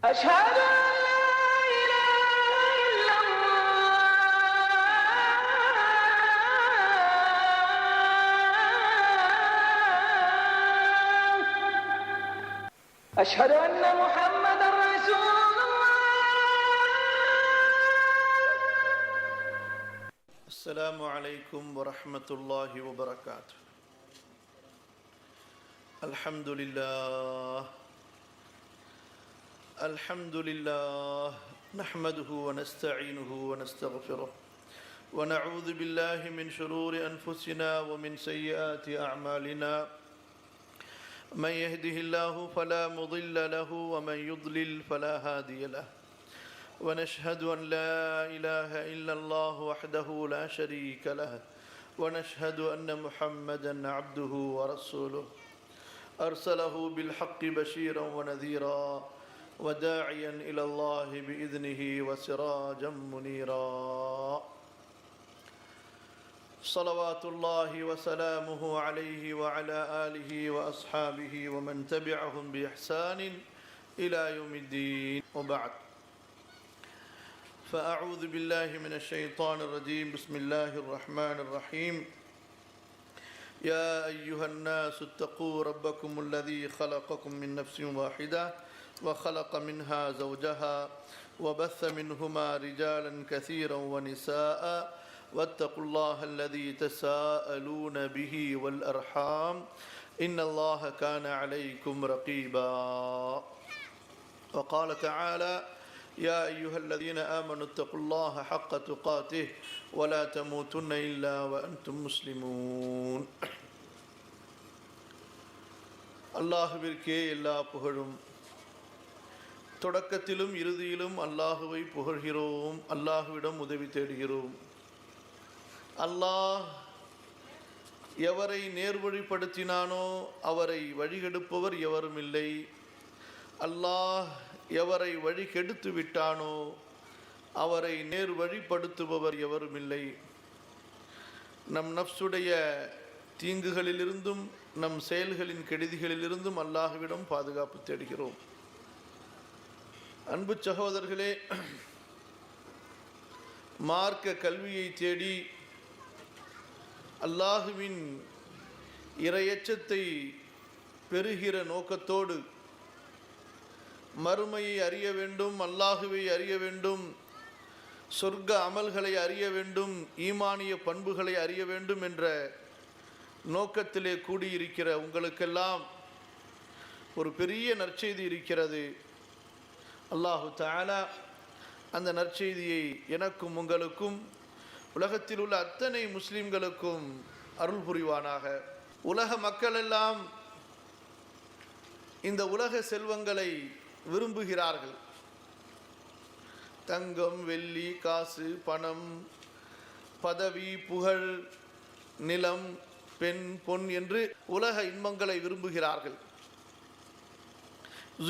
أشهد أن لا إله إلا الله أشهد أن محمدا رسول الله السلام عليكم ورحمة الله وبركاته. الحمد لله نحمده ونستعينه ونستغفره ونعوذ بالله من شرور أنفسنا ومن سيئات أعمالنا. من يهده الله فلا مضل له ومن يضلل فلا هادي له. ونشهد أن لا إله إلا الله وحده لا شريك له ونشهد أن محمدا عبده ورسوله أرسله بالحق بشيرا ونذيرا وداعيا إلى الله بإذنه وسراجا منيرا. صلوات الله وسلامه عليه وعلى آله وأصحابه ومن تبعهم بإحسان إلى يوم الدين، وبعد. فأعوذ بالله من الشيطان الرجيم. بسم الله الرحمن الرحيم. يا أيها الناس اتقوا ربكم الذي خلقكم من نفس واحدة وخلق منها زوجها وبث منهما رجالا كثيرا ونساء واتقوا الله الذي تساءلون به والأرحام إن الله كان عليكم رقيبا. وقال تعالى: يا أيها الذين آمنوا اتقوا الله حق تقاته ولا تموتن إلا وأنتم مسلمون. அல்லாஹுவிற்கே எல்லா புகழும். தொடக்கத்திலும் இறுதியிலும் அல்லாஹுவை புகழ்கிறோம், அல்லாஹுவிடம் உதவி தேடுகிறோம். அல்லாஹ் எவரை நேர்வழிப்படுத்தினானோ அவரை வழிகெடுப்பவர் எவரும் இல்லை. அல்லாஹ் எவரை வழி கெடுத்து விட்டானோ அவரை நேர் வழிப்படுத்துபவர் எவரும் இல்லை. நம் நஃப்ஸுடைய தீங்குகளிலிருந்தும் நம் செயல்களின் கெடுதிகளிலிருந்தும் அல்லாஹ்விடம் பாதுகாப்பு தேடுகிறோம். அன்பு சகோதரர்களே, மார்க்க கல்வியை தேடி அல்லாஹுவின் இறையச்சத்தை பெறுகிற நோக்கத்தோடு மறுமையை அறிய வேண்டும், அல்லாஹுவை அறிய வேண்டும், சொர்க்க அமல்களை அறிய வேண்டும், ஈமானிய பண்புகளை அறிய வேண்டும் என்ற நோக்கத்திலே கூடியிருக்கிற உங்களுக்கெல்லாம் ஒரு பெரிய நற்செய்தி இருக்கிறது. அல்லாஹு தஆலா அந்த நற்செய்தியை எனக்கும் உங்களுக்கும் உலகத்தில் உள்ள அத்தனை முஸ்லிம்களுக்கும் அருள் புரிவானாக. உலக மக்களெல்லாம் இந்த உலக செல்வங்களை விரும்புகிறார்கள். தங்கம், வெள்ளி, காசு, பணம், பதவி, புகழ், நிலம், பெண், பொன் என்று உலக இன்பங்களை விரும்புகிறார்கள்.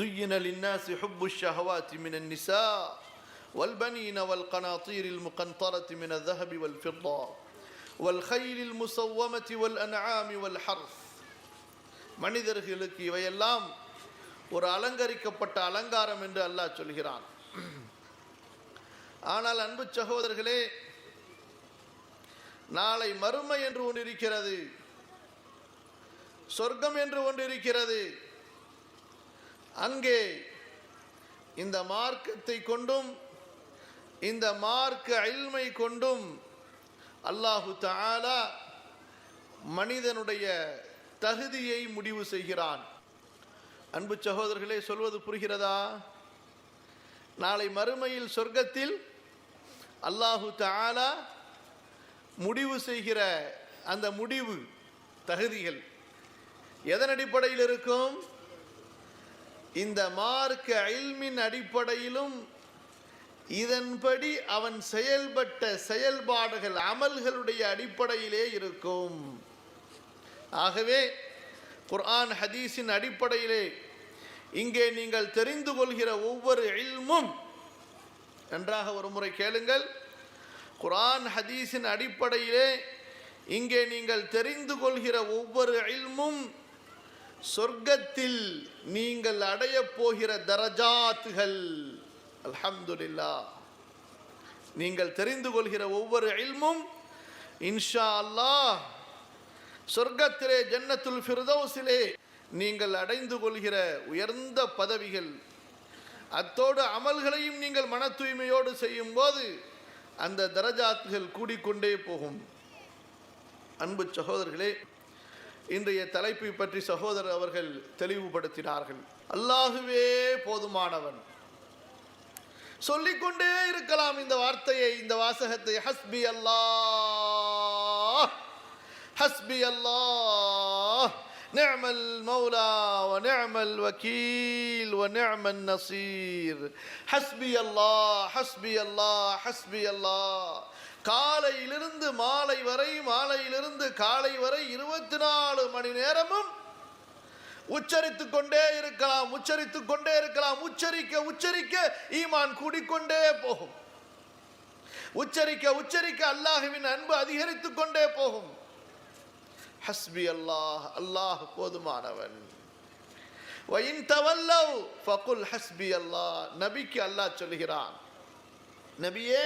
زُيِّنَ لِلنَّاسِ حُبُّ الشَّهَوَاتِ مِنَ النِّسَاءِ وَالْبَنِينَ وَالْقَنَاطِيرِ الْمُقَنطَرَةِ مِنَ الذَّهَبِ وَالْفِضَّةِ وَالْخَيْلِ الْمُسَوَّمَةِ وَالْأَنْعَامِ وَالْحَرْثِ. மனிதர்களுக்கு இவையெல்லாம் ஒரு அலங்கரிக்கப்பட்ட அலங்காரம் என்று அல்லாஹ் சொல்கிறான். ஆனால் அன்பு சகோதரர்களே, நாளை மறுமை என்று ஒன்று இருக்கிறது, சொர்க்கம் என்று ஒன்று இருக்கிறது. அங்கே இந்த மார்க்கத்தை கொண்டும் இந்த மார்க்க இல்மை கொண்டும் அல்லாஹு தஆலா மனிதனுடைய தகுதியை முடிவு செய்கிறான். அன்பு சகோதரர்களே, சொல்வது புரிகிறதா? நாளை மறுமையில் சொர்க்கத்தில் அல்லாஹு தஆலா முடிவு செய்கிற அந்த முடிவு தகுதிகள் எதன் அடிப்படையில் இருக்கும்? இந்த மார்க்க இல்மின் அடிப்படையிலும் இதன்படி அவன் செயல்பட்ட செயல்பாடுகள் அமல்களுடைய அடிப்படையிலே இருக்கும். ஆகவே குர்ஆன் ஹதீஸின் அடிப்படையிலே இங்கே நீங்கள் தெரிந்து கொள்கிற ஒவ்வொரு இல்மும், நன்றாக ஒரு முறை கேளுங்கள், குர்ஆன் ஹதீஸின் அடிப்படையிலே இங்கே நீங்கள் தெரிந்து கொள்கிற ஒவ்வொரு இல்மும் சொர்க்கத்தில் நீங்கள் அடைய போகிற தரஜாத்துகள். அல்ஹம்துலில்லாஹ். நீங்கள் தெரிந்து கொள்கிற ஒவ்வொரு இல்மும் இன்ஷா அல்லாஹ் சொர்க்கத்திலே ஜன்னத்துல் ஃபிர்தௌஸிலே நீங்கள் அடைந்து கொள்கிற உயர்ந்த பதவிகள். அத்தோடு அமல்களையும் நீங்கள் மன தூய்மையோடு செய்யும் போது அந்த தரஜாத்துகள் கூடிக்கொண்டே போகும். அன்பு சகோதரர்களே, இன்றைய தலைப்பை பற்றி சகோதரர் அவர்கள் தெளிவுபடுத்தினார்கள். அல்லாஹுவே போதுமானவன். சொல்லிக்கொண்டே இருக்கலாம் இந்த வார்த்தையை, இந்த வாசகத்தை. ஹஸ்பி அல்லாஹ், ஹஸ்பி அல்லாஹ், நிஅமல் மௌலா வ நிஅமல் வக்கீல் வ நிஅமன் நஸீர். ஹஸ்பி அல்லாஹ், ஹஸ்பி அல்லாஹ், ஹஸ்பி அல்லாஹ். காலையிலிருந்து மாலை வரை, மாலையிலிருந்து காலை வரை 24 மணி நேரமும் உச்சரித்துக் கொண்டே இருக்கலாம், உச்சரித்துக் கொண்டே இருக்கலாம். உச்சரிக்க உச்சரிக்க ஈமான் கூடிக்கொண்டே போகும். உச்சரிக்க உச்சரிக்க அல்லாஹ்வின் அன்பு அதிகரித்துக் கொண்டே போகும். ஹஸ்பி அல்லாஹ், அல்லாஹ் போதுமானவன். வஇன் தவல்லவ் ஃபகுல் ஹஸ்பி அல்லாஹ். நபிக்கு அல்லாஹ் சொல்கிறான், நபியே,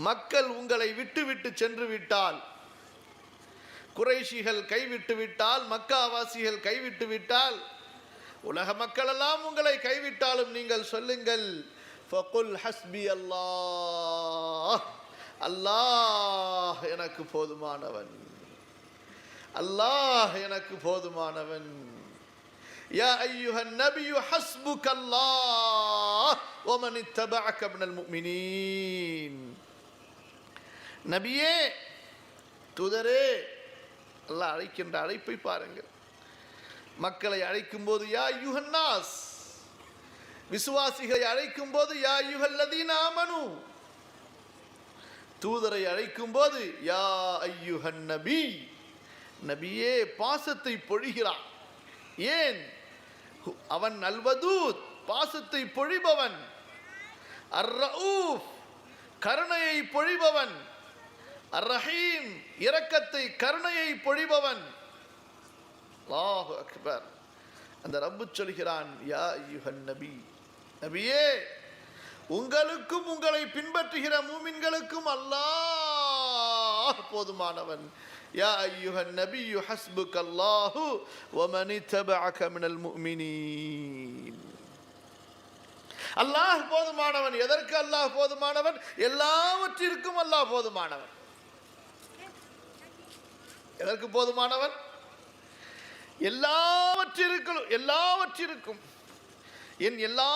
மக்கள் உங்களை விட்டு விட்டு சென்று விட்டால், குறைஷிகள் கைவிட்டு விட்டால், மக்காவாசிகள் கைவிட்டு விட்டால், உலக மக்கள் எல்லாம் உங்களை கைவிட்டாலும் நீங்கள் சொல்லுங்கள், ஃபகுல் ஹஸ்பி அல்லாஹ், அல்லாஹ் எனக்கு போதுமானவன், அல்லாஹ் எனக்கு போதுமானவன். யா அய்யுஹன் நபியு ஹஸ்புக்கல்லாஹ் வ மன் இத்தபஅக மினல் முஃமினீன். நபியே, தூதரே, அல்லாஹ் அழைக்கின்ற அழைப்பை பாருங்கள். மக்களை அழைக்கும் போது யா அய்யுஹன் நாஸ், விசுவாசிகளை அழைக்கும் போது யா அய்யுஹல்லதீன ஆமனு, தூதரை அழைக்கும் போது யா அய்யுஹன் நபி. நபியே பாசத்தை பொழிகிறான். ஏன்? அவன் அல்வதூத், பாசத்தை பொழிபவன். அர் ரഊஃப், கருணையை பொழிபவன். அர் ரஹீம், இரக்கத்தை கருணையை பொழிபவன். அல்லாஹு அக்பர். அந்த ரப்பு சொல்கிறான், யா அய்யுஹன் நபி, நபியே, உங்களுக்கும் உங்களை பின்பற்றுகிற மூமின்களுக்கும் அல்லாஹ் போதுமானவன். யா அய்யுஹன் நபியு ஹஸ்புக்கல்லாஹு வ மன் இத்தபஅக மினல் முஃமினீன். அல்லாஹ் போதுமானவன். எதற்கு அல்லாஹ் போதுமானவன்? எல்லாவற்றிற்கும் அல்லாஹ் போதுமானவன். எதற்கு போதுமானவன்? எல்லாவற்றிற்கும் என் எல்லா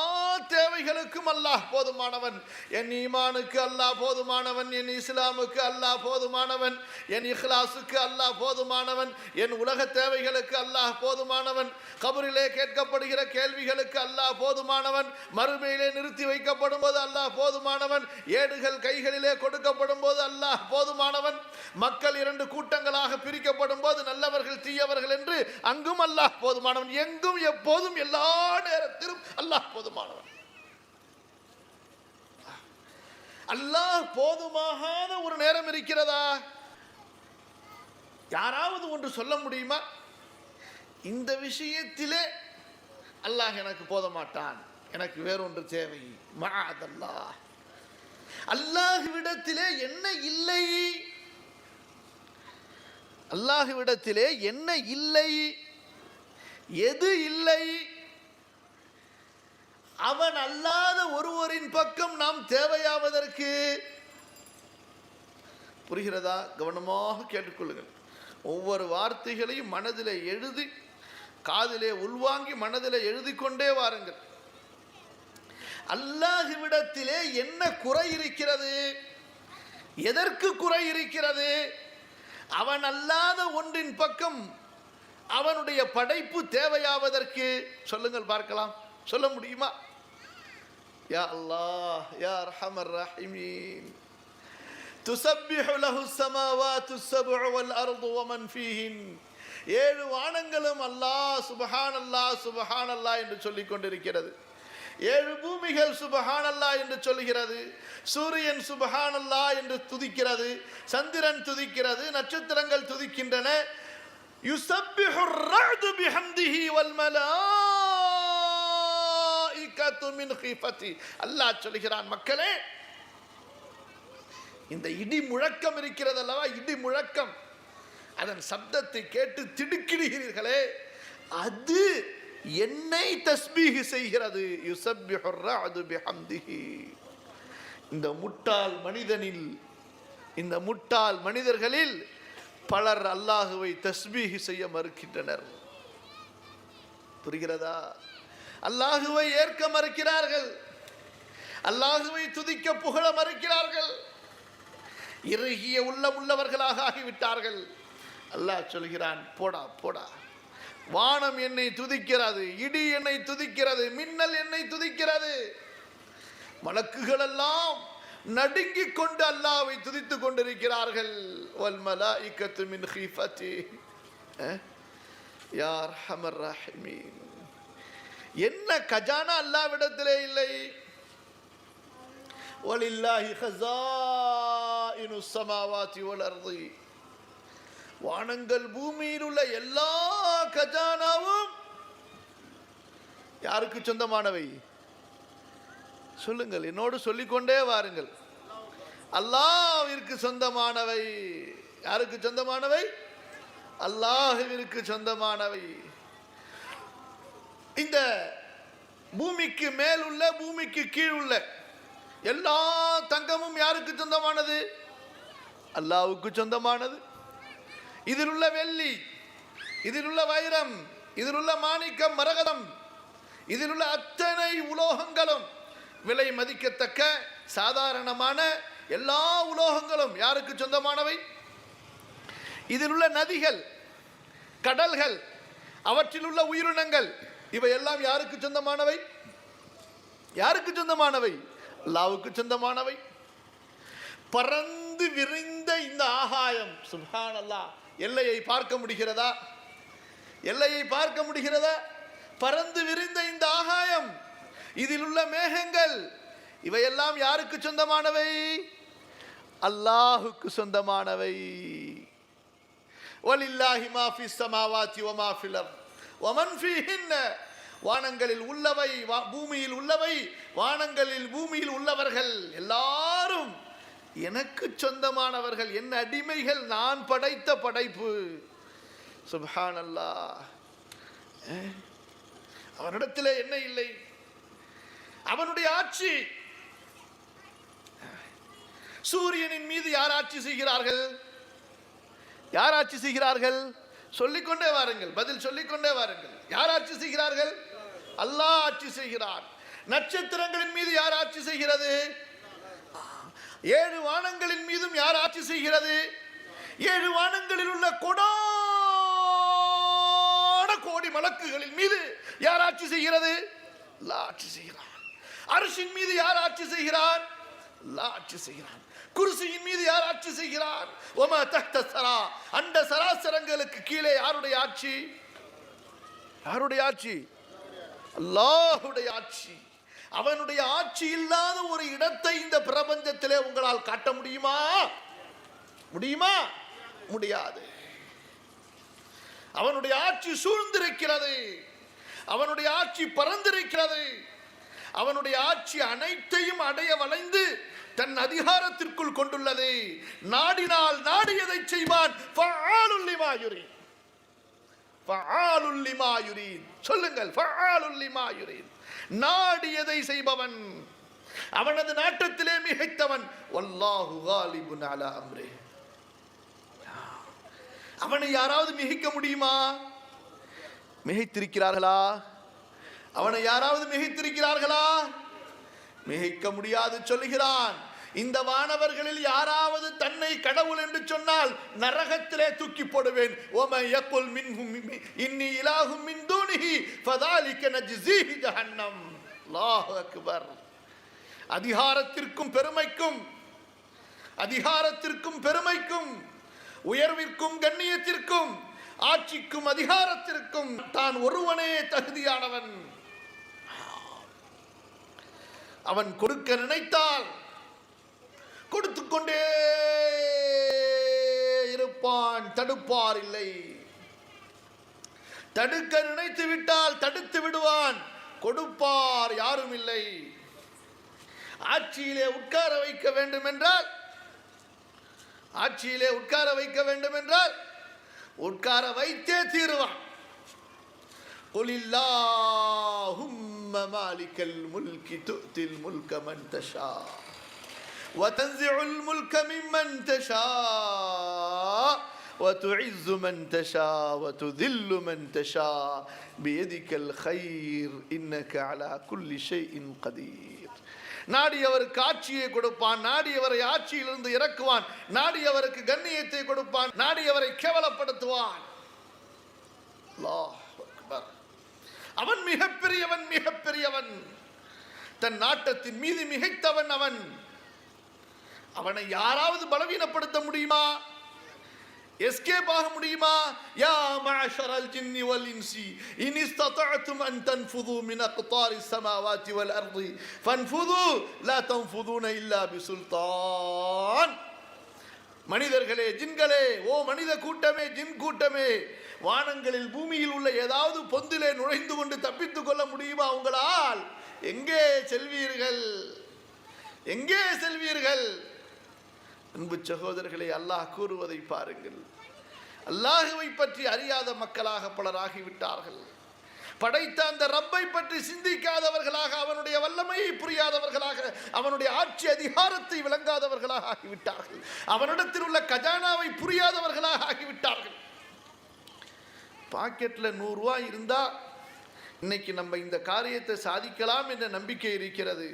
தேவைகளுக்கும் அல்லாஹ் போதுமானவன். என் ஈமானுக்கு அல்லாஹ் போதுமானவன், என் இஸ்லாமுக்கு அல்லாஹ் போதுமானவன், என் இஹ்லாஸுக்கு அல்லாஹ் போதுமானவன், என் உலக தேவைகளுக்கு அல்லாஹ் போதுமானவன், கபரிலே கேட்கப்படுகிற கேள்விகளுக்கு அல்லாஹ் போதுமானவன், மறுமையிலே நிறுத்தி வைக்கப்படும் போது அல்லாஹ் போதுமானவன், ஏடுகள் கைகளிலே கொடுக்கப்படும் போது அல்லாஹ் போதுமானவன், மக்கள் 2 கூட்டங்களாக பிரிக்கப்படும் போது நல்லவர்கள் தீயவர்கள் என்று அங்கும் அல்லாஹ் போதுமானவன். எங்கும் எப்போதும் எல்லா நேரத்திலும் அல்லாஹ் போதுமானவன். அல்லாஹ் போதுமாகாத ஒரு நேரம் இருக்கிறதா? யாராவது ஒன்று சொல்ல முடியுமா? இந்த விஷயத்திலே அல்லாஹ் எனக்கு போத மாட்டான், எனக்கு வேறொன்று தேவை. மஅதல்லாஹ். அல்லாஹ்விடத்திலே என்ன இல்லை? அல்லாஹ்விடத்திலே என்ன இல்லை? எது இல்லை? அவன் அல்லாத ஒருவரின் பக்கம் நாம் தேவையாவதற்கு. புரிகிறதா? கவனமாக கேட்டுக்கொள்ளுங்கள். ஒவ்வொரு வார்த்தைகளையும் மனதிலே எழுதி, காதிலே உள்வாங்கி மனதிலே எழுதி கொண்டே வாருங்கள். அல்லாஹ்விடத்திலே என்ன குறை இருக்கிறது? எதற்கு குறை இருக்கிறது? அவன் அல்லாத ஒன்றின் பக்கம் அவனுடைய படைப்பு தேவையாவதற்கு. சொல்லுங்கள் பார்க்கலாம், சொல்ல முடியுமா? யா அல்லாஹ், யா அர்ஹமர் ரஹீமீன். துஸப்பிஹு லஹு ஸமாவாத்து ஸப்உ வல் அர்து வ மன் ஃபீஹின். 7 வானங்களும் அல்லாஹ் சுப்ஹானல்லாஹ் சுப்ஹானல்லாஹ் என்று சொல்லிக் கொண்டிருக்கிறது. 7 பூமிகள் சுப்ஹானல்லாஹ் என்று சொல்லுகிறது. சூரியன் சுப்ஹானல்லாஹ் என்று துதிக்கிறது, சந்திரன் துதிக்கிறது, நட்சத்திரங்கள் துதிக்கின்றன. யுஸப்பிஹு الرعد بحمده والملائكة من خيفته. அல்லாஹ் சொல்கிறான், மக்களே, இந்த இடி முழக்கம் இருக்கிறது அல்லவா, இடி முழக்கம், அதன் சப்தத்தை கேட்டு திடுக்கிடுகிறீர்களே, அது என்னை தஸ்பீஹ் செய்கிறது. யுஸப்பிஹு الرعد بحمده. இந்த முட்டாள் மனிதர்களில் பலர் அல்லாஹுவை தஸ்பீஹ் செய்ய மறுக்கின்றனர். புரிகிறதா? அல்லாஹுவை ஏற்க மறுக்கிறார்கள், அல்லாஹுவை துதிக்க புகழ மறுக்கிறார்கள், இறுகிய உள்ளவர்களாக ஆகிவிட்டார்கள். அல்லாஹ் சொல்கிறான், போடா போடா, வானம் என்னை துதிக்கிறது, இடி என்னை துதிக்கிறது, மின்னல் என்னை துதிக்கிறது, மலக்குகள் எல்லாம் நடுங்கிக் கொண்டு அல்லாஹ்வை துதித்துக் கொண்டிருக்கிறார்கள். வல் மலாயிகத்து மின் ஹீஃபதி யா அர்ஹமர் ரஹீமீன். என்ன கஜானா அல்லாஹ்விடத்திலே இல்லை? வலில்லாஹி ஹஸாயினுஸ் ஸமாவாதி வல் அர்தி. வானங்கள் பூமியில் உள்ள எல்லா கஜானாவும் யாருக்கு சொந்தமானவை? சொல்லுங்கள், என்னோடு சொல்லிக்கொண்டே வாருங்கள். அல்லாஹ்விற்கு சொந்தமானவை. யாருக்கு சொந்தமானவை? அல்லாஹ்விற்கு சொந்தமானவை. இந்த பூமிக்கு மேல் உள்ள, பூமிக்கு கீழ் உள்ள எல்லா தங்கமும் யாருக்கு சொந்தமானது? அல்லாஹ்வுக்கு சொந்தமானது. இதில் உள்ள வெள்ளி, இதில் உள்ள வைரம், இதில் உள்ள மாணிக்கம், மரகதம், இதில் உள்ள அத்தனை உலோகங்களும், விலை மதிக்கத்தக்க சாதாரணமான எல்லா உலோகங்களும் யாருக்கு சொந்தமானவை? இதில் உள்ள நதிகள், கடல்கள், அவற்றில் உள்ள உயிரினங்கள், இவையெல்லாம் யாருக்கு சொந்தமானவை? யாருக்கு சொந்தமானவை? அல்லாஹ்வுக்கு சொந்தமானவை. பறந்து விரிந்த இந்த ஆகாயம், சுப்ஹானல்லாஹ், எல்லையை பார்க்க முடிகிறதா? எல்லையை பார்க்க முடிகிறதா? பறந்து விரிந்த இந்த ஆகாயம், இதில் உள்ள மேகங்கள், இவையெல்லாம் யாருக்கு சொந்தமானவை? அல்லாஹுக்கு சொந்தமானவை. வலில்லாஹி மா ஃபிஸ் ஸமாவாதி வ மா ஃபில் அர்த் வ மன் ஃபீஹின்ன. வானங்களில் உள்ளவை, பூமியில் உள்ளவை, வானங்களில் பூமியில் உள்ளவர்கள் எல்லாரும் எனக்கு சொந்தமானவர்கள், என் அடிமைகள், நான் படைத்த படைப்பு. சுப்ஹானல்லாஹ். அவனிடத்திலே என்ன இல்லை? அவனுடைய ஆட்சி. சூரியனின் மீது யார் ஆட்சி செய்கிறார்கள்? யார் ஆட்சி செய்கிறார்கள்? சொல்லிக்கொண்டே வாருங்கள், பதில் சொல்லிக்கொண்டே வாருங்கள். யார் ஆட்சி செய்கிறார்கள்? அல்லாஹ் ஆட்சி செய்கிறார். நட்சத்திரங்களின் மீது யார் ஆட்சி செய்கிறது? 7 வானங்களின் மீதும் யார் ஆட்சி செய்கிறது? 7 வானங்களில் உள்ள கோடான கோடி மலக்குகளின் மீது யார் ஆட்சி செய்கிறது? அல்லாஹ் ஆட்சி செய்கிறார். அர்ஷின் மீது யார் ஆட்சி செய்கிறார்? அல்லாஹ் ஆட்சி செய்கிறார். குர்சியின் மீது யார் ஆட்சி செய்கிறார்? வமா தஹ்த ஸரா. அண்ட சராசரங்களுக்கு கீழே யாருடைய ஆட்சி? யாருடைய ஆட்சி? அல்லாஹ்வுடைய ஆட்சி. அவனுடைய ஆட்சி இல்லாத ஒரு இடத்தை இந்த பிரபஞ்சத்திலே உங்களால் காட்ட முடியுமா? முடியுமா? முடியாது. அவனுடைய ஆட்சி சூழ்ந்திருக்கிறது, அவனுடைய ஆட்சி பறந்திருக்கிறது, அவனுடைய ஆட்சி அனைத்தையும் அடைய வளைந்து தன் அதிகாரத்திற்குள் கொண்டுள்ளது. நாடினால் நாடியதை செய்வான். ஃபஆலுல் லிமா யுரீத். ஃபஆலுல் லிமா யுரீத். சொல்லுங்கள், ஃபஆலுல் லிமா யுரீத். நாடியதை செய்பவன், அவனது நாட்டத்திலே மிகைத்தவன். வல்லாஹு காலிபுன் அலா அம்ரி. அவனை யாராவது மிகைக்க முடியுமா? மிகைத்திருக்கிறார்களா? அவனை யாராவது மிகைத்திருக்கிறார்களா? மிகைக்க முடியாது. சொல்லுகிறான், இந்த வானவர்களில் யாராவது தன்னை கடவுள் என்று சொன்னால் நரகத்திலே தூக்கி போடுவேன். ஓமை யக்குல் மின்ஹும் இன்னி இலாஹும் மின் தூனிஹி ஃபதாலிக நஜ்ஸீஹி ஜஹன்னம். அல்லாஹு அக்பர். அதிகாரத்திற்கும் பெருமைக்கும், அதிகாரத்திற்கும் பெருமைக்கும், உயர்விற்கும் கண்ணியத்திற்கும், ஆட்சிக்கும் அதிகாரத்திற்கும் தான் ஒருவனே தகுதியானவன். அவன் கொடுக்க நினைத்தால் கொடுத்துக் கொண்டே இருப்பான், தடுப்பார் இல்லை. தடுக்க நினைத்து விட்டால் தடுத்து விடுவான். கொடுப்பார் யாரும் இல்லை. ஆட்சியிலே உட்கார வைக்க வேண்டும் என்றால் உட்கார வைத்தே தீருவான். குலில்லாஹும்ம மாலிகல் முல்கி து'தில் முல்க மன் தஷா வதன்ஸிஉல் முல்க மிம்மன் தஷா وتعز من تشاء وتذل من تشاء بيدك الخير إنك على كل شيء قدير. நாடியவருக்கு ஆட்சியை கொடுப்பான், நாடியவரை ஆட்சியிலிருந்து இறக்குவான், நாடியவருக்கு கண்ணியத்தை கொடுப்பான், நாடியவரை கேவலப்படுத்துவான். அல்லாஹ் அக்பர். அவன் மிகப்பெரியவன். தன் நாட்டத்தின் மீது மிகைத்தவன் அவன். அவனை யாராவது பலவீனப்படுத்த முடியுமா? எஸ்கேப் ஆக முடியுமா? யா மஅஷரல் ஜின்னி வல் இன்சி இன் இஸ்ததஅதும் அன் தன்ஃபுது மின் அக்தாரிஸ் ஸமாவாதி வல் அர்தி ஃபன்ஃபுது லா தன்ஃபுதுன இல்லா பிசுல்தான். மனிதர்களே, ஜின்களே, ஓ மனித கூட்டமே, ஜின் கூட்டமே, வானங்களில் பூமியில் உள்ள ஏதாவது பொந்திலே நுழைந்து கொண்டு தப்பித்துக் கொள்ள முடியுமா உங்களால்? எங்கே செல்வீர்கள்? அன்பு சகோதரர்களை, அல்லாஹ் கூறுவதை பாருங்கள். அல்லாஹுவை பற்றி அறியாத மக்களாக பலராகிவிட்டார்கள். படைத்த அந்த ரப்பை பற்றி சிந்திக்காதவர்களாக, அவனுடைய வல்லமையை புரியாதவர்களாக, அவனுடைய ஆட்சி அதிகாரத்தை விளங்காதவர்களாக ஆகிவிட்டார்கள். அவனிடத்தில் உள்ள கஜானாவை புரியாதவர்களாக ஆகிவிட்டார்கள். பாக்கெட்ல 100 ரூபாய் இருந்தா இன்னைக்கு நம்ம இந்த காரியத்தை சாதிக்கலாம் என்ற நம்பிக்கை இருக்கிறது.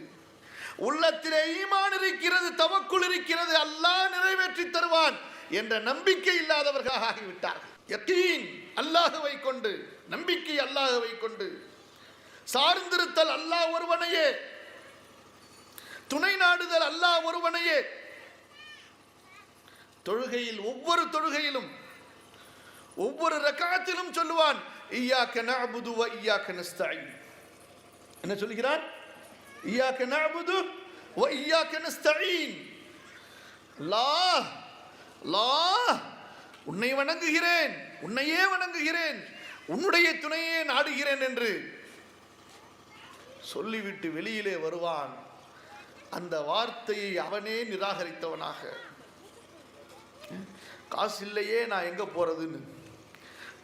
உள்ளத்திலே ஈமான் இருக்கிறது, தவக்குல் இருக்கிறது, அல்லாஹ் நிறைவேற்றி தருவான் என்ற நம்பிக்கை இல்லாதவர்களாக ஆகிவிட்டார்கள். யகீன் அல்லாஹ்வை கொண்டு, நம்பிக்கை அல்லாஹ்வை கொண்டு, சார்ந்திருத்தல் அல்லாஹ் ஒருவனையே, துணை நாடுதல் அல்லாஹ் ஒருவனையே. தொழுகையில் ஒவ்வொரு தொழுகையிலும் ஒவ்வொரு ரக்காத்திலும் சொல்லுவான், இய்யாக நஅபுது வ இய்யாக நஸ்தஈன். என்ன சொல்கிறான்? இய்யாக நஅபுது வ இய்யாக நஸ்தஈன். அல்லாஹ் அல்லாஹ், உன்னை வணங்குகிறேன், உன்னையே வணங்குகிறேன், உன்னுடைய துணையே நாடுகிறேன் என்று சொல்லிவிட்டு வெளியிலே வருவான். அந்த வார்த்தையை அவனே நிராகரித்தவனாக, காசு இல்லையே நான் எங்க போறதுன்னு,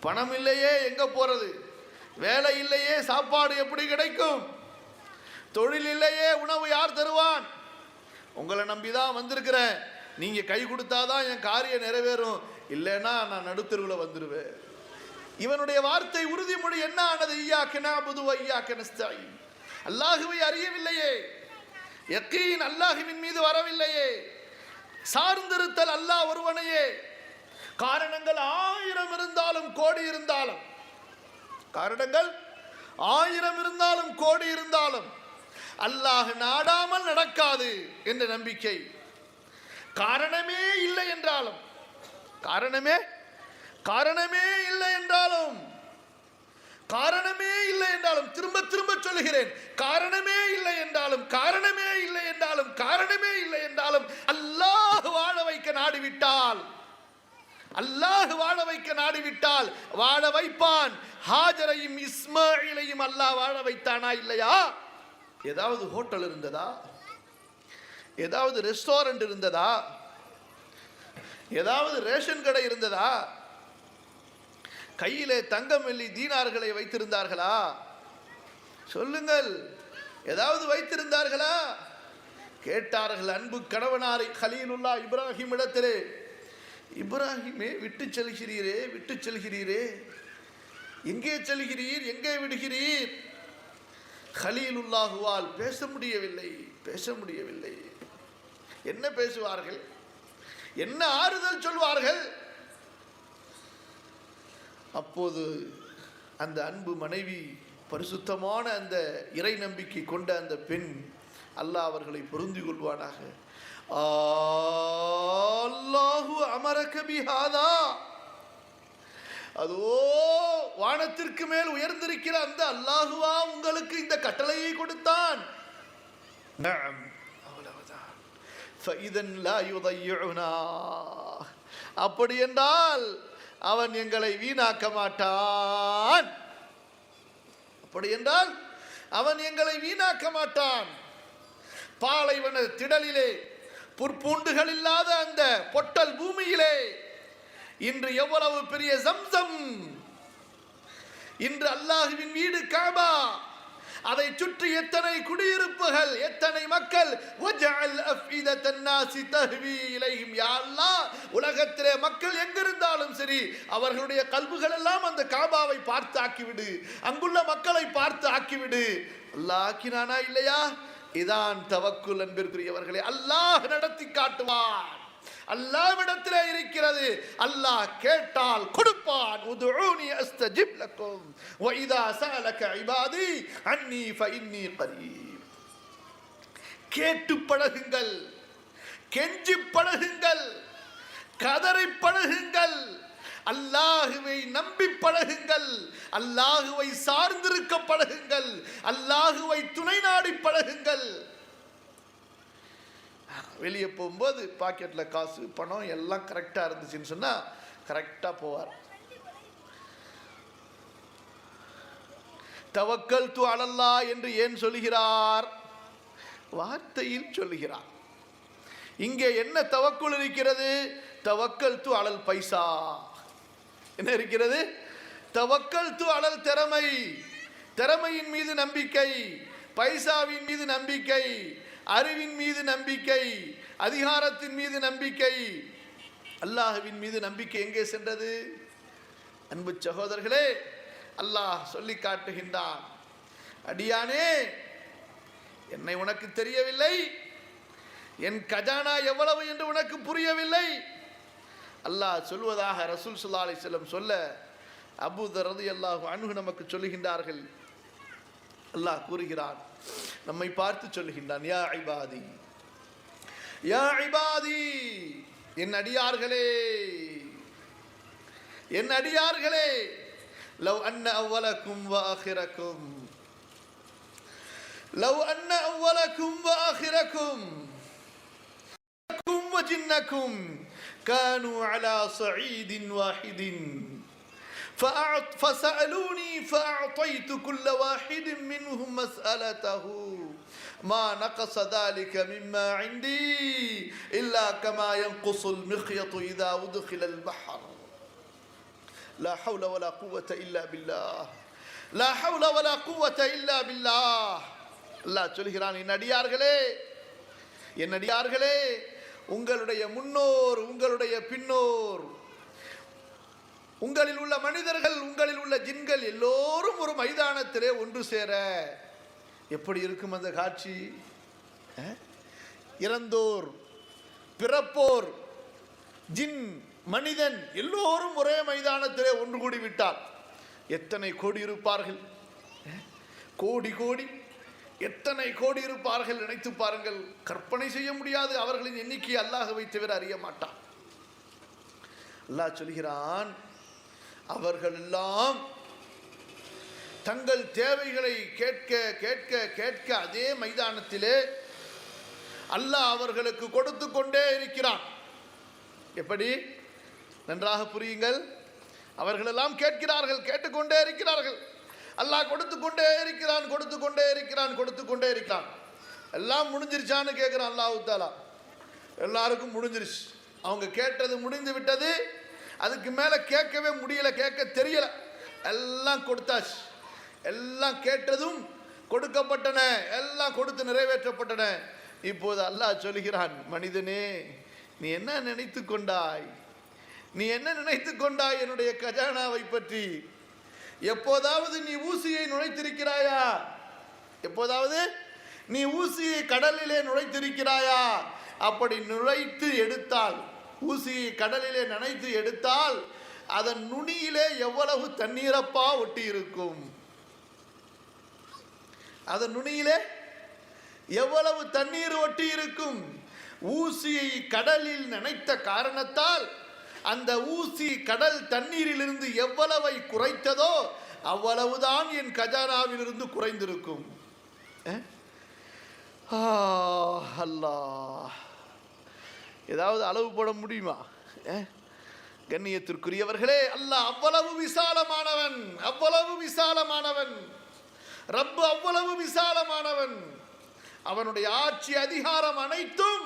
பணம் இல்லையே எங்க போறது, வேலை இல்லையே சாப்பாடு எப்படி கிடைக்கும், தொழில் இல்லையே உணவு யார் தருவான், உங்களை நம்பிதான் வந்திருக்கிறேன், நீங்க கை கொடுத்தாதான் என் காரியம் நிறைவேறும், இல்லைன்னா நான் நடுத்தருவில் வந்துடுவேன். இவனுடைய வார்த்தை உறுதிமொழி என்ன ஆனது? இய்யாக நஅபுது வ இய்யாக நஸ்தஈன். அல்லாஹுவை அறியவில்லையே, யகீன் அல்லாஹுவின் மீது வரவில்லையே, சார்ந்திருத்தல் அல்லாஹ் ஒருவனையே. காரணங்கள் 1000 இருந்தாலும் கோடி இருந்தாலும், காரணங்கள் 1000 இருந்தாலும் கோடி இருந்தாலும் அல்லாஹ் நாடாமல் நடக்காது என்ற நம்பிக்கை. காரணமே இல்லை என்றாலும், காரணமே இல்லை என்றாலும், காரணமே இல்லை என்றாலும், திரும்ப திரும்ப சொல்லுகிறேன், காரணமே இல்லை என்றாலும், காரணமே இல்லை என்றாலும், காரணமே இல்லை என்றாலும் அல்லாஹ் வாழ வைக்க நாடிவிட்டால், அல்லாஹ் வாழ வைக்க நாடிவிட்டால் வாழ வைப்பான். ஹாஜரையும் இஸ்மாயிலையும் அல்லாஹ் வாழ வைத்தானா இல்லையா? ஏதாவது ஹோட்டல் இருந்ததா? ஏதாவது ரெஸ்டாரண்ட் இருந்ததா? ஏதாவது ரேஷன் கடை இருந்ததா? கையிலே தங்கம் வெள்ளி தீனார்களை வைத்திருந்தார்களா? சொல்லுங்கள், ஏதாவது வைத்திருந்தார்களா? கேட்டார்கள் அன்பு கணவனாரை கலீலுல்லா இப்ராஹிம் இடத்திலே, இப்ராஹிமே விட்டு செல்கிறீரே, விட்டு செல்கிறீரே, எங்கே செல்கிறீர், எங்கே விடுகிறீர்? கலீலுல்லாஹுவால் பேச முடியவில்லை. என்ன பேசுவார்கள்? என்ன ஆறுதல் சொல்வார்கள்? அப்போது அந்த அன்பு மனைவி, பரிசுத்தமான அந்த இறை நம்பிக்கை கொண்ட அந்த பெண், அல்லாஹ் அவர்களை பொருந்தி கொள்வானாக, அல்லாஹு அமரக பிஹாதா, அதோ வானத்திற்கு மேல் உயர்ந்திருக்கிற அந்த அல்லாஹுவா உங்களுக்கு இந்த கட்டளையை கொடுத்தான்? நஅம், அவ்வளவுதான். ஃபஇதன் லா யுதையுனா, அப்படி என்றால் அவன் எங்களை வீணாக்க மாட்டான். அப்படி என்றால் அவன் எங்களை வீணாக்க மாட்டான். பாலைவன திடலிலே புற்பூண்டுகள் இல்லாத அந்த பொட்டல் பூமியிலே இன்று எவ்வளவு பெரிய ஜம்சம், இன்று அல்லாஹ்வின் வீடு காபா, அதை சுற்றி எத்தனை குடியிருப்புகள், எத்தனை மக்கள். வஜஅல் அஃபிதத்தன் நாஸி தஹ்வி இலைஹிம். யா அல்லாஹ், உலகத்திலே மக்கள் எங்கிருந்தாலும் சரி அவர்களுடைய கல்புகள் எல்லாம் அந்த காபாவை பார்த்து ஆக்கிவிடு, அங்குள்ள மக்களை பார்த்து ஆக்கிவிடு. அல்லாஹ் ஆக்கினானா இல்லையா? இதான் தவக்குல் அன்பிற்குரியவர்களே. அல்லாஹ் நடத்தி காட்டுவான். அல்லாஹ்விடத்திலே இருக்கிறது. அல்லாஹ் கேட்டால் கொடுப்பான். உதுஊனி அஸ்தஜிப் லக்கும் வ இதா ஸஅலக இபாதி அன்னி ஃபஇன்னி கரீப். கேட்டு பழகுங்கள், கெஞ்சி பழகுங்கள், கதறி பழகுங்கள், அல்லாஹுவை நம்பி பழகுங்கள், அல்லாஹுவை சார்ந்திருக்க பழகுங்கள், அல்லாஹுவை துணை நாடி பழகுங்கள். வெளியே போகும்போது பாக்கெட்டில் காசு பணம் எல்லாம் கரெக்டாக இருந்துச்சுன்னு சொன்னால் கரெக்டாக போவார். தவக்கல்து அலல்லாஹ் என்று ஏன் சொல்கிறார்? வார்த்தையில் சொல்கிறார். இங்கே என்ன தவக்குல் இருக்கிறது? தவக்கல்து அலல் பைசா. என்ன இருக்கிறது? தவக்கல்து அலல் திறமை. திறமையின் மீது நம்பிக்கை, பைசாவின் மீது நம்பிக்கை, அறிவின் மீது நம்பிக்கை, அதிகாரத்தின் மீது நம்பிக்கை, அல்லாஹ்வின் மீது நம்பிக்கை எங்கே சென்றது? அன்பு சகோதரர்களே, அல்லாஹ் சொல்லி காட்டுகின்றான், அடியானே, என்னை உனக்கு தெரியவில்லை, என் கஜானா எவ்வளவு என்று உனக்கு புரியவில்லை. அல்லாஹ் சொல்வதாக ரசூல் ஸல்லல்லாஹு அலைஹி வஸல்லம் சொல்ல அபூ தர் ரலியல்லாஹு அன்ஹு நமக்கு சொல்லுகின்றார்கள். அல்லாஹ் கூறுகிறான், நம்மை பார்த்து சொல்லுகின்றான், யா இபாதி, யா இபாதி, என் அடியார்களே, என் அடியார்களே, லவ் அன்ன அவ்வலக்கும் வ ஆகிரக்கும், லவ் அன்ன அவ்வலக்கும் வ ஆகிரக்கும் வ ஜின்னக்கும் கானூ அலா ஸஈதின் வாஹிதின் فسألوني فأعطيت كل واحد منهم مسألته ما نقص ذلك مما عندي إلا كما ينقص المخيط إذا أدخل البحر لا حول ولا قوة إلا بالله لا حول ولا قوة إلا بالله. அல்லாஹ் சொல்கிறான், என் அடியார்களே, என் அடியார்களே, உங்களுடைய முன்னோர், உங்களுடைய பின்னோர், உங்களில் உள்ள மனிதர்கள், உங்களில் உள்ள ஜின்கள் எல்லோரும் ஒரு மைதானத்திலே ஒன்று சேர எப்படி இருக்கும் அந்த காட்சி? இறந்தோர், பிறப்போர், ஜின், மனிதன் எல்லோரும் ஒரே மைதானத்திலே ஒன்று கூடி விட்டார். எத்தனை கோடி இருப்பார்கள்? கோடி கோடி, எத்தனை கோடி இருப்பார்கள்? நினைத்து பாருங்கள். கற்பனை செய்ய முடியாது. அவர்களின் எண்ணிக்கை அல்லாஹ்வை தவிர அறிய மாட்டான். அல்லாஹ் சொல்கிறான், அவர்கள் எல்லாம் தங்கள் தேவைகளை கேட்க கேட்க கேட்க அதே மைதானத்திலே அல்லாஹ் அவர்களுக்கு கொடுத்து கொண்டே இருக்கிறான். எப்படி? நன்றாக புரியுங்கள். அவர்களெல்லாம் கேட்கிறார்கள், கேட்டுக்கொண்டே இருக்கிறார்கள். அல்லாஹ் கொடுத்து கொண்டே இருக்கிறான், கொடுத்து கொண்டே இருக்கிறான், கொடுத்து கொண்டே இருக்கிறான். எல்லாம் முடிஞ்சிருச்சான்னு கேட்குறான் அல்லாஹ் தஆலா. எல்லாருக்கும் முடிஞ்சிருச்சு. அவங்க கேட்டது முடிந்து விட்டது. அதுக்கு மேலே கேட்கவே முடியல, கேட்க தெரியல. எல்லாம் கொடுத்தாச்சு. எல்லாம் கேட்டதும் கொடுக்கப்பட்டன, எல்லாம் கொடுத்து நிறைவேற்றப்பட்டன. இப்போது அல்லாஹ் சொல்கிறான், மனிதனே, நீ என்ன நினைத்து கொண்டாய்? நீ என்ன நினைத்து கொண்டாய் என்னுடைய கஜானாவை பற்றி? எப்போதாவது நீ ஊசியை நுழைத்திருக்கிறாயா? எப்போதாவது நீ ஊசியை கடலிலே நுழைத்திருக்கிறாயா? அப்படி நுழைத்து எடுத்தால், ஊசியை கடலிலே நனைத்து எடுத்தால் அதன் நுனியிலே எவ்வளவு தண்ணீரப்பா ஒட்டி இருக்கும்? அதன் நுனியிலே எவ்வளவு தண்ணீர் ஒட்டி இருக்கும்? ஊசியை கடலில் நனைத்த காரணத்தால் அந்த ஊசி கடல் தண்ணீரிலிருந்து எவ்வளவை குறைத்ததோ அவ்வளவுதான் என் கஜானாவிலிருந்து குறைந்திருக்கும். அல்லாஹ், ஏதாவது அளவு போட முடியுமா? கண்ணியத்திற்குரியவர்களே, அல்லாஹ் அவ்வளவு விசாலமானவன், அவ்வளவு விசாலமானவன். ரப்பு அவ்வளவு விசாலமானவன். அவனுடைய ஆட்சி அதிகாரம் அனைத்தும்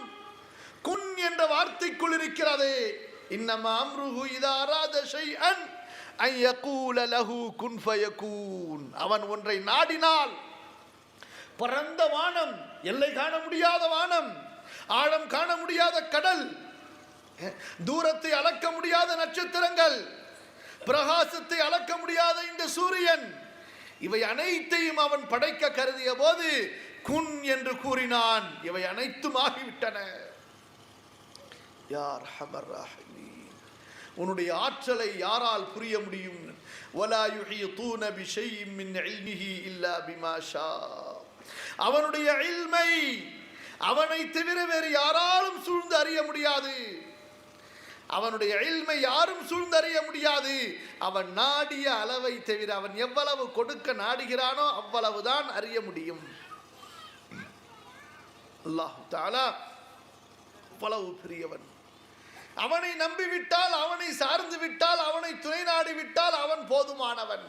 குன் என்ற வார்த்தைக்குள் இருக்கிறது. இன்னமா அம்ருஹு இதா அராத ஷைஅன் அன் யகூல லஹு குன் ஃபயகூன். அவன் ஒன்றை நாடினால், பரந்த வானம், எல்லை காண முடியாத வானம், ஆழம் காண முடியாத கடல், தூரத்தை அளக்க முடியாத நட்சத்திரங்கள், பிரகாசத்தை அளக்க முடியாத இந்த சூரியன், இவை அனைத்தையும் அவன் படைக்க கருதிய போது குன் என்று கூறினான். இவை அனைத்தும் ஆகிவிட்டன. யார் ஹமர் ராஹிமீன், உன்னுடைய ஆற்றலை யாரால் புரிய முடியும்? வலா யுஹீதூன பிஷைஇம் மின் இல்மிஹி இல்லா பிமா ஷா. அவனுடைய இல்மை, அவனை தவிர வேறு யாராலும் சூழ்ந்து அறிய முடியாது. அவனுடைய இல்மை யாரும் சூழ்ந்தறிய முடியாது. அவன் நாடிய அளவை தவிர, அவன் எவ்வளவு கொடுக்க நாடுகிறானோ அவ்வளவுதான் அறிய முடியும். அல்லாஹ் தஆலா அவ்வளவு பெரியவன். அவனை நம்பிவிட்டால், அவனை சார்ந்து விட்டால், அவனை துணை நாடி விட்டால் அவன் போதுமானவன்.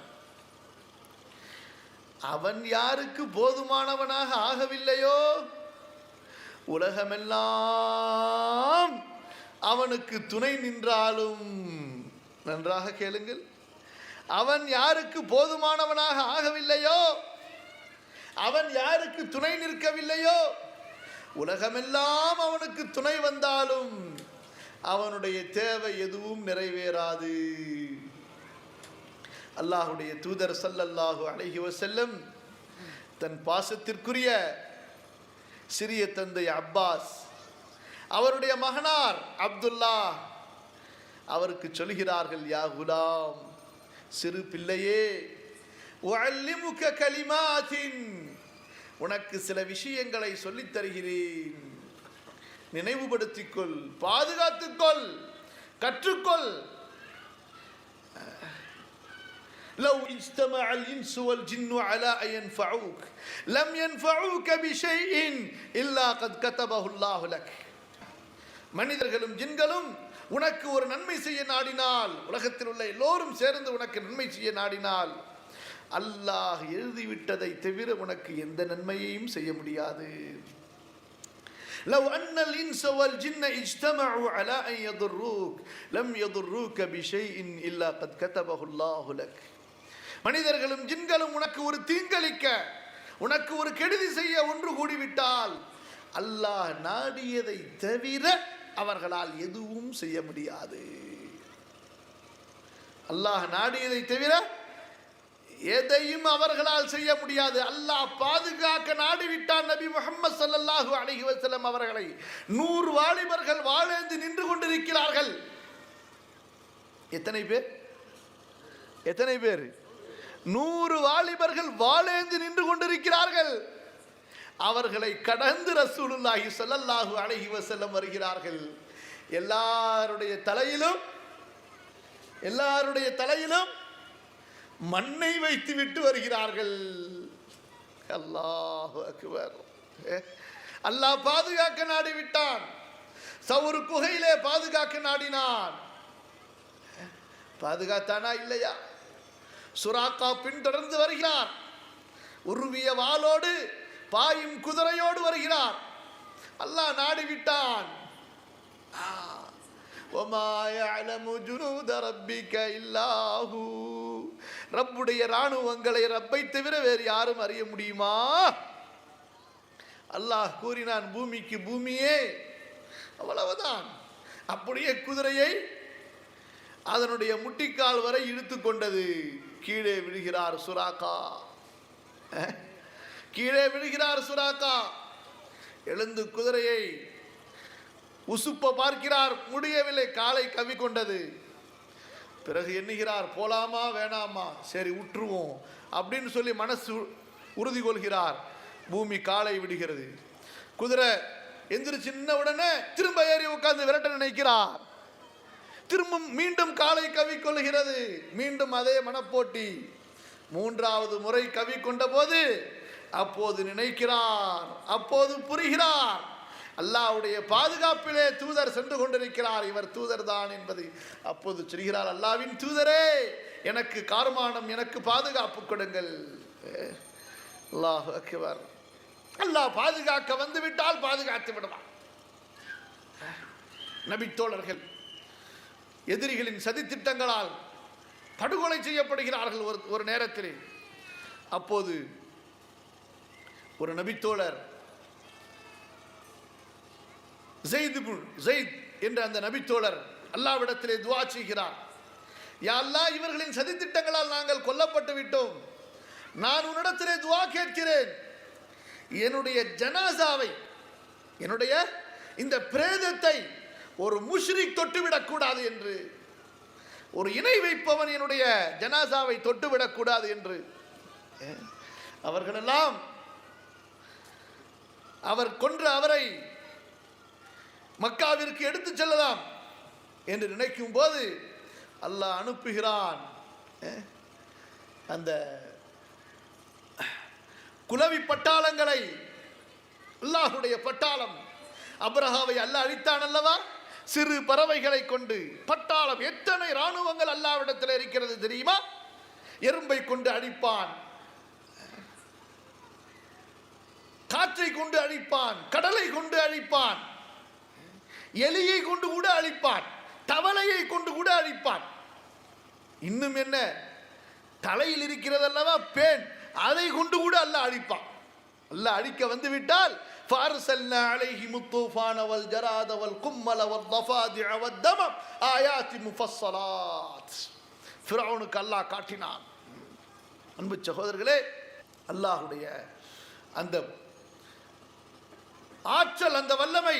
அவன் யாருக்கு போதுமானவனாக ஆகவில்லையோ, உலகமெல்லாம் அவனுக்கு துணை நின்றாலும், நன்றாக கேளுங்கள், அவன் யாருக்கு போதுமானவனாக ஆகவில்லையோ, அவன் யாருக்கு துணை நிற்கவில்லையோ, உலகமெல்லாம் அவனுக்கு துணை வந்தாலும் அவனுடைய தேவை எதுவும் நிறைவேறாது. அல்லாஹ்வுடைய தூதர் ஸல்லல்லாஹு அலைஹி வஸல்லம் தன் பாசத்திற்குரிய சிறிய தந்தை அப்பாஸ், அவருடைய மகனார் அப்துல்லா, அவருக்கு சொல்கிறார்கள், யா குலாம், சிறு பிள்ளையே, உஅல்லிமுக கலிமாத்தின், உனக்கு சில விஷயங்களை சொல்லித் தருகிறேன், நினைவுபடுத்திக்கொள், பாதுகாத்துக்கொள், கற்றுக்கொள். لو اجتمع الإنس والجن على أن ينفعوك لم ينفعوك بشيء إلا قد كتبه الله لك. மனிதர்களும் ஜின்களும் உனக்கு ஒரு நன்மை செய்ய நாடினால், உலகத்தில் உள்ள எல்லோரும் சேர்ந்து உனக்கு நன்மை செய்ய நாடினால், அல்லாஹ் எழுதிவிட்டதை தவிர உனக்கு எந்த நன்மையையும் செய்ய முடியாது. لو أن الإنس والجن اجتمعوا على أن يضروك لم يضروك بشيء إلا قد كتبه الله لك. மனிதர்களும் ஜின்களும் உனக்கு ஒரு தீங்களிக்க, உனக்கு ஒரு கெடுதி செய்ய ஒன்று கூடிவிட்டால், அல்லாஹ் நாடியதை தவிர அவர்களால் எதுவும் செய்ய முடியாது. அல்லாஹ் நாடியதை தவிர எதையும் அவர்களால் செய்ய முடியாது. அல்லாஹ் பாதுகாக்க நாடிவிட்டான் நபி முஹம்மது ஸல்லல்லாஹு அலைஹி வஸல்லம் அவர்களை. 100 வாலிபர்கள் வாழேந்து நின்று கொண்டிருக்கிறார்கள். எத்தனை பேர்? எத்தனை பேர்? 100 வாலிபர்கள் வாழேந்து நின்று கொண்டிருக்கிறார்கள். அவர்களை கடந்து ரசூலுல்லாஹி ஸல்லல்லாஹு அலைஹி வஸல்லம் வருகிறார்கள். எல்லாருடைய தலையிலும் மண்ணை வைத்து விட்டு வருகிறார்கள். அல்லாஹு அக்பர். அல்லாஹ் பாதுகாக்க நாடிவிட்டான். சவுர் குகையிலே பாதுகாக்க நாடினான். பாதுகாத்தானா இல்லையா? சுராக்கா பின்தொடர்ந்து வருகிறார். உருவிய வாளோடு பாயும் குதிரையோடு வருகிறார். அல்லாஹ் நாடிவிட்டான். وَمَا يَعْلَمُ جُنُودَ رَبِّكَ إِلَّا هُوَ. ரப்புடைய ராணுவங்களை ரப்பை தவிர வேறு யாரும் அறிய முடியுமா? அல்லாஹ் கூறினான், பூமிக்கு பூமியே, அவ்வளவுதான். அப்படியே குதிரையை அதனுடைய முட்டிக்கால் வரை இழுத்து கொண்டது. கீழே விழுகிறார் சுராக்கா. கீழே விழுகிறார் சுராக்கா. எழுந்து குதிரையை உசுப்ப பார்க்கிறார், முடியவில்லை, காலை கவி கொண்டது. பிறகு எண்ணுகிறார், போலாமா வேணாமா, சரி விட்டுருவோம் அப்படின்னு சொல்லி மனசு உறுதி கொள்கிறார். பூமி காலை விடுகிறது. குதிரை எந்திரிச்சு சின்ன உடனே திரும்ப ஏறி உட்கார்ந்து விரட்ட நினைக்கிறார். திரும்ப மீண்டும் காலை கவி கொள்கிறது. மீண்டும் அதே மனப்போட்டி. 3வது முறை கவி கொண்ட போது அப்போது நினைக்கிறார், அப்போது புரிகிறார், அல்லாஹ்வுடைய பாதுகாப்பிலே தூதர் சென்று கொண்டிருக்கிறார், இவர் தூதர் தான் என்பது. அப்போது சொல்கிறார், அல்லாஹ்வின் தூதரே, எனக்கு கார்மானம், எனக்கு பாதுகாப்பு கொடுங்கள். அல்லாஹ் அக்பர். அல்லாஹ் பாதுகாக்க வந்து விட்டால் பாதுகாத்து விடுவான். நபித்தோழர்கள் எதிரிகளின் சதித்திட்டங்களால் படுகொலை செய்யப்படுகிறார்கள் ஒரு நேரத்திலே. அப்போது ஒரு நபித்தோழர் ஸைத் என்ற அந்த நபித்தோழர் அல்லாஹ்விடத்திலே துஆ செய்கிறார். யா அல்லாஹ், இவர்களின் சதித்திட்டங்களால் நாங்கள் கொல்லப்பட்டு விட்டோம். நான் உன்னிடத்திலே துஆ கேட்கிறேன், என்னுடைய ஜனாசாவை, என்னுடைய இந்த பிரேதத்தை ஒரு முஷ்ரிக் தொட்டுவிடக் கூடாது என்று, ஒரு இணை வைப்பவன் என்னுடைய ஜனாசாவை தொட்டுவிடக் கூடாது என்று. அவர்களெல்லாம் அவர் கொன்ற அவரை மக்காவிற்கு எடுத்துச் செல்லலாம் என்று நினைக்கும் போது அல்லாஹ் அனுப்புகிறான் அந்த குலவி பட்டாளங்களை. அல்லாஹ்வுடைய பட்டாளம், அப்ரஹாவை அல்லாஹ் அழித்தான் அல்லவா, சிறு பறவைகளை கொண்டு பட்டாளம். எத்தனை இராணுவங்கள் அல்லாஹ்விடத்தில் இருக்கிறது தெரியுமா? எறும்பை கொண்டு அழிப்பான், காற்றை கொண்டு அழிப்பான், கடலை கொண்டு அழிப்பான், எலியை கொண்டு கூட அழிப்பான், தவளையை கொண்டு கூட அழிப்பான். இன்னும் என்ன, தலையில் இருக்கிறது அல்லவா பேன், அதை கொண்டு கூட அல்லாஹ் அழிப்பான். அல்லாஹ் அழிக்க வந்து விட்டால் فَأَرْسَلْنَا عَلَيْهِمُ الطُّوفَانَ وَالْجَرَادَ وَالْقُمَّلَ وَالضَّفَادِعَ وَالدَّمَ آيَاتٍ مُفَصَّلَاتٍ. ஃபிரௌனுக்கு அல்லாஹ் காட்டினான். அன்பு சகோதரர்களே, அல்லாஹ்வுடைய அந்த ஆற்றல், அந்த வல்லமை.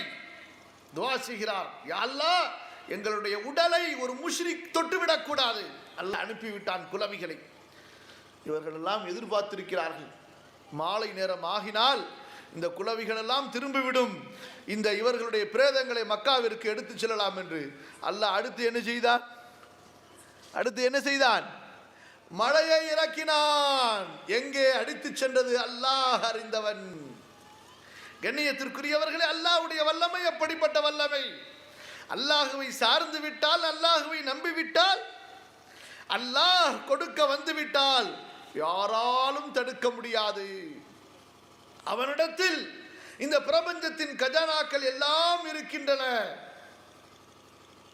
துஆ செய்கிறார், யா அல்லாஹ், எங்களுடைய உடலை ஒரு முஷ்ரிக் தொட்டுவிடக் கூடாது. அல்லாஹ் அனுப்பிவிட்டான் குலவிகளை. இவர்கள் எல்லாம் எதிர்பார்த்திருக்கிறார்கள், மாலை நேரம் ஆகினால் இந்த குலவிகள் எல்லாம் திரும்பிவிடும், இந்த இவர்களுடைய பிரேதங்களை மக்காவிற்கு எடுத்து செல்லலாம் என்று. அல்லாஹ் அடுத்து என்ன செய்தான்? மழையை இறக்கினான். எங்கே அடித்து சென்றது அல்லாஹ் அறிந்தவன். கண்ணியத்திற்குரியவர்களே, அல்லாஹ்வுடைய வல்லமை அப்படிப்பட்ட வல்லமை. அல்லாஹுவை சார்ந்து விட்டால், அல்லாஹுவை நம்பிவிட்டால், அல்லாஹ் கொடுக்க வந்து விட்டால் யாராலும் தடுக்க முடியாது. அவனிடத்தில் இந்த பிரபஞ்சத்தின் கஜானாக்கள் எல்லாம் இருக்கின்றன.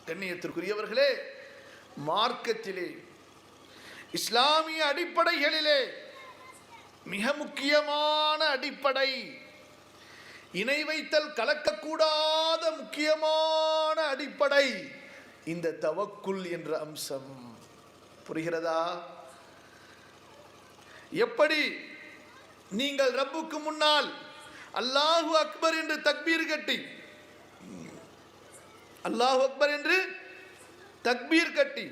கண்ணியத்திற்குரியவர்களே, மார்க்கத்திலே, இஸ்லாமிய அடிப்படைகளிலே மிக முக்கியமான அடிப்படை, இணை வைத்தல் கலக்கக்கூடாத முக்கியமான அடிப்படை இந்த தவக்குல் என்ற அம்சம். புரிகிறதா? எப்படி நீங்கள் ரப்புக்கு முன்னால் அல்லாஹு அக்பர் என்று தக்பீர் கட்டி, அல்லாஹு அக்பர் என்று தக்பீர் கட்டி,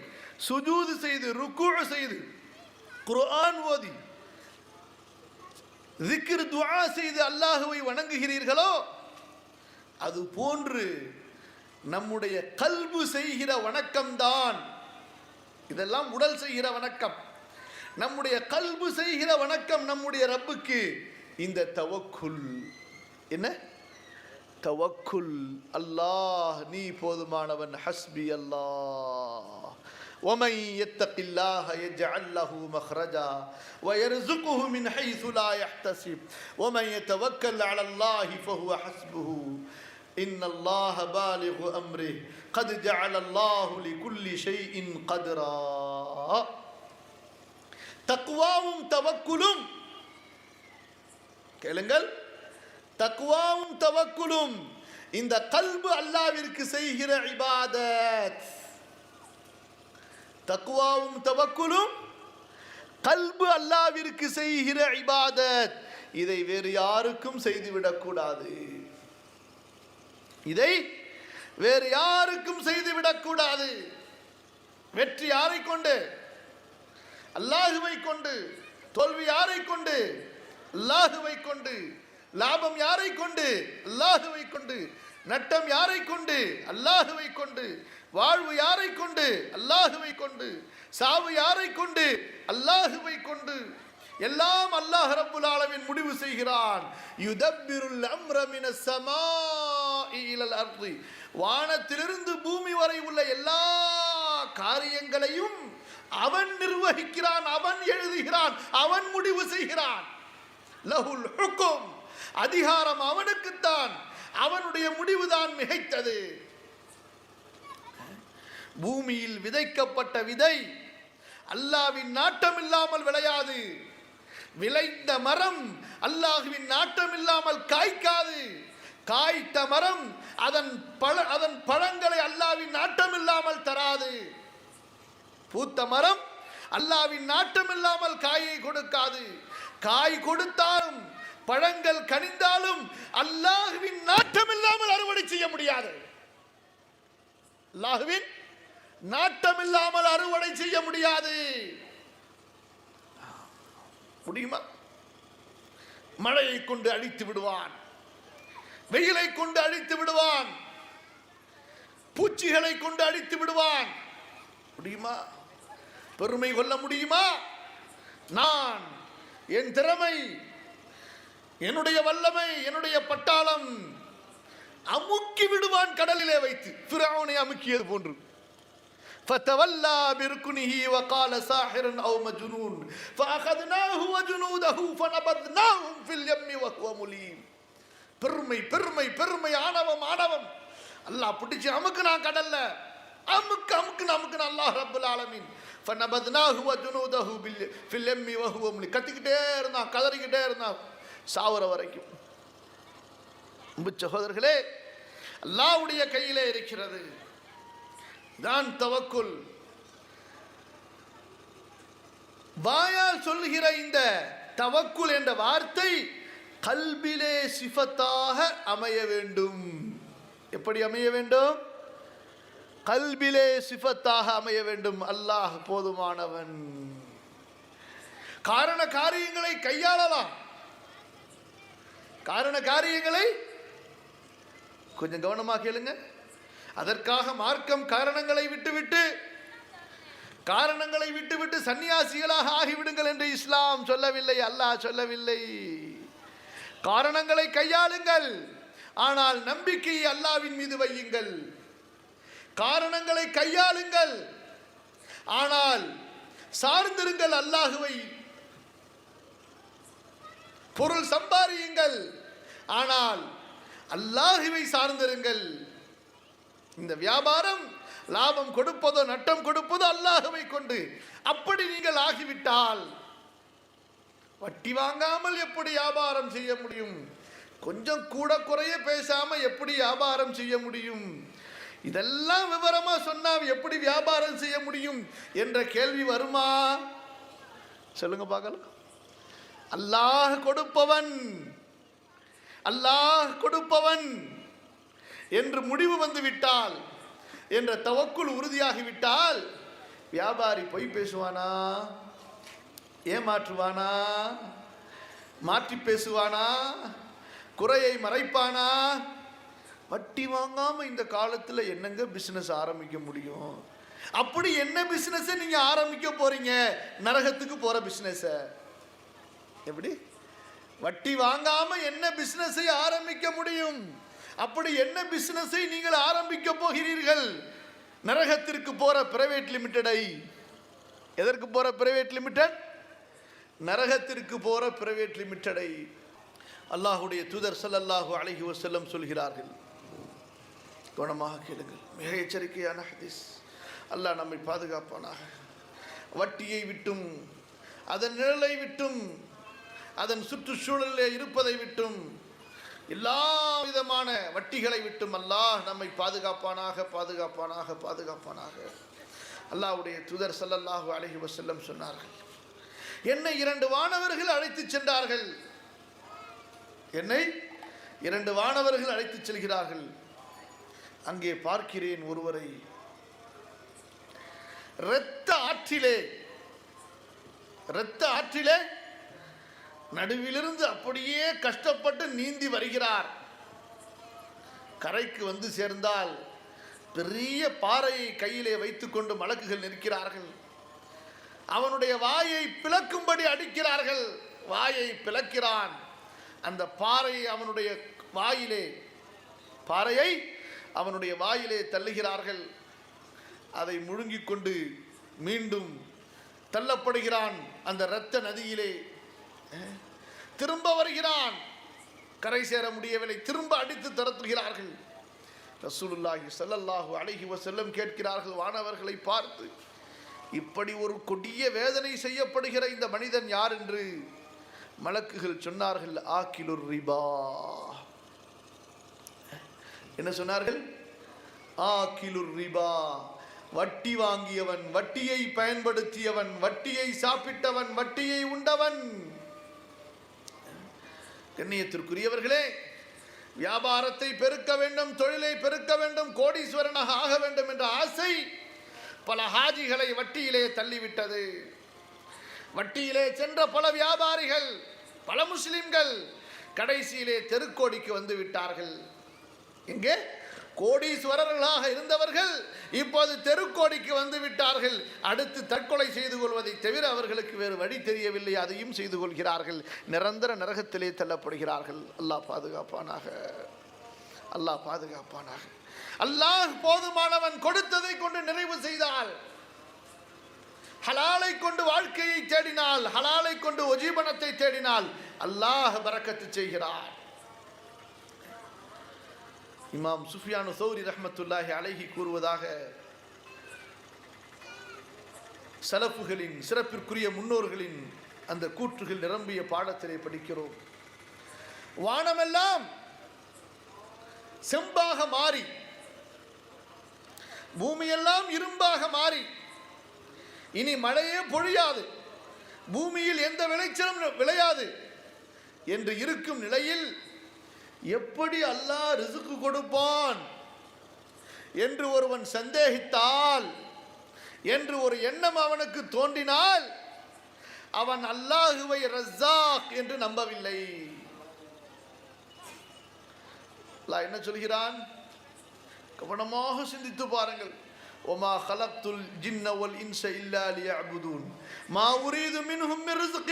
சுஜூது செய்து, ருக்கு செய்து, குர்ஆன் ஓதி, திக்ர் துஆ செய்து அல்லாஹுவை வணங்குகிறீர்களோ, அது போன்று நம்முடைய கல்பு செய்கிற வணக்கம்தான். இதெல்லாம் உடல் செய்கிற வணக்கம். நம்முடைய கல்பு செய்கிற வணக்கம் நம்முடைய ரப்புக்கு இந்த தவக்குல். என்ன தவக்குல்? அல்லாஹ் நீ போதுமானவன், ஹஸ்பி அல்லாஹ். وَمَنْ يَتَّقِ اللَّهَ يَجْعَلْ لَهُ مَخْرَجًا وَيَرْزُقْهُ مِنْ حَيْثُ لَا يَحْتَسِبُ وَمَنْ يَتَوَكَّلْ عَلَى اللَّهِ فَهُوَ حَسْبُهُ إِنَّ اللَّهَ بَالِغُ أَمْرِهِ قَدْ جَعَلَ اللَّهُ لِكُلِّ شَيْءٍ قَدْرًا. தக்வாவும் தவக்குலும், கேளுங்கள், தக்வாவும் தவக்குலும் இந்த கல்பு அல்லாஹ்விற்கு செய்கிற இபாதத். தக்வாவும் தவக்குலும் கல்பு அல்லாஹ்விற்கு செய்கிற இபாதத். இதை வேறு யாருக்கும் செய்துவிடக்கூடாது. இதை வேறு யாருக்கும் செய்துவிடக்கூடாது. வெற்றி யாரை கொண்டு? அல்லாஹுவை கொண்டு. தோல்வி யாரை கொண்டு? அல்லாஹுவை கொண்டு. லாபம் யாரை கொண்டு? அல்லாஹுவை கொண்டு. நட்டம் யாரை கொண்டு? அல்லாஹுவை கொண்டு. வாழ்வு யாரை கொண்டு? அல்லாஹுவை கொண்டு. சாவு யாரை கொண்டு? அல்லாஹுவை கொண்டு. எல்லாம் அல்லாஹ் ரப்புல் ஆலமீன் முடிவு செய்கிறான். யுதப்பிருல் அம்ர மினஸ் ஸமா السماء إلى الأرض வானத்திலிருந்து பூமி வரை உள்ள எல்லா காரியங்களையும் அவன் நிர்வகிக்கிறான், அவன் எழுதுகிறான், அவன் முடிவு செய்கிறான். லஹுல் ஹுக்கும், அதிகாரம் அவனுக்குத்தான், அவனுடைய முடிவுதான் மிகைத்தது. பூமியில் விதைக்கப்பட்ட விதை அல்லாஹ்வின் நாட்டம் இல்லாமல் விளையாது. விளைந்த மரம் அல்லாஹ்வின் நாட்டம் இல்லாமல் காய்க்காது. காய்த்த மரம் அதன் பழங்களை அல்லாஹ்வின் நாட்டம் இல்லாமல் தராது. பூத்த மரம் அல்லாஹ்வின் நாட்டம் இல்லாமல் காயை கொடுக்காது. காய் கொடுத்தாலும் பழங்கள் கனிந்தாலும் அல்லாஹ்வின் நாட்டம் இல்லாமல் அறுவடை செய்ய முடியாது. அல்லாஹ்வின் நாட்டம் இல்லாமல் அறுவடை செய்ய முடியாது. முடியுமா? மழையை கொண்டு அழித்து விடுவான், வெயிலை கொண்டு அழித்து விடுவான், பூச்சிகளை கொண்டு அழித்து விடுவான். முடியுமா? பெருமை கொள்ள முடியுமா? நான், என் திறமை, என்னுடைய வல்லமை, என்னுடைய பட்டாளம் அமுக்கி விடுவான் கடலிலே வைத்து. ஃபிரௌனை அமுக்கியது போன்று. فتولى بركنه وقال ساحر أو مجنون فأخذناه وجنوده فنبذناهم في اليم وهو مليم. பெருமை பெருமை பெருமை, ஆணவம் ஆணவம். அல்லாஹ் பிடிச்சு அமுக்குனா கடல்ல, அமுக்கு அமுக்கு அமுக்குனா அல்லாஹ் ரப்பல் ஆலமீன். فنبذناه وجنوده في اليم وهو مليم. கத்திக்கிட்டே இருந்தான், கதறிக்கிட்டே இருந்தான் சாவர வரைக்கும். சகோதரர்களே, அல்லாஹ்வுடைய கையிலே இருக்கிறது தான் தவக்குல். வாயால் சொல்லுகிற இந்த தவக்குல் என்ற வார்த்தை கல்பிலே சிஃபத்தாக அமைய வேண்டும். எப்படி அமைய வேண்டும்? கல்பிலே சிஃபத்தாக அமைய வேண்டும். அல்லாஹ் போதுமானவன். காரண காரியங்களை கையாளலாம். காரண காரியங்களை கொஞ்சம் கவனமாக கேளுங்க. அதற்காக மார்க்கம் காரணங்களை விட்டுவிட்டு சன்னியாசிகளாக ஆகிவிடுங்கள் என்று இஸ்லாம் சொல்லவில்லை, அல்லாஹ் சொல்லவில்லை. காரணங்களை கையாளுங்கள், ஆனால் நம்பிக்கையை அல்லாஹ்வின் மீது வையுங்கள். காரணங்களை கையாளுங்கள், ஆனால் சார்ந்திருங்கள் அல்லாஹுவை. பொருள் சம்பாதியுங்கள், ஆனால் அல்லாஹுவை சார்ந்திருங்கள். இந்த வியாபாரம் லாபம் கொடுப்பதோ நட்டம் கொடுப்பதோ அல்லாஹுவை கொண்டு. அப்படி நீங்கள் ஆகிவிட்டால் வட்டி வாங்காமல் எப்படி வியாபாரம் செய்ய முடியும்? கொஞ்சம் கூட குறைய பேசாம எப்படி வியாபாரம் செய்ய முடியும்? இதெல்லாம் விவரமா சொன்னா எப்படி வியாபாரம் செய்ய முடியும் என்ற கேள்வி வருமா? சொல்லுங்க பார்க்கலாம். அல்லாஹ் கொடுப்பவன், அல்லாஹ் கொடுப்பவன் என்று முடிவு வந்து விட்டால், என்ற தவக்குல் உறுதியாகிவிட்டால், வியாபாரி பொய் பேசுவானா? ஏமாற்றுவானா? மாற்றி பேசுவானா? குறையை மறைப்பானா? வட்டி வாங்காம இந்த காலத்தில் என்னங்க பிசினஸ் ஆரம்பிக்க முடியும்? அப்படி என்ன பிசினஸ் நீங்க ஆரம்பிக்க போறீங்க? நரகத்துக்கு போற பிசினஸ். எப்படி? வட்டி வாங்காம என்ன பிசினஸை ஆரம்பிக்க முடியும்? அப்படி என்ன பிசினஸை நீங்கள் ஆரம்பிக்க போகிறீர்கள்? நரகத்திற்கு போற பிரைவேட் லிமிடெடை. எதற்கு போற பிரைவேட் லிமிடெட்? நரகத்திற்கு போற பிரைவேட் லிமிடெடை. அல்லாஹ்வுடைய தூதர் ஸல்லல்லாஹு அலைஹி வஸல்லம் சொல்கிறார்கள், கவனமாக கேளுங்கள், மிக எச்சரிக்கையான ஹதீஸ். அல்லாஹ் நம்மை பாதுகாப்பானாக. வட்டியை விட்டும், அதன் நிழலை விட்டும், அதன் சுற்றுச்சூழலில் இருப்பதை விட்டும், எல்லா விதமான வட்டிகளை விட்டும் அல்லாஹ் நம்மை பாதுகாப்பானாக, பாதுகாப்பானாக, பாதுகாப்பானாக. அல்லாஹ்வுடைய தூதர் ஸல்லல்லாஹு அலைஹி வஸல்லம் சொன்னார்கள், என்னை 2 வானவர்கள் அழைத்து சென்றார்கள். என்னை 2 வானவர்கள் அழைத்து செல்கிறார்கள். அங்கே பார்க்கிறேன் ஒருவரை இரத்த ஆற்றிலே நடுவிலிருந்து அப்படியே கஷ்டப்பட்டு நீந்தி வருகிறார். கரைக்கு வந்து சேர்ந்தால் பெரிய பாறையை கையிலே வைத்துக்கொண்டு மலக்குகள் நிற்கிறார்கள். அவனுடைய வாயை பிளக்கும்படி பாறையை அவனுடைய வாயிலே தள்ளுகிறார்கள். அதை முழுங்கிக் கொண்டு மீண்டும் தள்ளப்படுகிறான் அந்த இரத்த நதியிலே. திரும்ப வருகிறான், கரை சேர முடியவில்லை, திரும்ப அடித்து துரத்துகிறார்கள். ரசூலுல்லாஹி ஸல்லல்லாஹு அலைஹி வஸல்லம் கேட்கிறார்கள் வானவர்களை பார்த்து, இப்படி ஒரு கொடிய வேதனை செய்யப்படுகிற இந்த மனிதன் யார் என்று. மலக்குகள் சொன்னார்கள், ஆக்கிலுர் ரிபா. என்ன சொன்னார்கள்? ஆக்கிலுர் ரிபா, வட்டி வாங்கியவன், வட்டியை பயன்படுத்தியவன், வட்டியை சாப்பிட்டவன், வட்டியை உண்டவன். கண்ணியத்திற்குரியவர்களே, வியாபாரத்தை பெருக்க வேண்டும், தொழிலை பெருக்க வேண்டும், கோடீஸ்வரனாக ஆக வேண்டும் என்ற ஆசை பல ஹாஜிகளை வட்டியிலே தள்ளிவிட்டது. வட்டியிலே சென்ற பல வியாபாரிகள், பல முஸ்லிம்கள் கடைசியிலே தெருக்கோடிக்கு வந்து விட்டார்கள். எங்கே கோடீஸ்வரர்களாக இருந்தவர்கள் இப்போது தெருக்கோடிக்கு வந்து விட்டார்கள். அடுத்து தற்கொலை செய்து கொள்வதை தவிர அவர்களுக்கு வேறு வழி தெரியவில்லை. அதையும் செய்து கொள்கிறார்கள். நிரந்தர நரகத்திலே தள்ளப்படுகிறார்கள். அல்லாஹ் பாதுகாப்பானாக, அல்லாஹ் பாதுகாப்பானாக. அல்லாஹ் போதுமானவன். கொடுத்ததை கொண்டு நிறைவு செய்தால், ஹலாலை கொண்டு வாழ்க்கையை தேடினால், ஹலாலை கொண்டு ஒஜீபனத்தை தேடினால் அல்லாஹ் பரக்கத்து செய்கிறார். இமாம் சுஃபியானு சௌரி ரஹ்மத்துல்லாஹி அலைஹி கூறுவதாக, சலஃபுகளின் சிறப்பிற்குரிய முன்னோர்களின் அந்த கூற்றுகள் நிரம்பிய பாடத்திலே படிக்கிறோம். வானமெல்லாம் செம்பாக மாறி, பூமியெல்லாம் இரும்பாக மாறி, இனி மழையே பொழியாது, பூமியில் எந்த விளைச்சலும் விளையாது என்று இருக்கும் நிலையில் எப்படி அல்லாஹ் ரிசுக்கு கொடுப்பான் என்று ஒருவன் சந்தேகித்தால், என்று ஒரு எண்ணம் அவனுக்கு தோன்றினால், அவன் அல்லாஹுவை ரஸாக் என்று நம்பவில்லை. அல்லாஹ் என்ன சொல்கிறான்? கவனமாக சிந்தித்து பாருங்கள். وما خلقت الجن والانس الا ليعبدون ما اريد منهم من رزق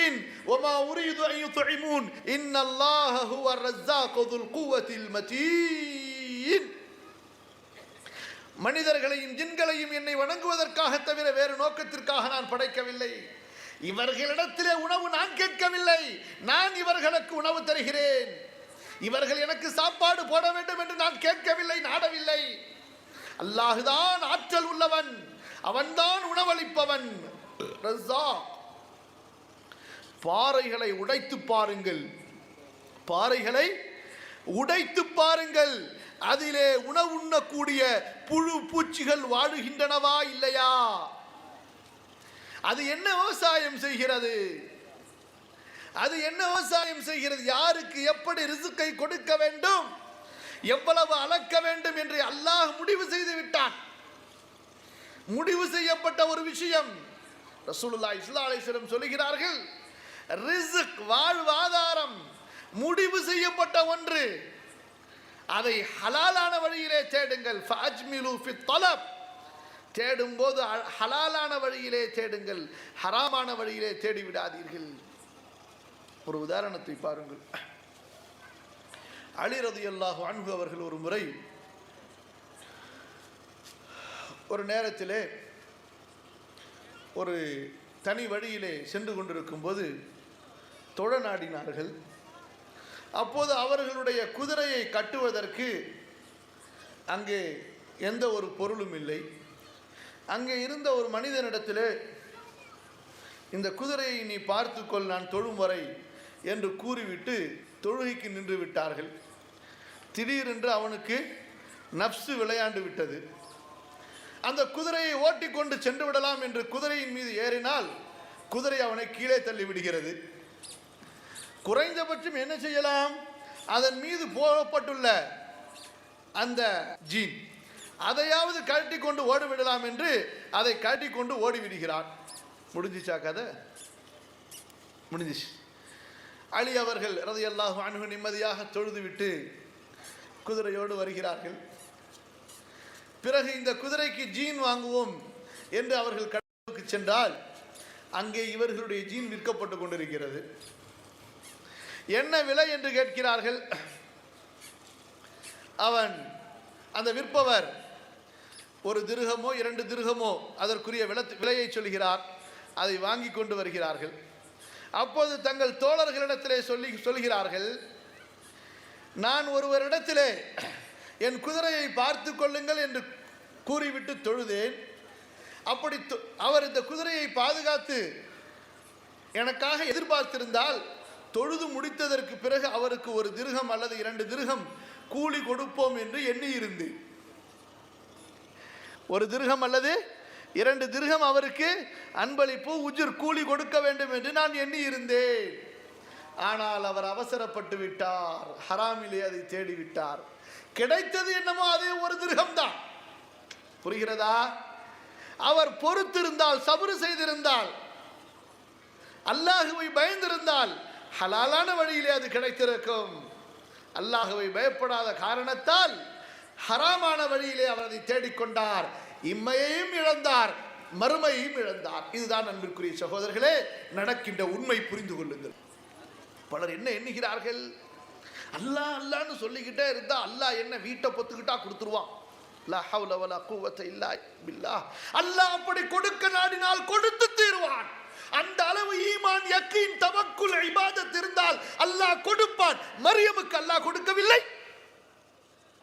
وما اريد ان يطعمون ان الله هو الرزاق ذو القوه المتين. மனிதர்களையும் ஜின்களையும் என்னை வணங்குவதற்காக தவிர வேறு நோக்கத்திற்காக நான் படைக்கவில்லை. இவர்களிடத்திலே உணவு நான் கேட்கவில்லை, நான் இவர்களுக்கு உணவு தருகிறேன். இவர்கள் எனக்கு சாப்பாடு போட வேண்டும் என்று நான் கேட்கவில்லை, நாடவில்லை. அல்லாஹுதான் ஆற்றல் உள்ளவன், அவன்தான் உணவளிப்பவன். பாறைகளை உடைத்து பாருங்கள், பாறைகளை உடைத்து பாருங்கள், அதிலே உணவு உண்ணக்கூடிய புழு பூச்சிகள் வாழுகின்றனவா இல்லையா? அது என்ன விவசாயம் செய்கிறது? அது என்ன விவசாயம் செய்கிறது? யாருக்கு எப்படி ரிசுக்கை கொடுக்க வேண்டும், எவ்வளவு அளக்க வேண்டும் என்று அல்லாஹ் முடிவு செய்து விட்டான். முடிவு செய்யப்பட்ட ஒரு விஷயம். ரசூலுல்லாஹி ஸல்லல்லாஹு அலைஹி வஸல்லம் சொல்கிறார்கள், ரிஸ்க் வாழ்வாதாரம் முடிவு செய்யப்பட்ட ஒன்று. அதை ஹலாலான வழியிலே தேடுங்கள். ஃபஅஜ்மிலு ஃபித் தலப், தேடும் போது ஹலாலான வழியிலே தேடுங்கள், ஹராமான வழியிலே தேடி விடாதீர்கள். ஒரு உதாரணத்தை பாருங்கள். அலி ரலியல்லாஹு அன்ஹு அவர்கள் ஒரு முறை ஒரு நேரத்திலே ஒரு தனி வழியிலே சென்று கொண்டிருக்கும் போது தொழ நாடினார்கள். அப்போது அவர்களுடைய குதிரையை கட்டுவதற்கு அங்கே எந்த ஒரு பொருளும் இல்லை. அங்கே இருந்த ஒரு மனிதனிடத்திலே, இந்த குதிரையை நீ பார்த்துக்கொள், நான் தொழும் வரை என்று கூறிவிட்டு தொழுகைக்கு நின்று விட்டார்கள். திடீரென்று அவனுக்கு நப்சு விளையாண்டு விட்டது. அந்த குதிரையை ஓட்டிக்கொண்டு சென்று விடலாம் என்று குதிரையின் மீது ஏறினால் குதிரை அவனை கீழே தள்ளி விடுகிறது. குறைந்தபட்சம் என்ன செய்யலாம்? அதன் மீது போடப்பட்டுள்ள அந்த ஜீன் அதையாவது கழட்டி கொண்டு ஓடிவிடலாம் என்று அதை கழட்டி கொண்டு ஓடிவிடுகிறான். முடிஞ்சிச்சா கதை? முடிஞ்சிச்சு. அலி அவர்கள் ரலியல்லாஹு அன்ஹு நிம்மதியாக தொழுதுவிட்டு குதிரையோடு வருகிறார்கள். பிறகு இந்த குதிரைக்கு ஜீன் வாங்குவோம் என்று அவர்கள் கடைக்கு சென்றால் அங்கே இவர்களுடைய ஜீன் விற்கப்பட்டு கொண்டிருக்கிறது. என்ன விலை என்று கேட்கிறார்கள். அவன் அந்த விற்பவர் ஒரு திருகமோ 2 திருகமோ அதற்குரிய விலையை சொல்கிறார். அதை வாங்கி கொண்டு வருகிறார்கள். அப்போது தங்கள் தோழர்களிடத்திலே சொல்கிறார்கள், நான் ஒருவரிடத்திலே என் குதிரையை பார்த்து கொள்ளுங்கள் என்று கூறிவிட்டு தொழுதேன். அப்படி அவர் இந்த குதிரையை பாதுகாத்து எனக்காக எதிர்பார்த்திருந்தால் தொழுது முடித்ததற்கு பிறகு அவருக்கு 1 திருகம் அல்லது 2 திருகம் கூலி கொடுப்போம் என்று எண்ணியிருந்தேன். 1 திருகம் அல்லது 2 திருகம் அவருக்கு அன்பளிப்பு உஜுர் கூலி கொடுக்க வேண்டும் என்று நான் எண்ணியிருந்தேன். ஆனால் அவர் அவசரப்பட்டு விட்டார், ஹராமிலே அதை தேடிவிட்டார். கிடைத்தது என்னமோ அதே 1 திருகம் தான். புரிகிறதா? அவர் பொறுத்திருந்தால், சபுரு செய்திருந்தால், அல்லாஹுவை பயந்திருந்தால் ஹலாலான வழியிலே அது கிடைத்திருக்கும். அல்லாஹுவை பயப்படாத காரணத்தால் ஹராமான வழியிலே அவர் அதை தேடிக்கொண்டார். இம்மையையும் இழந்தார், மறுமையையும் இழந்தார். இதுதான் அன்பிற்குரிய சகோதரர்களே நடக்கின்ற உண்மை. புரிந்து கொள்ளுங்கள். பலர் என்ன எண்ணுகிறார்கள், அல்லாஹ் அல்லான்னு சொல்லிக்கிட்டே இருந்தா அல்லாஹ் என்ன வீட்டை பொத்துக்கிட்டா கொடுத்துருவான். லா ஹவ்ல வலா குவத்த இல்லா பில்லாஹ். அல்லாஹ் அப்படி கொடுக்க நாடினால் கொடுத்து தீருவான். அந்த அளவு ஈமான், யக்கீன், தவக்குல், இபாதத் இருந்தால் அல்லாஹ் கொடுப்பான். மரியமுக்கு அல்லாஹ் கொடுக்கவில்லை?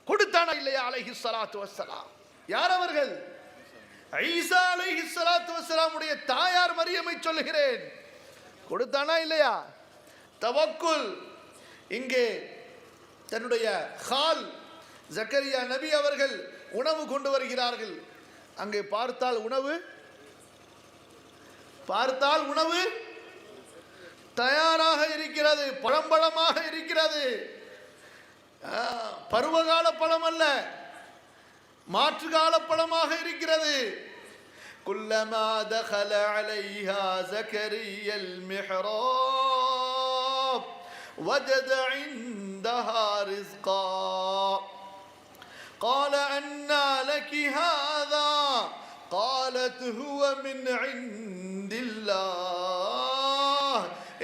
கொடுத்தானா இல்லையா? அலைஹிஸ்ஸலாத்து வஸ்ஸலாம். யார் அவர்கள்? ஈசா அலைஹிஸ்ஸலாத்து வஸ்ஸலாம் உடைய தாயார் மரியமை சொல்லுகிறேன். கொடுத்தானா இல்லையா? தவக்குல். இங்கே தன்னுடைய ஹால் ஜக்கரியா நபி அவர்கள் உணவு கொண்டு வருகிறார்கள். அங்கே பார்த்தால் உணவு தயாராக இருக்கிறது, பழம்பழமாக இருக்கிறது. பருவகால பழம் அல்ல, மாற்றுகால பழமாக இருக்கிறது. குல்லமா தகல அலைஹா ஜக்கரியல் மிஹ்ராப் வஜத இந்தஹா ரிஸ்கா قال أنى لك هذا قالت هو من عند الله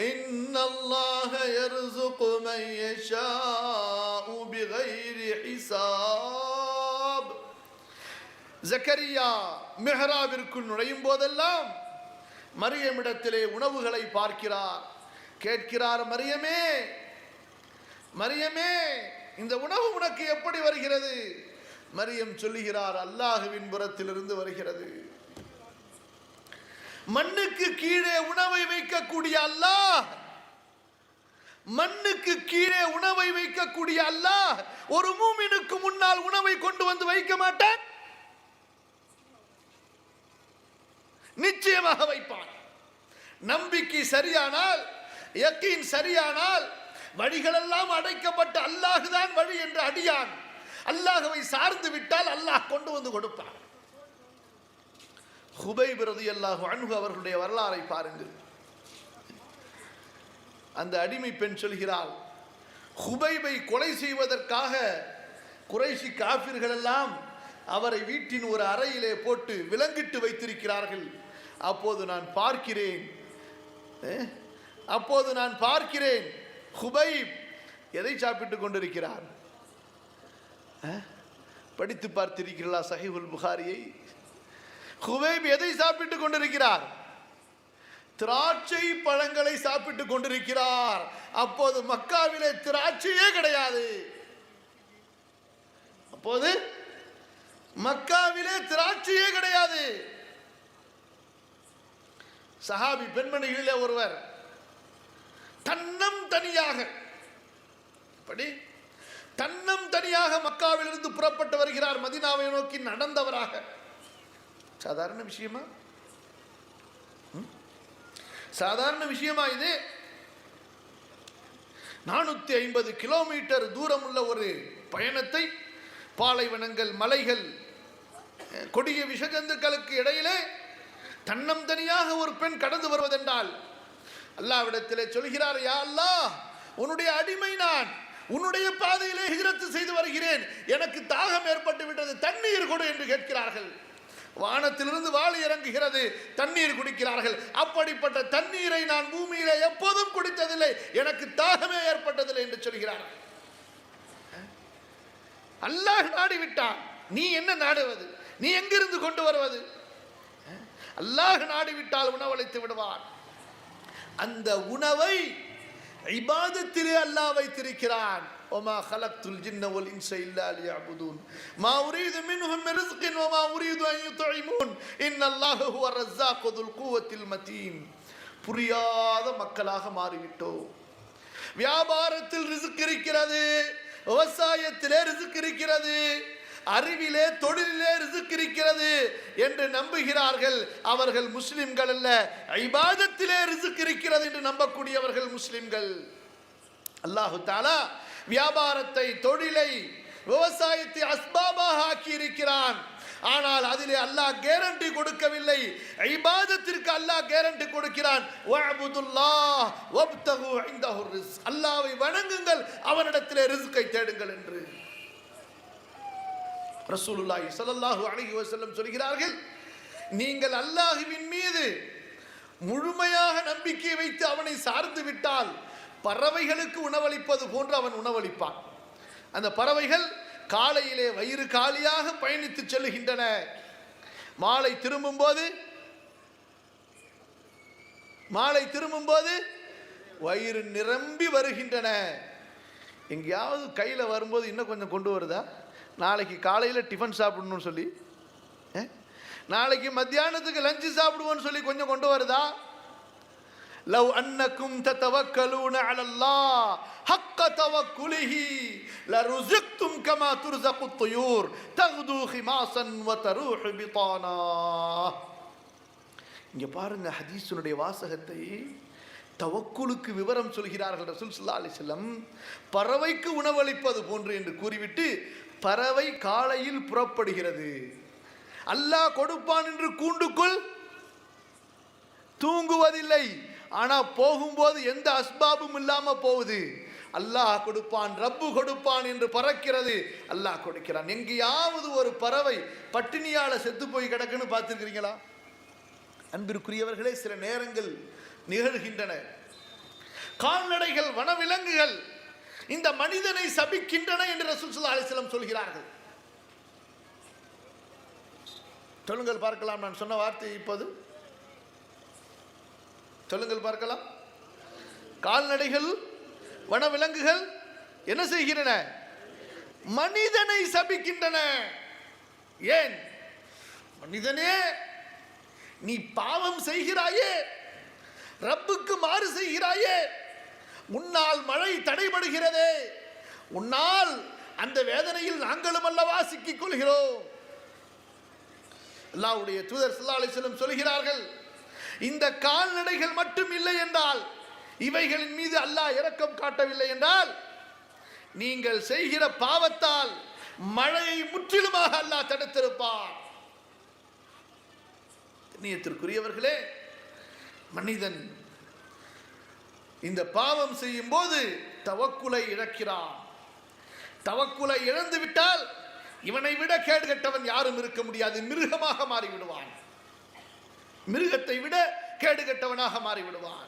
إن الله يرزق من يشاء بغير حساب. ஜக்கரியா மிஹ்ராபிற்குள் நுழையும் போதெல்லாம் மரியமிடத்திலே உணவுகளை பார்க்கிறார். கேட்கிறார், மரியமே மரியமே, இந்த உணவு உனக்கு எப்படி வருகிறது? மரியம் சொல்லுகிறார், அல்லாஹுவின் புறத்திலிருந்து வருகிறது. மண்ணுக்கு கீழே உணவை வைக்கக்கூடிய அல்லாஹ், மண்ணுக்கு கீழே உணவை வைக்கக்கூடிய அல்லாஹ் ஒரு மூமினுக்கு முன்னால் உணவை கொண்டு வந்து வைக்க மாட்டான்? நிச்சயமாக வைப்பான். நம்பிக்கை சரியானால், யக்கீன் சரியானால், வழிகளெல்லாம் அடைக்கப்பட்ட அல்லாஹுதான் வழி என்று அடியான் அல்லாஹுவை சார்ந்து விட்டால் அல்லாஹ் கொண்டு வந்து கொடுப்பான். ஹுபைப் ரலியல்லாஹு அன்ஹு அவர்களுடைய வரலாறை பாருங்கள். அந்த அடிமை பெண் சொல்கிறாள், ஹுபைபை கொலை செய்வதற்காக குறைஷி காஃபிர்கள் எல்லாம் அவரை வீட்டின் ஒரு அறையிலே போட்டு விலங்கிட்டு வைத்திருக்கிறார்கள். அப்போது நான் பார்க்கிறேன் ஹுபைப் எதை சாப்பிட்டுக் கொண்டிருக்கிறார். படித்து பார்த்திருக்கிறீர்களா சஹீஹுல் புகாரியை? ஹுபைப் எதை சாப்பிட்டுக் கொண்டிருக்கிறார்? திராட்சை பழங்களை சாப்பிட்டுக் கொண்டிருக்கிறார். அப்போது மக்காவிலே திராட்சையே கிடையாது. அப்போது மக்காவிலே திராட்சையே கிடையாது. சஹாபி பெண்மணிகளிலே ஒருவர் தன்னம் தனியாக மக்காவிலிருந்து புறப்பட்டு வருகிறார். மதீனாவை நோக்கி நடந்தவராக. சாதாரண விஷயமா இது? 450 கிலோமீட்டர் தூரம் உள்ள ஒரு பயணத்தை, பாலைவனங்கள், மலைகள், கொடிய விஷஜந்துக்களுக்கு இடையிலே தன்னம் தனியாக ஒரு பெண் கடந்து வருவதென்றால் அல்லாஹ்விடத்திலே சொல்கிறார், யா அல்லாஹ், உன்னுடைய அடிமை நான், உன்னுடைய பாதையிலே ஹிஜ்ரத் செய்து வருகிறேன், எனக்கு தாகம் ஏற்பட்டு விட்டது, தண்ணீர் கொடு என்று கேட்கிறார்கள். வானத்திலிருந்து வாளி இறங்குகிறது, தண்ணீர் குடிக்கிறார்கள். அப்படிப்பட்ட தண்ணீரை நான் பூமியிலே எப்போதும் குடித்ததில்லை, எனக்கு தாகமே ஏற்பட்டதில்லை என்று சொல்கிறார்கள். அல்லாஹ் நாடி விட்டான், நீ என்ன நாடுவது? நீ எங்கிருந்து கொண்டு வருவது? அல்லாஹ் நாடி விட்டால் உணவளித்து விடுவான். அந்த உணவை இபாதத்திலே அல்லாஹ் வைத்திருக்கிறான். وما خلقت الجن والانس الا ليعبدون ما اريد منهم من رزق وما اريد ان يطعمون ان الله هو الرزاق ذو القوه المتين. புரியாத மக்களாக மாறிவிட்டோம். வியாபாரத்தில் ரிஸ்க் இருக்கிறது, விவசாயத்திலே ரிஸ்க் இருக்கிறது, அறிவிலே தொழிலிலே ரிஸ்க் இருக்கிறது என்று நம்புகிறார்கள். அவர்கள் முஸ்லிம்கள் அல்ல. இபாதத்திலே ரிஸ்க் இருக்கிறது என்று நம்பக்கூடியவர்கள் முஸ்லிம்கள். அல்லாஹு தஆலா வியாபாரத்தை, தொழிலை, விவசாயத்தை அஸ்பாபாக ஆக்கி இருக்கிறான். ஆனால் அதிலே அல்லாஹ் கேரண்டி கொடுக்கவில்லை. இபாதத்திற்கு அல்லாஹ் கேரண்டி கொடுக்கிறான். வஅபுதுல்லாஹ் வப்தகு இன்தஹு ரிஸ்க். அல்லாஹ்வை வணங்குங்கள், அவனிடத்திலே ரிஸ்கை தேடுங்கள் என்று ரசூலுல்லாஹி ஸல்லல்லாஹு அலைஹி வஸல்லம் சொல்கிறார்கள். நீங்கள் அல்லாஹ்வின் மீது முழுமையாக நம்பிக்கை வைத்து அவனை சார்ந்து விட்டால் பறவைகளுக்கு உணவளிப்பது போன்று அவன் உணவளிப்பான். அந்த பறவைகள் காலையிலே வயிறு காலியாக பயணித்து செல்லுகின்றன. மாலை திரும்பும்போது வயிறு நிரம்பி வருகின்றன. எங்கேயாவது கையில் வரும்போது இன்னும் கொஞ்சம் கொண்டு வருதா? நாளைக்கு காலையில் டிஃபன் சாப்பிடணும்னு சொல்லி, நாளைக்கு மத்தியானத்துக்கு லஞ்சு சாப்பிடுவோன்னு சொல்லி கொஞ்சம் கொண்டு வருதா? لو أنكم تتوكلون على الله حق توكله لرزقتم كما ترزق الطيور تغدو خماصا وتروح بطانا. இங்க பாருங்க, ஹதீஸுடைய வாசகத்தை, தவக்குலுக்கு விவரம் சொல்கிறார்கள் ரசூல் ஸல்லல்லாஹு அலைஹி வஸல்லம். பறவைக்கு உணவளிப்பது போன்று என்று கூறிவிட்டு பறவை காலையில் புறப்படுகிறது. அல்லாஹ் கொடுப்பான் என்று கூண்டுக்குள் தூங்குவதில்லை. ஆனா போகும்போது எந்த அஸ்பாபும் இல்லாம போகுது. அல்லாஹ் கொடுப்பான், ரப்பு கொடுப்பான் என்று பறக்கிறது. அல்லாஹ் கொடுக்கிறான். எங்கேயாவது ஒரு பறவை பட்டினியால செத்து போய் கிடக்குன்னு பார்த்துருக்கிறீங்களா? அன்பிற்குரியவர்களே, சில நேரங்கள் நிகழ்கின்றன. கால்நடைகள், வனவிலங்குகள் இந்த மனிதனை சபிக்கின்றன என்று ரசூல் ஸல்லல்லாஹு அலைஹி வஸல்லம் சொல்கிறார்கள். சொல்லுங்கள் பார்க்கலாம், நான் சொன்ன வார்த்தை இப்போது சொல்லுங்கள் பார்க்கலாம். கால்நடைகள், வனவிலங்குகள் என்ன செய்கின்றன? மனிதனை சபிக்கின்றன. ஏன்? மனிதனே, நீ பாவம் செய்கிறாயே, ரப்புக்கு மாறு செய்கிறாயே, உன்னால் மழை தடைபடுகிறதே, உன்னால் அந்த வேதனையில் நாங்களும் அல்லவா சிக்கிக் கொள்கிறோம். அல்லாஹ்வுடைய தூதர் ஸல்லல்லாஹு அலைஹி வஸல்லம் சொல்கிறார்கள், இந்த கால்நடைகள் மட்டும் இல்லை என்றால், இவைகளின் மீது அல்லாஹ் இரக்கம் காட்டவில்லை என்றால், நீங்கள் செய்கிற பாவத்தால் மழையை முற்றிலுமாக அல்லாஹ் தடுத்திருப்பார். கண்ணியத்திற்குரியவர்களே, மனிதன் இந்த பாவம் செய்யும் போது தவக்குலை இழக்கிறான். தவக்குலை இழந்து விட்டால் இவனை விட கேடு கெட்டவன் யாரும் இருக்க முடியாது. மிருகமாக மாறிவிடுவான். மிருகத்தை விட கேடு கெட்டவனாக மாறிவிடுவான்.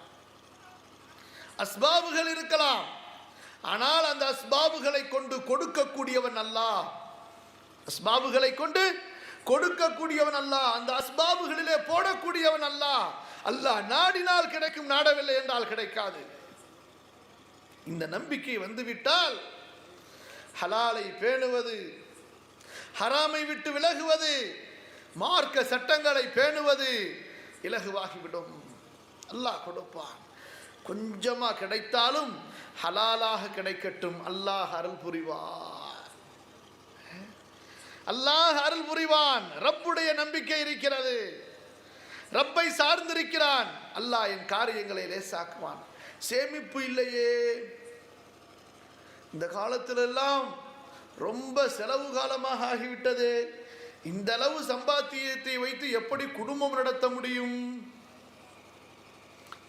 அஸ்பாபுகள் இருக்கலாம், ஆனால் அந்த அஸ்பாபுகளை கொண்டு கொடுக்கக்கூடியவன் அல்லாஹ். அஸ்பாபுகளை கொண்டு கொடுக்கக்கூடியவன் அல்லாஹ். அந்த அஸ்பாபுகளிலே போடக்கூடியவன் அல்லாஹ். அல்லாஹ் நாடினால் கிடைக்கும், நாடவில்லை என்றால் கிடைக்காது. இந்த நம்பிக்கை வந்துவிட்டால் ஹலாலை பேணுவது, ஹராமை விட்டு விலகுவது, மார்க்க சட்டங்களை பேணுவது இலகுவாகிவிடும். அல்லாஹ் கொடுப்பான். கொஞ்சமா கிடைத்தாலும் ஹலாலாக கிடைக்கட்டும். அல்லாஹ் அருள் புரிவான். அல்லாஹ் அருள் புரிவான். ரப்புடைய நம்பிக்கை இருக்கிறது. ரப்பை சார்ந்திருக்கிறான். அல்லாஹ் என் காரியங்களை லேசாக்குவான். சேமிப்பு இல்லையே. இந்த காலத்திலெல்லாம் ரொம்ப செலவு காலமாக ஆகிவிட்டது. இந்த அளவு சம்பாத்தியத்தை வைத்து எப்படி குடும்பம் நடத்த முடியும்?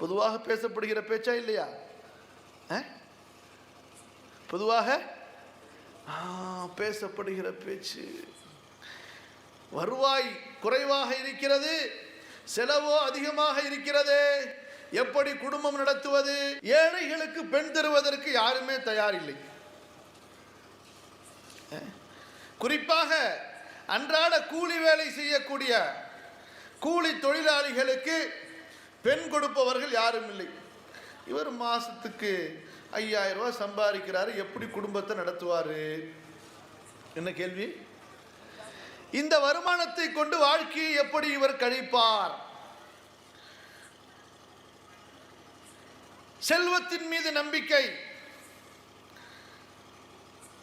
பொதுவாக பேசப்படுகிற பேச்சா இல்லையா? பொதுவாக பேசப்படுகிற பேச்சு. வருவாய் குறைவாக இருக்கிறது, செலவோ அதிகமாக இருக்கிறது, எப்படி குடும்பம் நடத்துவது? ஏழைகளுக்கு பெண் தருவதற்கு யாருமே தயாரில்லை. குறிப்பாக அன்றாட கூலி வேலை செய்யக்கூடிய கூலி தொழிலாளிகளுக்கு பெண் கொடுப்பவர்கள் யாரும் இல்லை. இவர் மாசத்துக்கு 5000 ரூபாய் சம்பாதிக்கிறாரு, எப்படி குடும்பத்தை நடத்துவாரு? என்ன கேள்வி? இந்த வருமானத்தை கொண்டு வாழ்க்கையை எப்படி இவர் கழிப்பார்? செல்வத்தின் மீது நம்பிக்கை,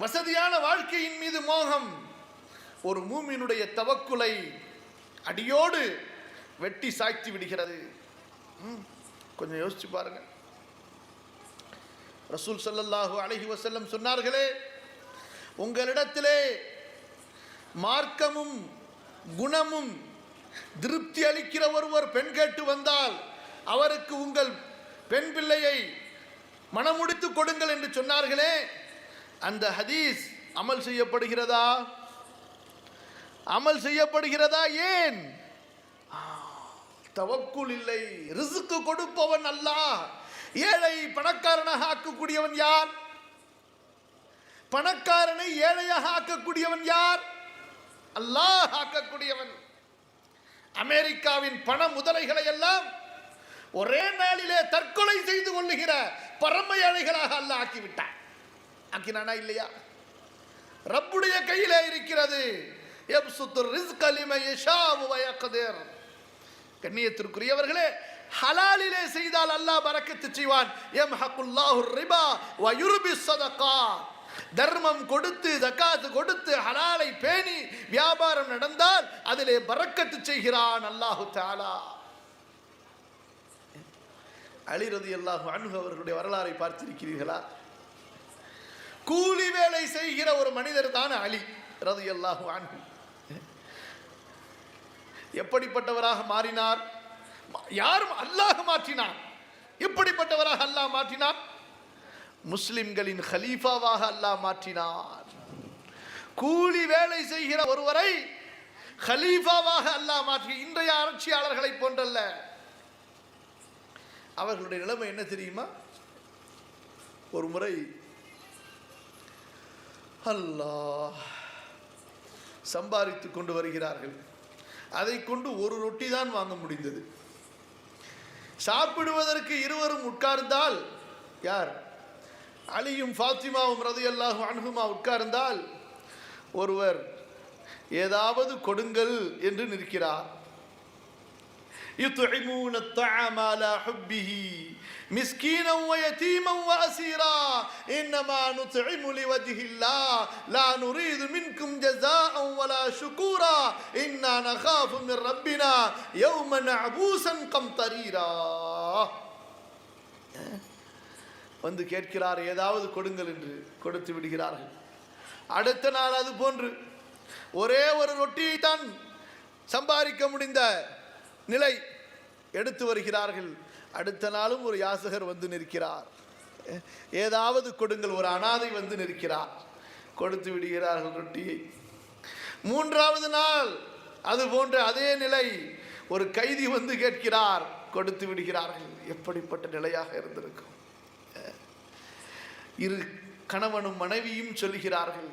வசதியான வாழ்க்கையின் மீது மோகம் ஒரு மூமினுடைய தவக்குலை அடியோடு வெட்டி சாய்த்து விடுகிறது. கொஞ்சம் யோசிச்சு பாருங்க. ரசூல் ஸல்லல்லாஹு அலைஹி வஸல்லம் சொன்னார்களே, உங்களிடத்திலே மார்க்கமும் குணமும் திருப்தி அளிக்கிற ஒருவர் பெண் கேட்டு வந்தால் அவருக்கு உங்கள் பெண் பிள்ளையை மணமுடித்து கொடுங்கள் என்று சொன்னார்களே, அந்த ஹதீஸ் அமல் செய்யப்படுகிறதா? அமல் செய்யப்படுகிறதா? ஏன்? தவக்குல் இல்லை. ரிஸ்க் கொடுப்பவன் அல்லாஹ். ஏழை பணக்காரனாக ஆக்கக்கூடியவன் யார்? பணக்காரனை ஏழையாக ஆக்கக்கூடியவன் யார்? அல்லாஹ் ஆக்கக்கூடியவன். அமெரிக்காவின் பண முதலைகளை எல்லாம் ஒரே நாளிலே தற்கொலை செய்து கொள்ளுகிற பரம ஏழைகளாக அல்லாஹ் ஆக்கிவிட்டான். ஆக்கினானா இல்லையா? ரப்புடைய கையிலே இருக்கிறது. யப்சுத்துர் ரிஸ்க லிமன் யஷாஉ வ யக்திர். கண்ணியத்திற்குரியவர்களே, ஹலாலிலே செய்தால் அல்லாஹ் பரக்கத்து செய்வான். யம்ஹகுல்லாஹு ரிபா வ யுர்பி ஸதகா. தர்மம் கொடுத்து ஜகாத் கொடுத்து ஹலாலை பேணி வியாபாரம் நடந்தால் அதிலே பரக்கத்து செய்கிறான் அல்லாஹு தஆலா. அலி ரலியல்லாஹு அன்ஹு அவர்களுடைய வரலாறை பார்த்திருக்கிறீர்களா? கூலி வேலை செய்கிற ஒரு மனிதர் தான் அலி ரலியல்லாஹு அன்ஹு. எப்படிப்பட்டவராக மாறினார்? யாரும் அல்லாஹ் மாற்றினார். எப்படிப்பட்டவராக அல்லாஹ் மாற்றினார்? முஸ்லிம்களின் கலீஃபாவாக அல்லாஹ் மாற்றினார். கூலி வேலை செய்கிற ஒருவரை கலீஃபாவாக அல்லாஹ் மாற்றி. இன்றைய ஆட்சியாளர்களை போன்றல்ல. அவர்களுடைய நிலைமை என்ன தெரியுமா? ஒரு முறை அல்லாஹ் சம்பாதித்து கொண்டு வருகிறார்கள். அதை கொண்டு ஒரு ரொட்டி தான் வாங்க முடிந்தது. சாப்பிடுவதற்கு இருவரும் உட்கார்ந்தால், யார்? அலியும் ஃபாத்திமாவும் ரலியல்லாஹு அன்ஹுமா உட்கார்ந்தால் ஒருவர் ஏதாவது கொடுங்கள் என்று நிற்கிறார். يطعمون الطعام على حبه مسكينا ويتيما واسيرا انما نطعم لوجه الله لا نريد منكم جزاء ولا شكورا انا نخاف من ربنا يوما عبوسا قمطريرا. வந்து கேட்கிறார், ஏதாவது கொடுங்கள் என்று கொடுத்து விடுகிறார்கள். அடுத்த நாள் அது போன்று ஒரே ஒரு ரொட்டியை தான் சம்பாதிக்க முடிந்த நிலை, எடுத்து வருகிறார்கள். அடுத்த நாளும் ஒரு யாசகர் வந்து நிற்கிறார், ஏதாவது கொடுங்கள். ஒரு அனாதை வந்து நிற்கிறார், கொடுத்து விடுகிறார்கள் ரொட்டியை. மூன்றாவது நாள் அது போன்ற அதே நிலை, ஒரு கைதி வந்து கேட்கிறார், கொடுத்து விடுகிறார்கள். எப்படிப்பட்ட நிலையாக இருந்திருக்கும்? இரு கணவனும் மனைவியும் சொல்கிறார்கள்,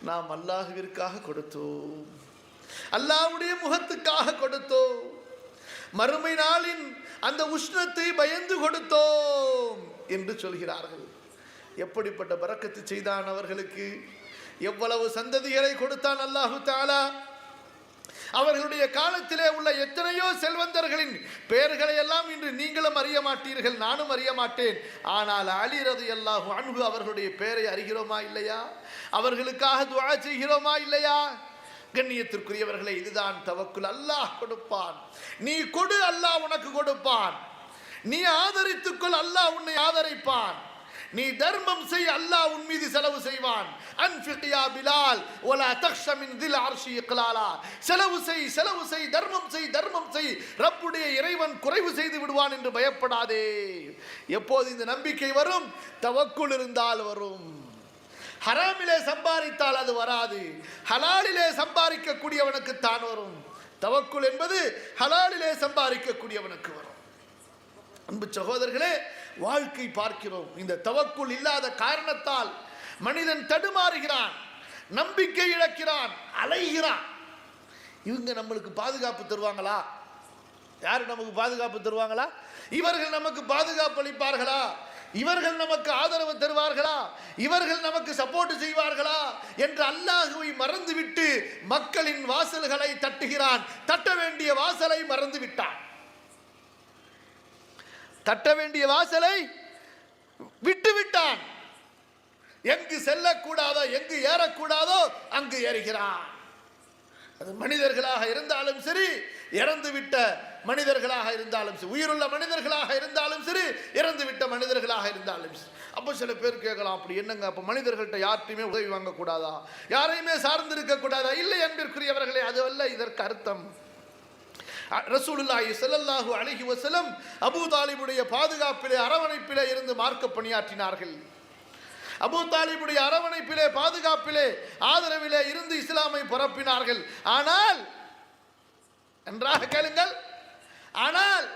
நாம் அல்லாஹ்விற்காக கொடுத்தோம், அல்லாஹ்வுடைய முகத்துக்காக கொடுத்தோம், மறுமை நாளின் அந்த உஷ்ணத்தை பயந்து கொடுத்தோம் என்று சொல்கிறார்கள். எப்படிப்பட்ட பரக்கத்து செய்தான் அவர்களுக்கு! எவ்வளவு சந்ததிகளை கொடுத்தான் அல்லாஹு தஆலா! அவர்களுடைய காலத்திலே உள்ள எத்தனையோ செல்வந்தர்களின் பெயர்களை எல்லாம் இன்று நீங்களும் அறிய மாட்டீர்கள், நானும் அறிய மாட்டேன். ஆனால் அலி ரலியல்லாஹு அன்ஹு அவர்களுடைய பெயரை அறிகிறோமா இல்லையா? அவர்களுக்காக துஆ செய்கிறோமா இல்லையா? கண்ணியத்திற்குரியவர்களே, இதுதான் தவக்குல். அல்லாஹ் கொடுப்பான். நீ கொடு, அல்லாஹ் உனக்கு கொடுப்பான். நீ ஆதரித்துக்கொள், அல்லாஹ் உன்னை ஆதரிப்பான். நீ தர்மம் செய், அல்லாஹ் உன் மீது செலவு செய்வான். அன்ஃபிக் யா பிலால் வலா தக்ஷ மின் தில் அர்ஷி இக்லாலா. செலவு செய், செலவு செய், தர்மம் செய், தர்மம் செய். ரப்புடைய இறைவன் குறைவு செய்து விடுவான் என்று பயப்படாதே. எப்போது இந்த நம்பிக்கை வரும்? தவக்குல் இருந்தால் வரும். ஹராமிலே சம்பாதித்தால் அது வராது. ஹலாலிலே சம்பாதிக்க கூடியவனுக்கு தான் வரும். தவக்குல் என்பது ஹலாலிலே சம்பாதிக்க கூடியவனுக்கு வரும். அன்பு சகோதரர்களே, வாழ்க்கை பார்க்கிறோம். இந்த தவக்குல் இல்லாத காரணத்தால் மனிதன் தடுமாறுகிறான். நம்பிக்கை இழக்கிறான், அலைகிறான். இவங்க நம்மளுக்கு பாதுகாப்பு தருவாங்களா? யாரு நமக்கு பாதுகாப்பு தருவாங்களா? இவர்கள் நமக்கு பாதுகாப்பு அளிப்பார்களா? இவர்கள் நமக்கு ஆதரவு தருவார்களா? இவர்கள் நமக்கு சப்போர்ட் செய்வார்களா என்று அல்லாஹ்வை மறந்துவிட்டு மக்களின் வாசல்களை தட்டுகிறான். தட்ட வேண்டிய வாசலை மறந்து விட்டான். தட்ட வேண்டிய வாசலை விட்டு விட்டான். எங்கு செல்லக்கூடாதோ, எங்கு ஏறக்கூடாதோ அங்கு ஏறுகிறான். அது மனிதர்களாக இருந்தாலும் சரி, இறந்துவிட்ட மனிதர்களாக இருந்தாலும் சரி, உயிருள்ள மனிதர்களாக இருந்தாலும் சரி, இறந்துவிட்ட மனிதர்களாக இருந்தாலும் சரி. அப்போ சில பேர் கேட்கலாம், அப்படி என்னங்க, அப்போ மனிதர்கள்ட்ட யார்ட்டையுமே உதவி வாங்கக்கூடாதா, யாரையுமே சார்ந்து இருக்கக்கூடாதா? இல்லை அன்பிற்குரியவர்களே, அது அல்ல இதற்கு அர்த்தம். ரசூலுல்லாஹி ஸல்லல்லாஹு அலைஹி வஸல்லம் அபூ தாலிபுடைய பாதுகாப்பிலே, அரவணைப்பிலே இருந்து மார்க்க பணியாற்றினார்கள். அபூ தாலிபுடைய அரவணைப்பிலே, பாதுகாப்பிலே, ஆதரவிலே இருந்து இஸ்லாமை பரப்பினார்கள். ஆனால் நன்றாக கேளுங்கள், ஆனால்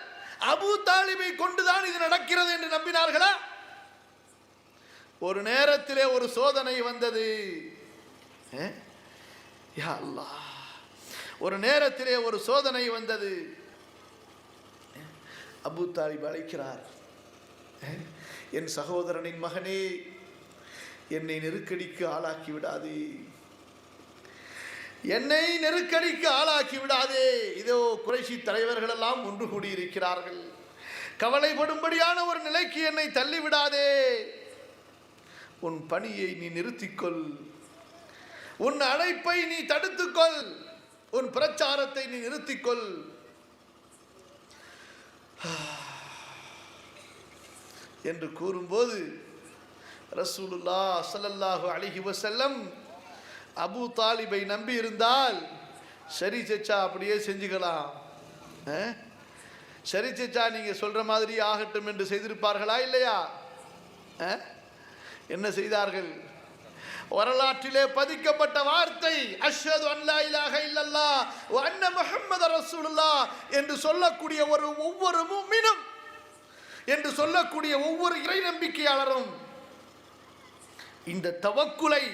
அபூ தாலிபை கொண்டுதான் இது நடக்கிறது என்று நம்பினார்களா? ஒரு நேரத்திலே ஒரு சோதனை வந்தது. யா அல்லாஹ், ஒரு நேரத்திலே ஒரு சோதனை வந்தது. அபூ தாலிப் அழைக்கிறார், என் சகோதரனின் மகனே, என்னை நெருக்கடிக்கு ஆளாக்கி விடாதே, என்னை நெருக்கடிக்கு ஆளாக்கி விடாதே. இதோ குறைஷி தலைவர்கள் எல்லாம் ஒன்று கூடியிருக்கிறார்கள். கவலைப்படும்படியான ஒரு நிலைக்கு என்னை தள்ளிவிடாதே. உன் பணியை நீ நிறுத்திக்கொள், உன் அழைப்பை நீ தடுத்துக்கொள், உன் பிரச்சாரத்தை நீ நிறுத்திக்கொள் என்று கூறும்போது ரசூலுல்லாஹ் ஸல்லல்லாஹு அலைஹி வஸல்லம் அபூ தாலிபை நம்பி இருந்தால், சரி சச்சா அப்படியே செஞ்சுக்கலாம், சரி சச்சா நீங்க சொல்ற மாதிரி ஆகட்டும் என்று செய்திருப்பார்களா? இல்லையா? என்ன செய்தார்கள்? வரலாற்றிலே பதிக்கப்பட்ட வார்த்தை அஷ்ஹது அன் லா இலாஹ இல்லல்லாஹ் வ அன்ன முஹம்மதர் ரசூலுல்லாஹ் என்று சொல்லக்கூடிய ஒவ்வொரு முஃமினும், என்று சொல்லக்கூடிய ஒவ்வொரு இறை நம்பிக்கையாளரும் இந்த தவக்குலை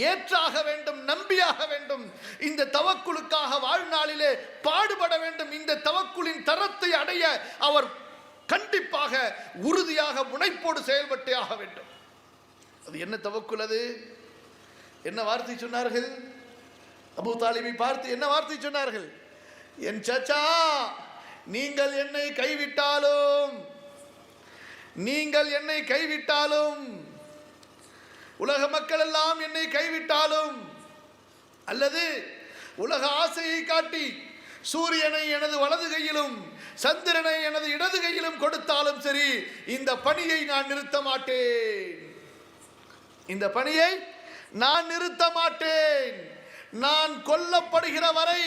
ஏற்றாக வேண்டும், நம்பியாக வேண்டும். இந்த தவக்குலுக்காக வாழ்நாளிலே பாடுபட வேண்டும். இந்த தவக்குலின் தரத்தை அடைய அவர் கண்டிப்பாக உறுதியாக முனைப்போடு செயல்பட்டே ஆக வேண்டும். அது என்ன தவக்குல்? அது என்ன வார்த்தை சொன்னார்கள்? அபூ தாலிபை பார்த்து என்ன வார்த்தை சொன்னார்கள்? என் சச்சா, நீங்கள் என்னை கைவிட்டாலும், நீங்கள் என்னை கைவிட்டாலும், உலக மக்கள் எல்லாம் என்னை கைவிட்டாலும், அல்லது உலக ஆசையை காட்டி சூரியனை எனது வலது கையிலும் சந்திரனை எனது இடது கையிலும் கொடுத்தாலும் சரி, இந்த பணியை நான் நிறுத்த மாட்டேன். இந்த பணியை நான் நிறுத்த மாட்டேன். நான் கொல்லப்படுகிற வரை,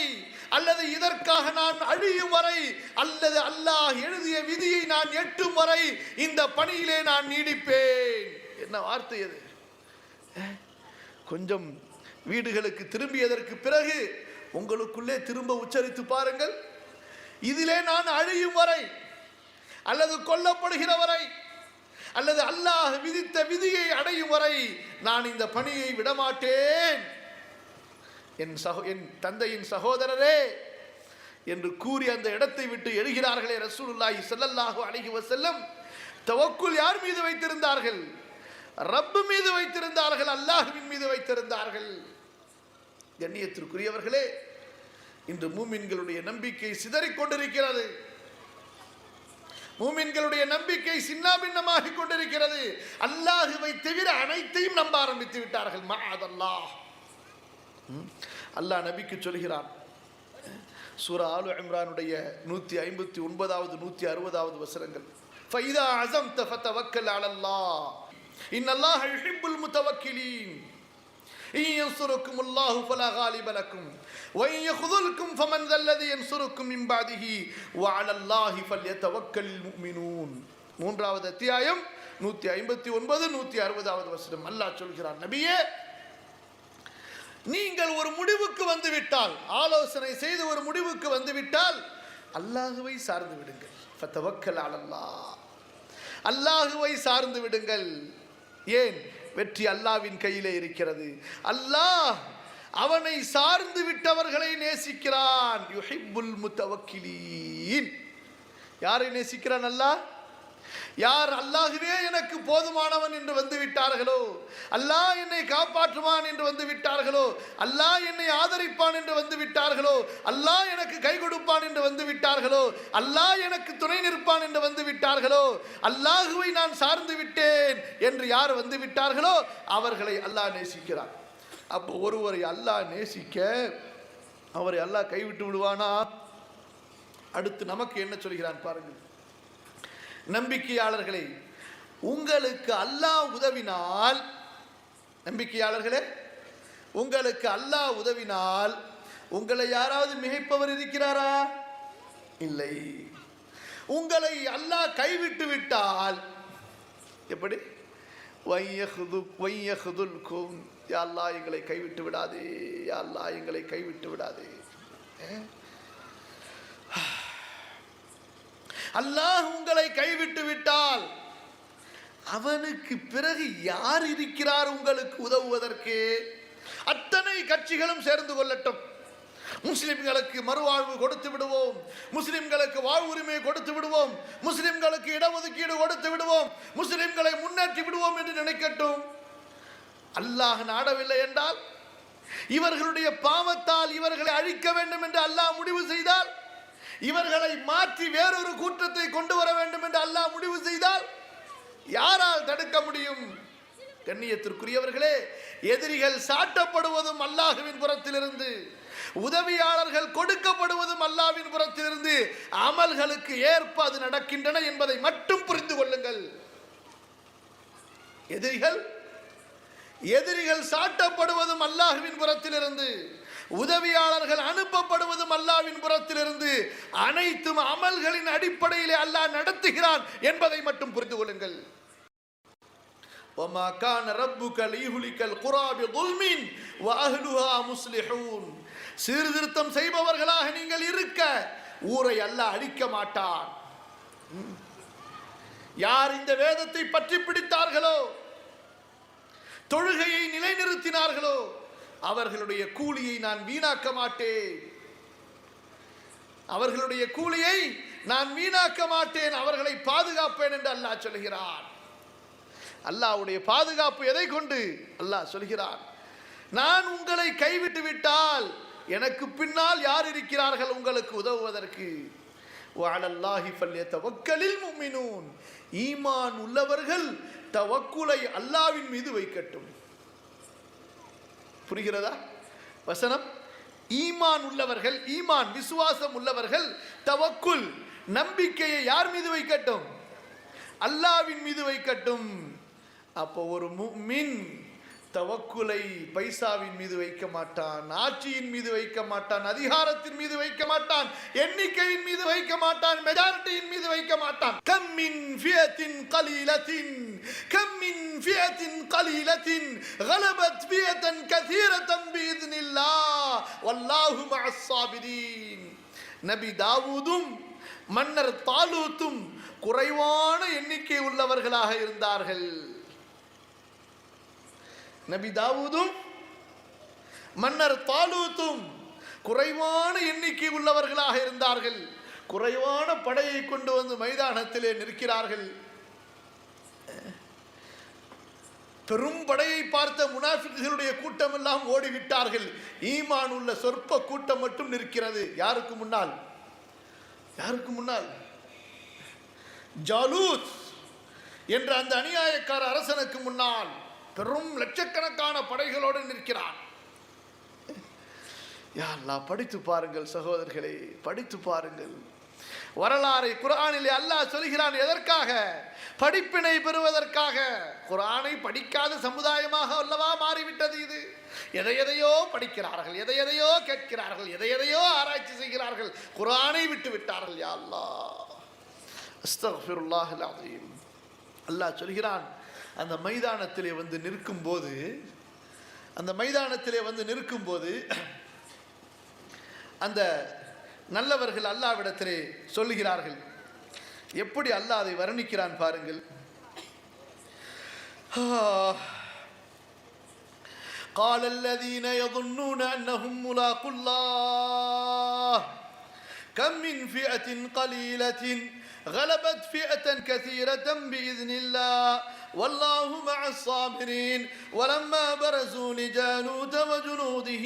அல்லது இதற்காக நான் அழியும் வரை, அல்லது அல்லாஹ் எழுதிய விதியை நான் எட்டும் வரை இந்த பணியிலே நான் நீடிப்பேன். என்ன வார்த்தை அது! கொஞ்சம் வீடுகளுக்கு திரும்பியதற்கு பிறகு உங்களுக்குள்ளே திரும்ப உச்சரித்து பாருங்கள். இதிலே நான் அழியும் வரை, அல்லது கொல்லப்படுகிற வரை, அல்லது அல்லாஹ் விதித்த விதியை அடையும் வரை நான் இந்த பணியை விடமாட்டேன். என் தந்தையின் சகோதரரே என்று கூறி அந்த இடத்தை விட்டு எழுகிறார்களே ரசூலுல்லாஹி ஸல்லல்லாஹு அலைஹி வஸல்லம். தவக்குல் யார் மீது வைத்திருந்தார்கள்? ரப்பு மீது வைத்திருந்தார்கள், அல்லாஹ்வின் மீது வைத்திருந்தார்கள். கண்ணியத்திற்குரியவர்களே, இன்று மூமின்களுடைய நம்பிக்கை சிதறிக் கொண்டிருக்கிறது. மூமின்களுடைய நம்பிக்கை சின்னாபின்னமாகிக் கொண்டிருக்கிறது. அல்லாஹ்வை தவிர அனைத்தையும் நம்ப ஆரம்பித்து விட்டார்கள். மஅதல்லாஹ். அல்லாஹ் நபிக்கு சொல்கிறான், சூரா ஆலு இம்ரானுடைய 159வது 160வது வசனங்கள், ஃபைதா அஸம்த ஃபதவக்கல் அலல்லாஹ் இன்னல்லாஹ யுஹிப்புல் முத்தவக்கிலீன் இன் யன்சுருக்குமுல்லாஹு ஃபலா காலிப லக்கும் வ இன் யഖுதுல்கும் ஃபமன் தல்லதி யன்சுருக்கும் மின் பஅதிஹி வ அலல்லாஹி ஃபல்யதவக்கலில் முஃமினூன். 3வது அத்தியாயம் 159 160வது வசனம். அல்லாஹ் சொல்கிறான், நபியே, நீங்கள் ஒரு முடிவுக்கு வந்துவிட்டால், ஆலோசனை செய்து ஒரு முடிவுக்கு வந்துவிட்டால் அல்லாஹுவை சார்ந்து விடுங்கள். ஃபதவக்கல் அலல்லாஹ், அல்லாஹுவை சார்ந்து விடுங்கள். ஏன்? வெற்றி அல்லாஹ்வின் கையிலே இருக்கிறது. அல்லாஹ் அவனை சார்ந்து விட்டவர்களை நேசிக்கிறான். யுஹிப்புல் முத்தவக்கிலீன். யாரை நேசிக்கிறான் அல்லாஹ்? யார் அல்லாஹ்வே எனக்கு போதுமானவன் என்று வந்து விட்டார்களோ, அல்லாஹ் என்னை காப்பாற்றுவான் என்று வந்து விட்டார்களோ, அல்லாஹ் என்னை ஆதரிப்பான் என்று வந்து விட்டார்களோ, அல்லாஹ் எனக்கு கை கொடுப்பான் என்று வந்து விட்டார்களோ, அல்லாஹ் எனக்கு துணை நிற்பான் என்று வந்து விட்டார்களோ, அல்லாஹுவை நான் சார்ந்து விட்டேன் என்று யார் வந்து விட்டார்களோ அவர்களை அல்லாஹ் நேசிக்கிறான். அப்போ ஒருவரை அல்லாஹ் நேசிக்க அவரை அல்லாஹ் கைவிட்டு விடுவானா? அடுத்து நமக்கு என்ன சொல்கிறான் பாருங்கள். நம்பிக்கையாளர்களே, உங்களுக்கு அல்லாஹ் உதவினால், நம்பிக்கையாளர்களே உங்களுக்கு அல்லாஹ் உதவினால் உங்களை யாராவது மிகைப்பவர் இருக்கிறாரா? இல்லை. உங்களை அல்லாஹ் கைவிட்டு விட்டால் எப்படி? வையஹுதுல்கும், யா அல்லாஹ் எங்களை கைவிட்டு விடாதே, யா அல்லாஹ் எங்களை கைவிட்டு விடாதே. அல்லாஹ் உங்களை கைவிட்டு விட்டால் அவனுக்கு பிறகு யார் இருக்கிறார் உங்களுக்கு உதவுவதற்கு? அத்தனை கட்சிகளும் சேர்ந்து கொள்ளட்டும். முஸ்லிம்களுக்கு மறுவாழ்வு கொடுத்து விடுவோம், முஸ்லிம்களுக்கு வாழ்வுரிமை கொடுத்து விடுவோம், முஸ்லிம்களுக்கு இடஒதுக்கீடு கொடுத்து விடுவோம், முஸ்லிம்களை முன்னேற்றி விடுவோம் என்று நினைக்கட்டும். அல்லாஹ் நாடவில்லை என்றால், இவர்களுடைய பாவத்தால் இவர்களை அழிக்க வேண்டும் என்று அல்லாஹ் முடிவு செய்தால், இவர்களை மாற்றி வேறொரு கூட்டத்தை கொண்டு வர வேண்டும் என்று அல்லாஹ் முடிவு செய்தால் யாரால் தடுக்க முடியும்? கண்ணியத்திற்குரியவர்களே, எதிரிகள் சாட்டப்படுவதும் அல்லாஹ்வின் புறத்திலிருந்து, உதவியாளர்கள் கொடுக்கப்படுவதும் அல்லாஹ்வின் புறத்திலிருந்து. அமல்களுக்கு ஏற்ப அது நடக்கின்றன என்பதை மட்டும் புரிந்து கொள்ளுங்கள். எதிரிகள் சாட்டப்படுவதும் அல்லாஹ்வின் புறத்திலிருந்து, உதவியாளர்கள் அனுப்பப்படுவதும் அல்லாஹ்வின் புறத்திலிருந்து. அனைத்தும் அமல்களின் அடிப்படையிலே அல்லாஹ் நடத்துகிறான் என்பதை மட்டும் புரிந்து கொள்ளுங்கள். وَمَا كَانَ رَبُّكَ لِيُهْلِكَ الْقُرَى بِظُلْمٍ وَأَهْلُهَا مُصْلِحُونَ. சீர்திருத்தம் செய்பவர்களாக நீங்கள் இருக்க ஊரை அல்லாஹ் அழிக்க மாட்டான். யார் இந்த வேதத்தை பற்றி பிடித்தார்களோ, தொழுகையை நிலைநிறுத்தினார்களோ, அவர்களுடைய கூலியை நான் வீணாக்க மாட்டேன். அவர்களுடைய கூலியை நான் வீணாக்க மாட்டேன், அவர்களை பாதுகாப்பேன் என்று அல்லாஹ் சொல்கிறான். அல்லாஹ்வுடைய பாதுகாப்பு எதை கொண்டு? அல்லாஹ் சொல்கிறான், நான் உங்களை கைவிட்டு விட்டால் எனக்கு பின்னால் யார் இருக்கிறார்கள் உங்களுக்கு உதவுவதற்கு? வஅலல்லாஹி ஃபல்யதவக்கலில் முஃமினூன். ஈமான் உள்ளவர்கள் தவக்குலை அல்லாஹ்வின் மீது வைக்கட்டும். புரிகிறதா வசனம்? ஈமான் உள்ளவர்கள், ஈமான் விசுவாசம் உள்ளவர்கள் தவக்குல் நம்பிக்கையை யார் மீது வைக்கட்டும்? அல்லாஹ்வின் மீது வைக்கட்டும். அப்போ ஒரு முஃமின் தவக்குலை பைசாவின் மீது வைக்க மாட்டான், ஆட்சியின் மீது வைக்க மாட்டான், அதிகாரத்தின் மீது வைக்க மாட்டான், எண்ணிக்கையின் மீது வைக்க மாட்டான், மெஜாரிட்டியின் மீது வைக்க மாட்டான். கம் மின் ஃபியத்தின் கலீலத்தின், கம் மின் ஃபியத்தின் கலீலத்தின் கலபத் ஃபியத்தன் கஸீரத்தன் பிஇذنில்லாஹ் வல்லாஹு மஅஸ் ஸாபிரீன். நபி தாவூதும் மன்னர் தாலூத்தும் குறைவான எண்ணிக்கை உள்ளவர்களாக இருந்தார்கள். நபி தாவூதும் மன்னர் தாலூத்தும் குறைவான எண்ணிக்கை உள்ளவர்களாக இருந்தார்கள். குறைவான படையை கொண்டு வந்து மைதானத்திலே நிற்கிறார்கள். பெரும் படையை பார்த்த முனாஃபிக்குகளுடைய கூட்டம் எல்லாம் ஓடிவிட்டார்கள். ஈமான் உள்ள சொற்ப கூட்டம் மட்டும் நிற்கிறது. யாருக்கு முன்னால்? யாருக்கு முன்னால்? ஜாலூத் என்ற அந்த அநியாயக்கார அரசனுக்கு முன்னால் பெரும் லட்சக்கணக்கான படைகளோடு நிற்கிறான். யா அல்லாஹ், படித்து பாருங்கள் சகோதரர்களே, படித்து பாருங்கள் வரலாறை. குர்ஆனிலே அல்லாஹ் சொல்கிறான், எதற்காக? படிப்பினை பெறுவதற்காக. குர்ஆனை படிக்காத சமுதாயமாக அல்லவா மாறிவிட்டது இது. எதையோ படிக்கிறார்கள், எதையோ கேட்கிறார்கள், எதையோ ஆராய்ச்சி செய்கிறார்கள், குர்ஆனை விட்டு விட்டார்கள். யா அல்லாஹ், அஸ்தக்ஃபிருல்லாஹல் அஸீம். அல்லாஹ் சொல்கிறான், அந்த மைதானத்திலே வந்து நிற்கும்போது, அந்த மைதானத்திலே வந்து நிற்கும்போது அந்த நல்லவர்கள் அல்லாஹ்விடத்திலே சொல்லுகிறார்கள். எப்படி அல்லாஹ் அதை வர்ணிக்கிறான் பாருங்கள். قال الذين يظنون أنهم ملاقو الله كم من فئة قليلة غلبت فئة كثيرة بإذن الله والله مع الصابرين ولما برزوا لجالوت وجنوده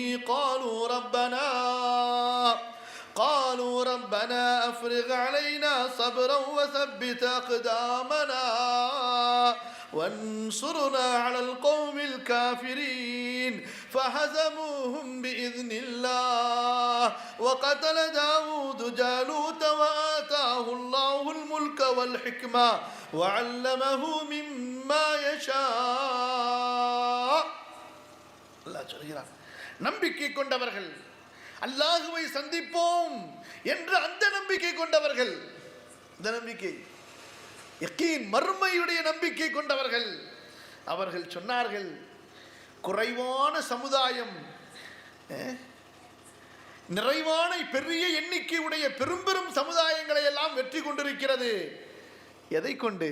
قالوا ربنا أفرغ علينا صبرا وثبت أقدامنا وانصرنا على القوم الكافرين فهزموهم بإذن الله وقتل داود جالوت وآتاه الله الملك والحكمة وعلمه مما يشاء. அல்லாஹ் சொல்கிறான், நம்பிக்கை கொண்டவர்கள், அல்லாஹுவை சந்திப்போம் என்ற அந்த நம்பிக்கை கொண்டவர்கள், இந்த நம்பிக்கை யகீன் மர்மையுடைய நம்பிக்கை கொண்டவர்கள், அவர்கள் சொன்னார்கள், குறைவான சமுதாயம் நிறைவான பெரிய எண்ணிக்கையுடைய பெரும் சமுதாயங்களை எல்லாம் வெற்றி கொண்டிருக்கிறது. எதை கொண்டு?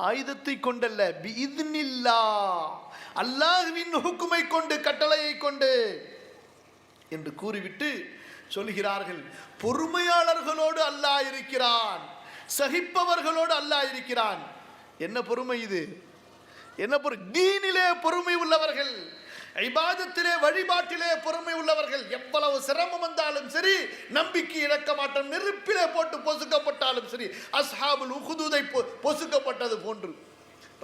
ஆயுதத்தை கொண்டல்ல, பிஇذنில்லாஹ், அல்லாஹ்வின் ஹுக்குமை கொண்டு, கட்டளையை கொண்டு என்று கூறிவிட்டு சொல்கிறார்கள், பொறுமையாளர்களோடு அல்லாஹ் இருக்கிறான், சகிப்பவர்களோடு அல்லாஹ் இருக்கிறான். என்ன பொறுமை இது? என்ன தீனிலே பொறுமை உள்ளவர்கள், இபாதத்திலே வழிபாட்டிலே பொறுமை உள்ளவர்கள், எவ்வளவு சிரமம் வந்தாலும் சரி நம்பிக்கை இழக்க மாட்டோம். நெருப்பிலே போட்டு பொசுக்கப்பட்டாலும் சரி, அஸ்ஹாபுல் உஹுதுதை பொசுக்கப்பட்டது போன்று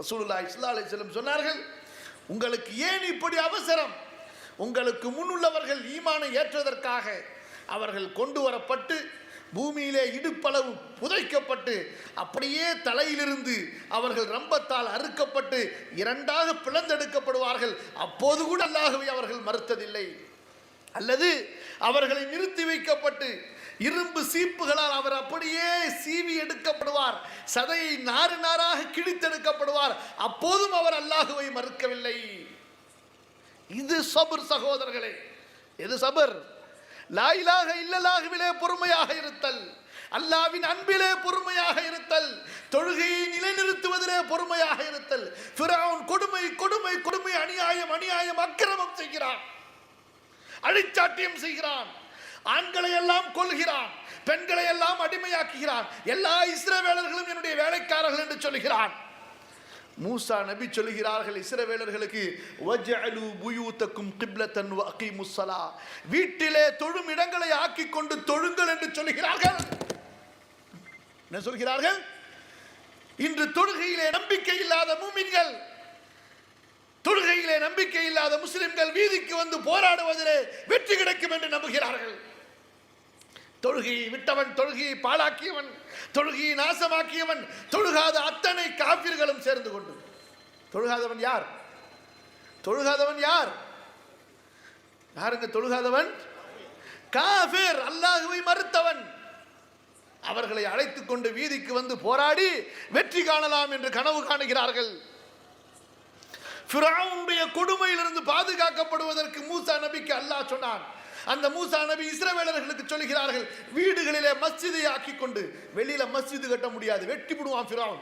ரசூலுல்லாஹி ஸல்லல்லாஹு அலைஹி வஸல்லம் சொன்னார்கள், உங்களுக்கு ஏன் இப்படி அவசரம்? உங்களுக்கு முன் உள்ளவர்கள் ஈமானை ஏற்றுவதற்காக அவர்கள் கொண்டு வரப்பட்டு பூமியிலே இடுப்பளவு புதைக்கப்பட்டு அப்படியே தலையிலிருந்து அவர்கள் ரம்பத்தால் அறுக்கப்பட்டு இரண்டாக பிளந்தெடுக்கப்படுவார்கள். அப்போது கூட அல்லாஹ்வை அவர்கள் மறுத்ததில்லை. அல்லது அவர்களை நிறுத்தி வைக்கப்பட்டு இரும்பு சீப்புகளால் அவர் அப்படியே சீவி எடுக்கப்படுவார், சதையை நாறு நாராக கிழித்தெடுக்கப்படுவார். அப்போதும் அவர் அல்லாஹ்வை மறுக்கவில்லை. இது சபர் சகோதரர்களே. எது சபர்? லா இலாஹ இல்லல்லாஹ்விலே பொறுமையாக இருத்தல், அல்லாஹ்வின் அன்பிலே பொறுமையாக இருத்தல், தொழுகையை நிலைநிறுத்துவதிலே பொறுமையாக இருத்தல். ஃபிரௌன் கொடுமை கொடுமை கொடுமை, அநியாயம் அநியாயம், அக்கிரமம் செய்கிறான், அழிச்சாட்டியம் செய்கிறான், ஆண்களை எல்லாம் கொல்கிறான், பெண்களை எல்லாம் அடிமையாக்குகிறான், எல்லா இஸ்ரவேலர்களும் என்னுடைய வேலைக்காரர்கள் என்று சொல்கிறான். மூசா நபி சொல்கிறார்கள் இஸ்ரவேலர்களுக்கு, வஜஅலு புயூதக்கும் கிப்லத்தன் வ அகீமுஸ் ஸலா, வீட்டிலே தொழும் இடங்களை ஆக்கி கொண்டு தொழுங்கள் என்று சொல்கிறார்கள். என்ன சொல்கிறார்கள்? இன்று தொழுகையிலே நம்பிக்கை இல்லாத மூமின்கள், தொழுகையிலே நம்பிக்கை இல்லாத முஸ்லிம்கள் வீதிக்கு வந்து போராடுவதிலே வெற்றி கிடைக்கும் என்று நம்புகிறார்கள். தொழுகையை விட்டவன், தொழுகையை பாழாக்கியவன், தொழுகையை நாசமாக்கியவன், தொழுகாத அத்தனை காபிர்களும் சேர்ந்து கொண்டு. தொழுகாதவன் யார்? தொழுகாதவன் யார்? யாருங்க தொழுகாதவன்? காஃபிர், அல்லாஹ்வை மறுத்தவன். அவர்களை அழைத்துக் கொண்டு வீதிக்கு வந்து போராடி வெற்றி காணலாம் என்று கனவு காணுகிறார்கள். ஃபிரௌனுடைய கொடுமையிலிருந்து பாதுகாக்கப்படுவதற்கு மூசா நபிக்கு அல்லாஹ் சொன்னான். அந்த மூசா நபி இஸ்ரவேலர்களுக்கு சொல்கிறார்கள், வீடுகளிலே மஸ்ஜிதை ஆக்கி கொண்டு, வெளியில மஸ்ஜிது கட்ட முடியாது, வெட்டி விடுவான் ஃபிரௌன்.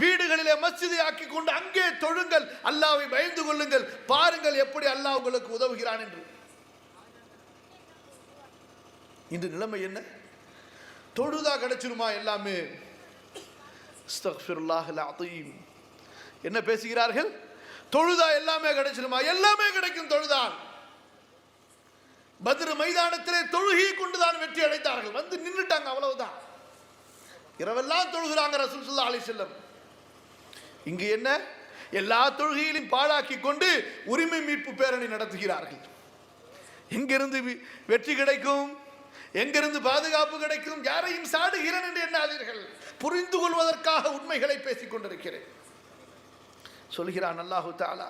வீடுகளிலே மஸ்ஜிதை ஆக்கி கொண்டு அங்கே தொழுங்கள், அல்லாஹ்வை பயந்து கொள்ளுங்கள், பாருங்கள் எப்படி அல்லாஹ் உங்களுக்கு உதவுகிறான் என்று. இந்த நிலைமை என்ன? தொழுதா கிடைச்சிருமா எல்லாமே? அஸ்தக்ஃபிருல்லாஹல் அஸீம். என்ன பேசுகிறார்கள்? தொழுதா எல்லாமே கிடைச்சிருமா? எல்லாமே கிடைக்கும் தொழுதான். பத்ர் மைதானத்திலே தொழுகையை கொண்டுதான் வெற்றி அடைந்தார்கள். வந்து நின்றுட்டாங்க, அவ்வளவுதான். இரவெல்லாம் தொழுகிறாங்க ரசூல் ஸல்லல்லாஹு அலைஹி வஸல்லம். இங்கு என்ன? எல்லா தொழுகையிலும் பாழாக்கி கொண்டு உரிமை மீட்பு பேரணி நடத்துகிறார்கள். எங்கிருந்து வெற்றி கிடைக்கும்? எங்கிருந்து பாதுகாப்பு கிடைக்கும்? யாரையும் சாடுகிறேன் என்று எண்ணாதீர்கள், புரிந்து கொள்வதற்காக உண்மைகளை பேசிக் கொண்டிருக்கிறேன். சொல்கிறான் அல்லாஹு தஆலா.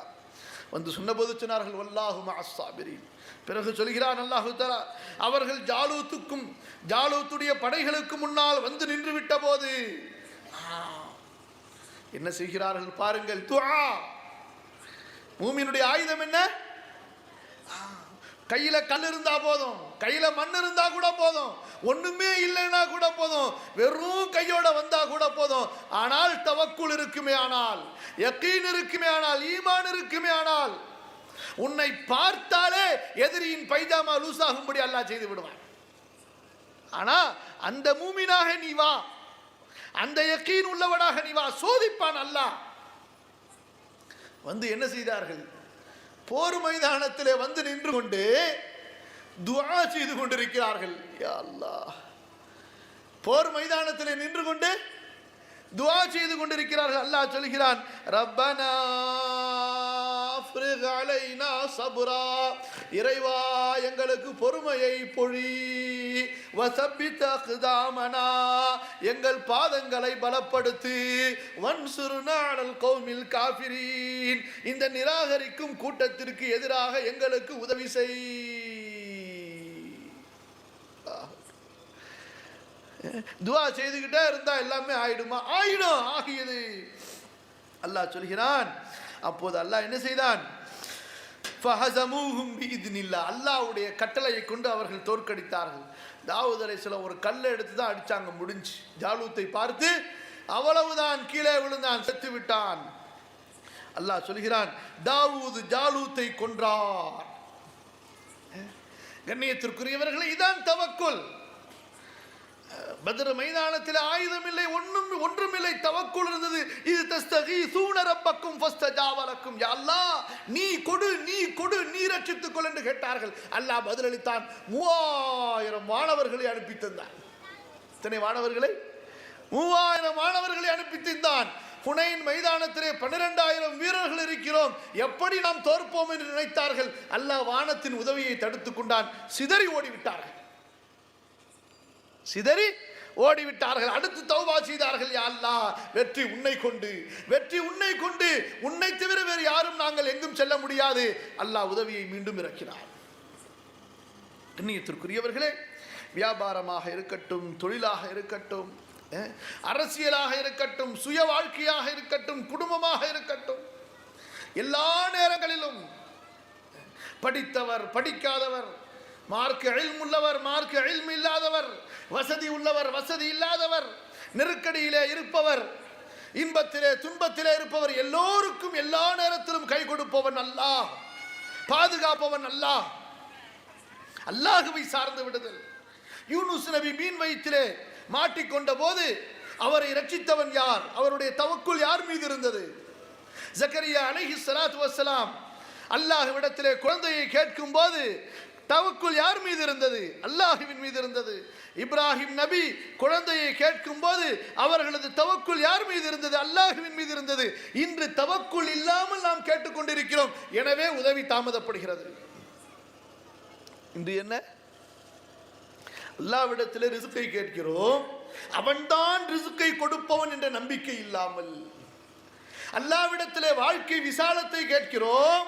வந்து சொன்னபோது சொன்னார்கள், வல்லாஹு மஅஸ் ஸாபிரீன். பிறகு சொல்கிறான் அல்லாஹு தஆலா, அவர்கள் ஜாலூத்துக்கும் ஜாலூத்துடைய படைகளுக்கு முன்னால் வந்து நின்று விட்ட போது என்ன செய்கிறார்கள் பாருங்கள். துஆ. மூமினுடைய ஆயுதம் என்ன? கையில கல் இருந்தா போதும், கையில மண் இருந்தா கூட போதும், ஒண்ணுமே இல்லைன்னா கூட போதும், வெறும் கையோட வந்தா கூட போதும். ஆனால் தவக்குல் இருக்குமே, ஆனால் யகீன் இருக்குமே, ஆனால் ஈமான் இருக்குமே, ஆனால் உன்னை பார்த்தாலே எதிரியின் பைஜாமா லூஸ் ஆகும்படி அல்லாஹ் செய்து விடுவான். ஆனா அந்த மூமினாக நீ வா, அந்த யக்கீன் உள்ளவனாக நீ வா, சோதிப்பான் அல்லாஹ். வந்து என்ன செய்தார்கள்? போர் மைதானத்திலே வந்து நின்று கொண்டு துஆ செய்து கொண்டிருக்கிறார்கள். யா அல்லாஹ், போர் மைதானத்திலே நின்று கொண்டு துஆ செய்து கொண்டிருக்கிறார்கள். அல்லாஹ் சொல்கிறான், ரப்பனா அஃப்ரிக் அலைனா ஸப்ரா, இறைவா எங்களுக்கு பொறுமையை பொழி, வஸப்பித் அக்தாமனா, எங்கள் பாதங்களை பலப்படுத்து, வன்சுர்னா அலல் கௌமில் காஃபிரீன், இந்த நிராகரிக்கும் கூட்டத்திற்கு எதிராக எங்களுக்கு உதவி செய். துஆ செய்துகிட்டே இருந்தா எல்லாமே ஆயிடுமா? ஆயிடும். ஆகியது. அல்லாஹ் சொல்கிறான், அப்போது அல்லாஹ் என்ன செய்தான்? ஃபஹஸமூஹும் பிஇذنில்லாஹ், அல்லாஹ்வுடைய கட்டளையை கொண்டு அவர்கள் தோற்கடித்தார்கள். தாவூத் அலைஹிஸ்ஸலாம் ஒரு கல்லை எடுத்து தான் அடிச்சாங்க, முடிஞ்சு. ஜாலூத்தை பார்த்து அவ்வளவுதான், கீழே விழுந்தான், செத்து விட்டான். அல்லாஹ் சொல்கிறான், தாவூத் ஜாலூத்தை கொன்றார். கண்ணியத்திற்குரியவர்களே, இதான் தவக்குல். பத்ர் மைதானத்தில் ஆயுதம் இல்லை, ஒன்றும் இல்லை, தவக்குல் இருந்தது. இது தஸ்தகீஸூன ரப்பக்கும் ஃபஸ்தஜாப லக்கும், யா அல்லாஹ் நீ கொடு, நீ கொடு, நீ ரட்சித்துக் கொள் என்று கேட்டார்கள். அல்லாஹ் பதிலளித்தான். 3000 மாணவர்களை அனுப்பி தந்தான். இத்தனை மாணவர்களை, 3000 மாணவர்களை அனுப்பி தந்தான். ஹுனைன் மைதானத்திலே 12000 வீரர்கள் இருக்கிறோம், எப்படி நாம் தோற்போம் என்று நினைத்தார்கள். அல்லாஹ் வானத்தின் உதவியை தடுத்துக் கொண்டான். சிதறி ஓடிவிட்டார்கள், சிதறி ஓடிவிட்டார்கள். அடுத்து தௌபா செய்தார்கள். யா அல்லாஹ் வெற்றி உன்னை கொண்டு, வெற்றி உன்னை கொண்டு, உன்னை தவிர வேறு யாரும் நாங்கள் எங்கும் செல்ல முடியாது. அல்லாஹ் உதவியை மீண்டும் இறக்கினார். கண்ணியத்திற்குரியவர்களே, வியாபாரமாக இருக்கட்டும், தொழிலாக இருக்கட்டும், அரசியலாக இருக்கட்டும், சுய வாழ்க்கையாக இருக்கட்டும், குடும்பமாக இருக்கட்டும், எல்லா நேரங்களிலும் படித்தவர் படிக்காதவர், மார்க்க இல்ம் உள்ளவர் மார்க்க இல்ம் இல்லாதவர், வசதி உள்ளவர் வசதி இல்லாதவர், நெருக்கடியிலே இருப்பவர், இன்பத்திலே துன்பத்திலே இருப்பவர், எல்லோருக்கும் எல்லா நேரத்திலும் கை கொடுப்பவன் அல்லாஹ், பாதுகாப்பவன் அல்லாஹ். அல்லாஹுவை சார்ந்து விடுதல். யூனுஸ் நபி மீன் வயிற்றிலே மாட்டிக்கொண்ட போது அவரை ரட்சித்தவன் யார்? அவருடைய தவக்குல் யார் மீது இருந்தது? ஜக்கரியா அலைஹிஸ்ஸலாத்து வஸ்ஸலாம் அல்லாஹ்விடத்திலே குழந்தையை கேட்கும் போது தவக்குல் யார் மீது இருந்தது? அல்லாஹ்வின் மீது இருந்தது. இப்ராஹிம் நபி குழந்தையை கேட்கும் போது அவர்களது தவக்குல் யார் மீது இருந்தது? அல்லாஹ்வின் மீது இருந்தது. இன்று தவக்குல் இல்லாமல் நாம் கேட்டுக்கொண்டிருக்கிறோம், எனவே உதவி தாமதப்படுகிறது. இன்று என்ன? அல்லாஹ்விடத்திலே ரிஸ்கை கேட்கிறோம், அவன்தான் ரிஸ்கை கொடுப்பவன் என்ற நம்பிக்கை இல்லாமல், அல்லாஹ்விடத்திலே வாழ்க்கை விசாலத்தை கேட்கிறோம்,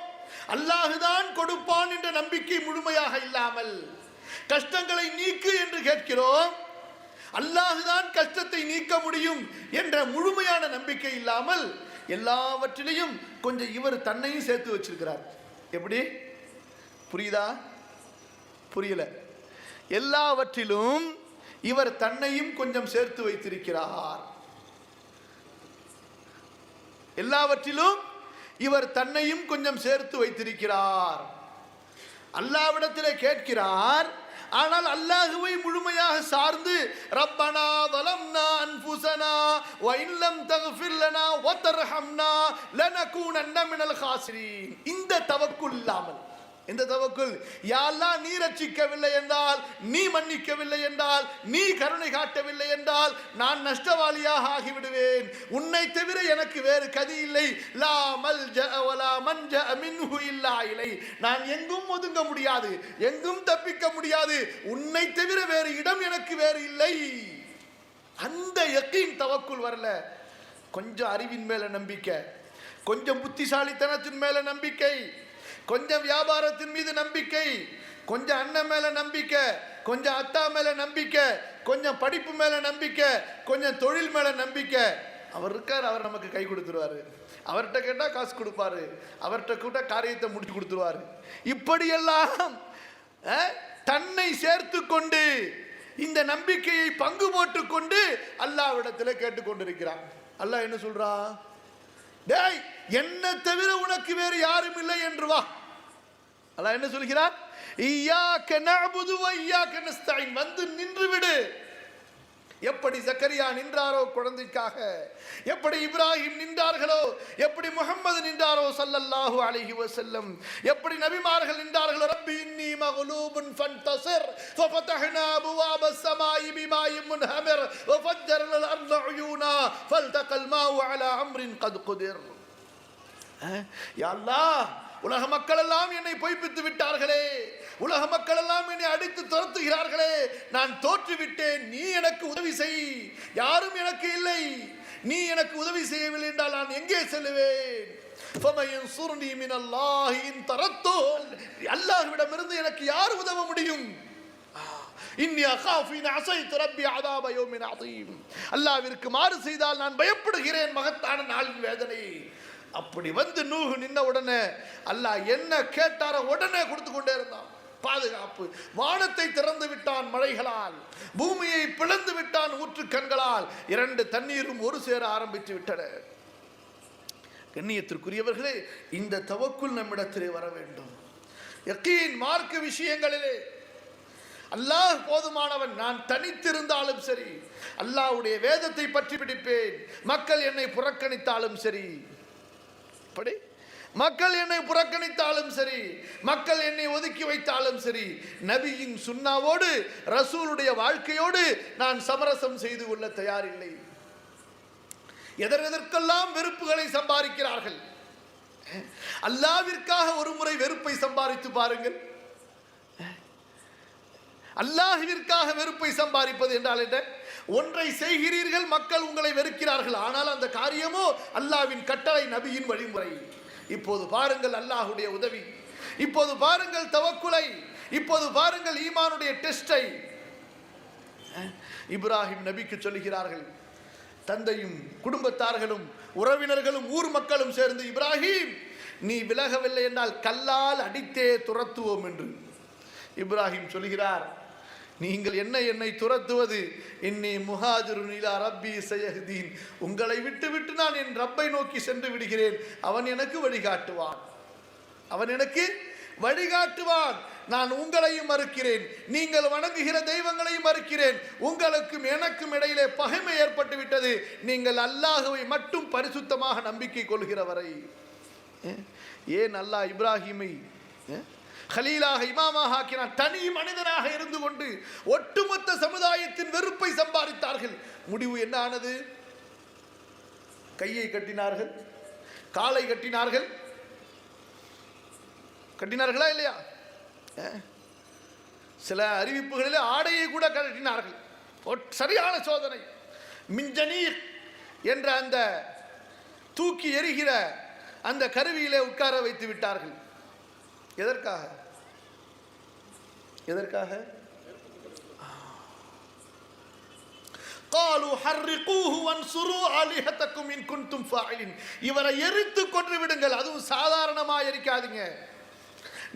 அல்லாஹுதான் கொடுப்பான் என்ற நம்பிக்கை முழுமையாக இல்லாமல், கஷ்டங்களை நீக்கு என்று கேட்கிறோம், அல்லாஹுதான் கஷ்டத்தை நீக்க முடியும் என்ற முழுமையான நம்பிக்கை இல்லாமல், எல்லாவற்றிலையும் கொஞ்சம் இவர் தன்னையும் சேர்த்து வச்சிருக்கிறார். எப்படி? புரியுதா? புரியல. எல்லாவற்றிலும் இவர் தன்னையும் கொஞ்சம் சேர்த்து வைத்திருக்கிறார். எல்லாவற்றிலும் இவர் தன்னையும் கொஞ்சம் சேர்த்து வைத்திருக்கிறார். அல்லாஹ்விடத்திலே கேட்கிறார், ஆனால் அல்லாஹுவை முழுமையாக சார்ந்து ரப்பனா ظلمنا انفسنا وان لم تغفر لنا وترحمنا لنكونن من الخاسرين. இந்த தவக்குல் இல்லாமல், இந்த தவக்குல், யா அல்லாஹ் நீ ரட்சிக்கவில்லை என்றால், நீ மன்னிக்கவில்லை என்றால், நீ கருணை காட்டவில்லை என்றால் நான் நஷ்டவாளியாக ஆகிவிடுவேன், உன்னை தவிர எனக்கு வேறு கதி இல்லை, லா மல்ஜஅ வலா மன்ஜஅ மின்ஹு இல்லா இலை, நான் எங்கும் ஒதுங்க முடியாது, எங்கும் தப்பிக்க முடியாது, உன்னை தவிர வேறு இடம் எனக்கு வேறு இல்லை. அந்த யக்கீன் தவக்குல் வரல. கொஞ்சம் அறிவின் மேல நம்பிக்கை, கொஞ்சம் புத்திசாலித்தனத்தின் மேல நம்பிக்கை, கொஞ்சம் வியாபாரத்தின் மீது நம்பிக்கை, கொஞ்சம் அண்ணன் மேல நம்பிக்கை, கொஞ்சம் அத்தா மேல நம்பிக்கை, கொஞ்சம் படிப்பு மேல நம்பிக்கை, கொஞ்சம் தொழில் மேல நம்பிக்கை. அவர் இருக்கார், அவர் நமக்கு கை கொடுத்துருவாரு, அவர்கிட்ட கேட்டா காசு கொடுப்பாரு, அவர்கிட்ட கூட்ட காரியத்தை முடிச்சு கொடுத்துருவாரு. இப்படியெல்லாம் தன்னை சேர்த்து கொண்டு இந்த நம்பிக்கையை பங்கு போட்டு கொண்டு அல்லாஹ்விடத்தில் கேட்டுக்கொண்டிருக்கிறான். அல்லாஹ் என்ன சொல்றான்? டேய், என்ன தவிர உனக்கு வேறு யாரும் இல்லை என்று வா. அல்லாஹ் என்ன சொல்கிறார்? இய்யாக நஅபுது வ இய்யாக நஸ்தஈன், வந்து நின்று விடு. எப்படி ஜக்கரியா நின்றாரோ குழந்தைக்காக, எப்படி இப்ராஹிம் நின்றார்களோ, எப்படி முஹம்மது நின்றாரோ ஸல்லல்லாஹு அலைஹி வஸல்லம், எப்படி நபிமார்கள் நின்றார்களோ, ரப்பி இன்னி மக்லூபுன் ஃபன்தஸிர் ஃபஃபதஹ்னா அபுவாபஸ் ஸமாஇ பிமாஇன் முன்ஹமிர் வஃபஜ்ஜர்னல் அர்த உயூனா ஃபல்தகல் மாஉ அலா அம்ரின் கத் குதிர். யா அல்லாஹ், உலக மக்கள் எல்லாம் என்னை பொய்ப்பித்து விட்டார்களே, உலக மக்கள் எல்லாம் என்னை அடித்து துரத்துகிறார்களே, நான் தோற்றுவிட்டேன், நீ எனக்கு உதவி செய். யாரும் எனக்கு இல்லை, நீ எனக்கு உதவி செய்யவில்லை என்றால் நான் எங்கே செல்லுவேன்? அல்லாஹ்விடமிருந்து எனக்கு யார் உதவ முடியும்? அல்லாஹ்விற்கு மாறு செய்தால் நான் பயப்படுகிறேன் மகத்தான நாளின் வேதனை. அப்படி வந்து நூஹ் நின்ன உடனே அல்லாஹ் என்ன கேட்டாரோ உடனே கொடுத்து கொண்டே இருந்தான். பாதுகாப்பு, வானத்தை திறந்து விட்டான் மழைகளால், பூமியை பிளந்து விட்டான் ஊற்று கண்களால், இரண்டு தண்ணீரும் ஒரு சேர ஆரம்பித்து விட்டன. கண்ணியத்திற்குரியவர்களே, இந்த தவக்குல் நம்மிடத்திலே வர வேண்டும். யகீன் மார்க்க விஷயங்களிலே அல்லாஹ் போதுமானவன். நான் தனித்திருந்தாலும் சரி, அல்லாஹ்வுடைய வேதத்தை பற்றி பிடிப்பேன். மக்கள் என்னை புறக்கணித்தாலும் சரி, மக்கள் என்னை புறக்கணித்தாலும் சரி, மக்கள் என்னை ஒதுக்கி வைத்தாலும் சரி, நபியின் சுன்னாவோடு ரசூலுடைய வாழ்க்கையோடு நான் சமரசம் செய்து கொள்ள தயாரில்லை. எதற்கெல்லாம் வெறுப்புகளை சம்பாதிக்கிறார்கள். அல்லாஹ்விற்காக ஒரு முறை வெறுப்பை சம்பாதித்து பாருங்கள். அல்லாஹ்விற்காக வெறுப்பை சம்பாதிப்பது என்றால் என்ன? ஒன்றை செய்கிறீர்கள், மக்கள் உங்களை வெறுக்கிறார்கள், ஆனால் அந்த காரியமோ அல்லாஹ்வின் கட்டளை, நபியின் வழிமுறை. இப்போது பாருங்கள் அல்லாஹ்வுடைய உதவி, இப்போது பாருங்கள் தவக்குலை, இப்போது பாருங்கள் ஈமானுடைய டெஸ்டை. இப்ராஹிம் நபிக்கு சொல்லுகிறார்கள், தந்தையும் குடும்பத்தார்களும் உறவினர்களும் ஊர் மக்களும் சேர்ந்து, இப்ராஹிம் நீ விலகவில்லை என்றால் கல்லால் அடித்தே துரத்துவோம் என்று. இப்ராஹிம் சொல்கிறார், நீங்கள் என்னை துரத்துவது, இன்னி முஹாஜிருன் இலா ரப்பி சயஹ்தீன், உங்களை விட்டு விட்டு நான் என் ரப்பை நோக்கி சென்று விடுகிறேன், அவன் எனக்கு வழிகாட்டுவான், அவன் எனக்கு வழிகாட்டுவான். நான் உங்களையும் மறுக்கிறேன், நீங்கள் வணங்குகிற தெய்வங்களையும் மறுக்கிறேன், உங்களுக்கும் எனக்கும் இடையிலே பகைமை ஏற்பட்டு விட்டது, நீங்கள் அல்லாஹ்வை மட்டும் பரிசுத்தமாக நம்பிக்கை கொள்கிற வரை. ஏன் அல்லாஹ் இப்ராஹிமை கலீலாக இமாமாக ஆக்கினான்? தனி மனிதனாக இருந்து கொண்டு ஒட்டுமொத்த சமுதாயத்தின் வெறுப்பை சம்பாதித்தார்கள். முடிவு என்ன ஆனது? கையை கட்டினார்கள், காலை கட்டினார்கள். கட்டினார்களா இல்லையா? சில அறிவிப்புகளில் ஆடையை கூட கட்டினார்கள். சரியான சோதனை. மின்ஜனீர் என்ற அந்த தூக்கி எரிகிற அந்த கருவியிலே உட்கார வைத்து விட்டார்கள். எதற்காக? எதற்காக? இவரை எரித்து கொன்று விடுங்கள். அதுவும் சாதாரணமா எரிக்காதீங்க.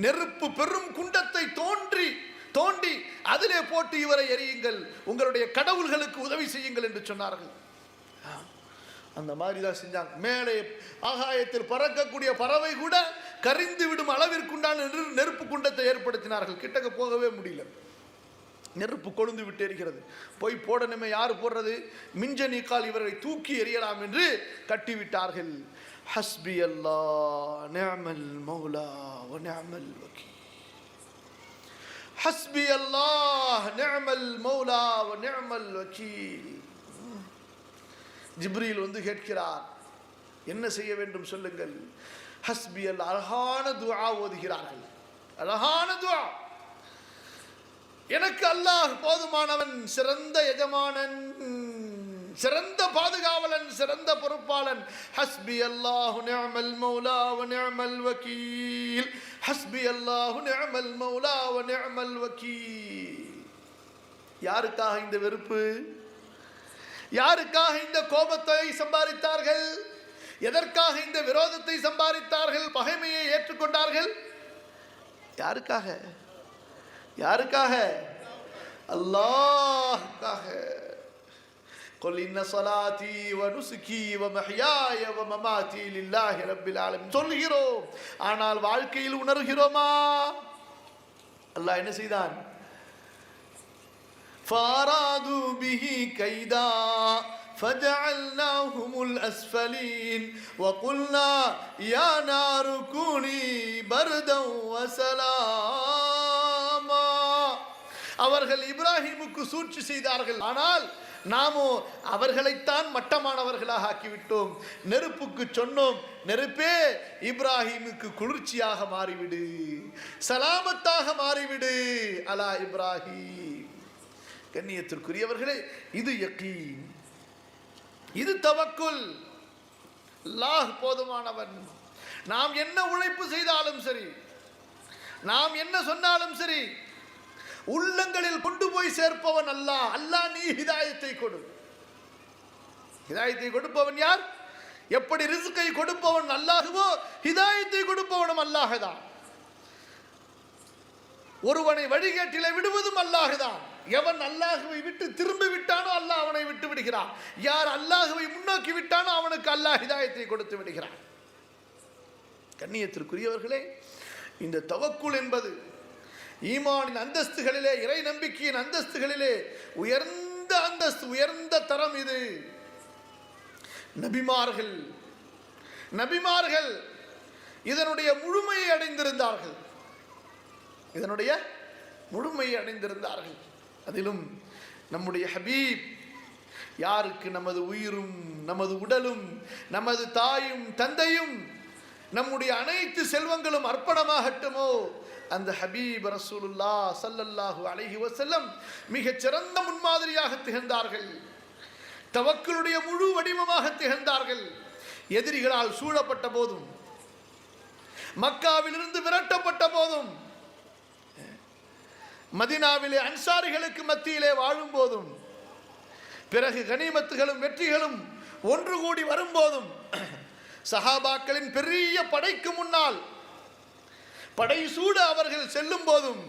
நெருப்பு பெரும் குண்டத்தை தோண்டி அதிலே போட்டு இவரை எரியுங்கள், உங்களுடைய கடவுள்களுக்கு உதவி செய்யுங்கள் என்று சொன்னார்கள். அந்த மாதிரி தான் செஞ்சாங்க. மேலே ஆகாயத்தில் பறக்கக்கூடிய பறவை கூட கரிந்து விடும் அளவிற்குண்டான நெருப்பு குண்டத்தை ஏற்படுத்தினார்கள். கிட்டக்க போகவே முடியல, நெருப்பு கொழுந்து விட்டு எரிகிறது. போய் போடணுமே, யார் போடுறது? மின்ஜனீக்கால் இவரை தூக்கி எறியலாம் என்று கட்டிவிட்டார்கள். ஹஸ்பி அல்லாஹ் நிஅமல் மௌலா வ நிஅமல் வகீல். ஹஸ்பி அல்லாஹ் நிஅமல் மௌலா வ நிஅமல் வகீல். ஜிப்ரீல் வந்து கேட்கிறார், என்ன செய்ய வேண்டும் சொல்லுங்கள். ஹஸ்பி அல்லாஹ், அழகான துஆ ஓதுகிறார்கள். அழகான துஆ. எனக்கு அல்லாஹ் போதுமானவன், சிறந்த எஜமானன், சிறந்த பாதுகாவலன், சிறந்த பொறுப்பாளன். ஹஸ்பி அல்லாஹு நிஅமல் மௌலா வ நிஅமல் வகீல். ஹஸ்பி அல்லாஹு நிஅமல் மௌலா வ நிஅமல் வகீல். யாருக்காக இந்த வெறுப்பு? யாருக்காக இந்த கோபத்தை சம்பாதித்தார்கள்? எதற்காக இந்த விரோதத்தை சம்பாதித்தார்கள்? பகைமையை ஏற்றுக்கொண்டார்கள்? யாருக்காக? யாருக்காக? அல்லாஹ்வுக்காக. قل إن صلاتي ونسكي ومحياي ومماتي لله رب العالمين சொல்கிறோம். ஆனால் வாழ்க்கையில் உணர்கிறோமா? அல்லாஹ் என்ன செய்தான்? فارادوا به كيدا فجعلناهم الأسفلين وقلنا يا نار كوني بردا وسلاما. அவர்கள் இப்ராஹிமுக்கு சூழ்ச்சி செய்தார்கள். ஆனால் நாமோ அவர்களைத்தான் மட்டமானவர்களாக ஆக்கிவிட்டோம். நெருப்புக்கு சொன்னோம், நெருப்பே இப்ராஹிமுக்கு குளிர்ச்சியாக மாறிவிடு, சலாமத்தாக மாறிவிடு. அலா இப்ராஹிம். கண்ணியத்திற்குரியவர்களே, இது யகீன், இது தவக்குல். அல்லாஹ் போதுமானவன். நாம் என்ன உழைப்பு செய்தாலும் சரி, நாம் என்ன சொன்னாலும் சரி, உள்ளங்களில் கொண்டு போய் சேர்ப்பவன் அல்லாஹ். அல்லாஹ் நீ ஹிதாயத்தை கொடு. ஹிதாயத்தை கொடுப்பவன் யார்? எப்படி ரிஸ்கை கொடுப்பவன் அல்லாஹுவோ, ஹிதாயத்தை கொடுப்பவனும் அல்லாஹ்தான். ஒருவனை வழிகேட்டிலே விடுவதும் அல்லாஹ்தான். எவன் அல்லாஹுவை விட்டு திரும்பி விட்டானோ அல்லாஹ் அவனை விட்டு விடுகிறான். யார் அல்லாஹுவை முன்னோக்கி விட்டானோ அவனுக்கு அல்லாஹ் ஹிதாயத்தை கொடுத்து விடுகிறான். கண்ணியத்திற்குரியவர்களே, இந்த தவக்குல் என்பது ஈமானின் அந்தஸ்துகளிலே, இறை நம்பிக்கையின் அந்தஸ்துகளிலே உயர்ந்த அந்தஸ்து, உயர்ந்த தரம் இது. நபிமார்கள் இதனுடைய முழுமையை அடைந்திருந்தார்கள். இதனுடைய முழுமையை அடைந்திருந்தார்கள். அதிலும் நம்முடைய ஹபீப், யாருக்கு நமது உயிரும் நமது உடலும் நமது தாயும் தந்தையும் நம்முடைய அனைத்து செல்வங்களும் அர்ப்பணமாகட்டுமோ, அந்த ஹபீப் ரசூலுல்லாஹ் ஸல்லல்லாஹு அலைஹி வஸல்லம் மிகச் சிறந்த முன்மாதிரியாக திகழ்ந்தார்கள். தவக்குலுடைய முழு வடிவமாக திகழ்ந்தார்கள். எதிரிகளால் சூழப்பட்ட போதும், மக்காவிலிருந்து விரட்டப்பட்ட போதும், மதீனாவிலே அன்சாரிகளுக்கு மத்தியிலே வாழும் போதும், பிறகு கனிமத்துகளும் வெற்றிகளும் ஒன்று கூடி வரும்போதும், சஹாபாக்களின் பெரிய படைக்கு முன்னால் படை சூட அவர்கள் செல்லும் போதும்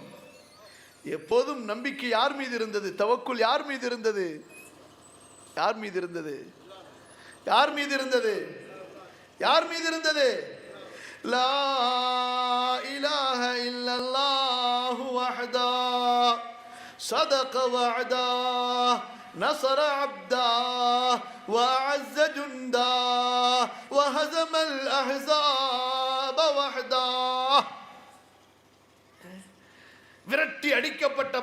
எப்போதும் நம்பிக்கை யார் மீது இருந்தது? தவக்குல் யார் மீது இருந்தது? யார் மீது இருந்தது? யார் மீது இருந்தது? யார் மீது இருந்தது? லா இலாஹ இல்லல்லாஹு வஹ்தா ஸதக வஅதா நஸர அப்தா வஅஸ்ஸ ஜுந்தா வஹஸமல் அஹ்ஸாப வஹ்தா. விரட்டி அடிக்கப்பட்ட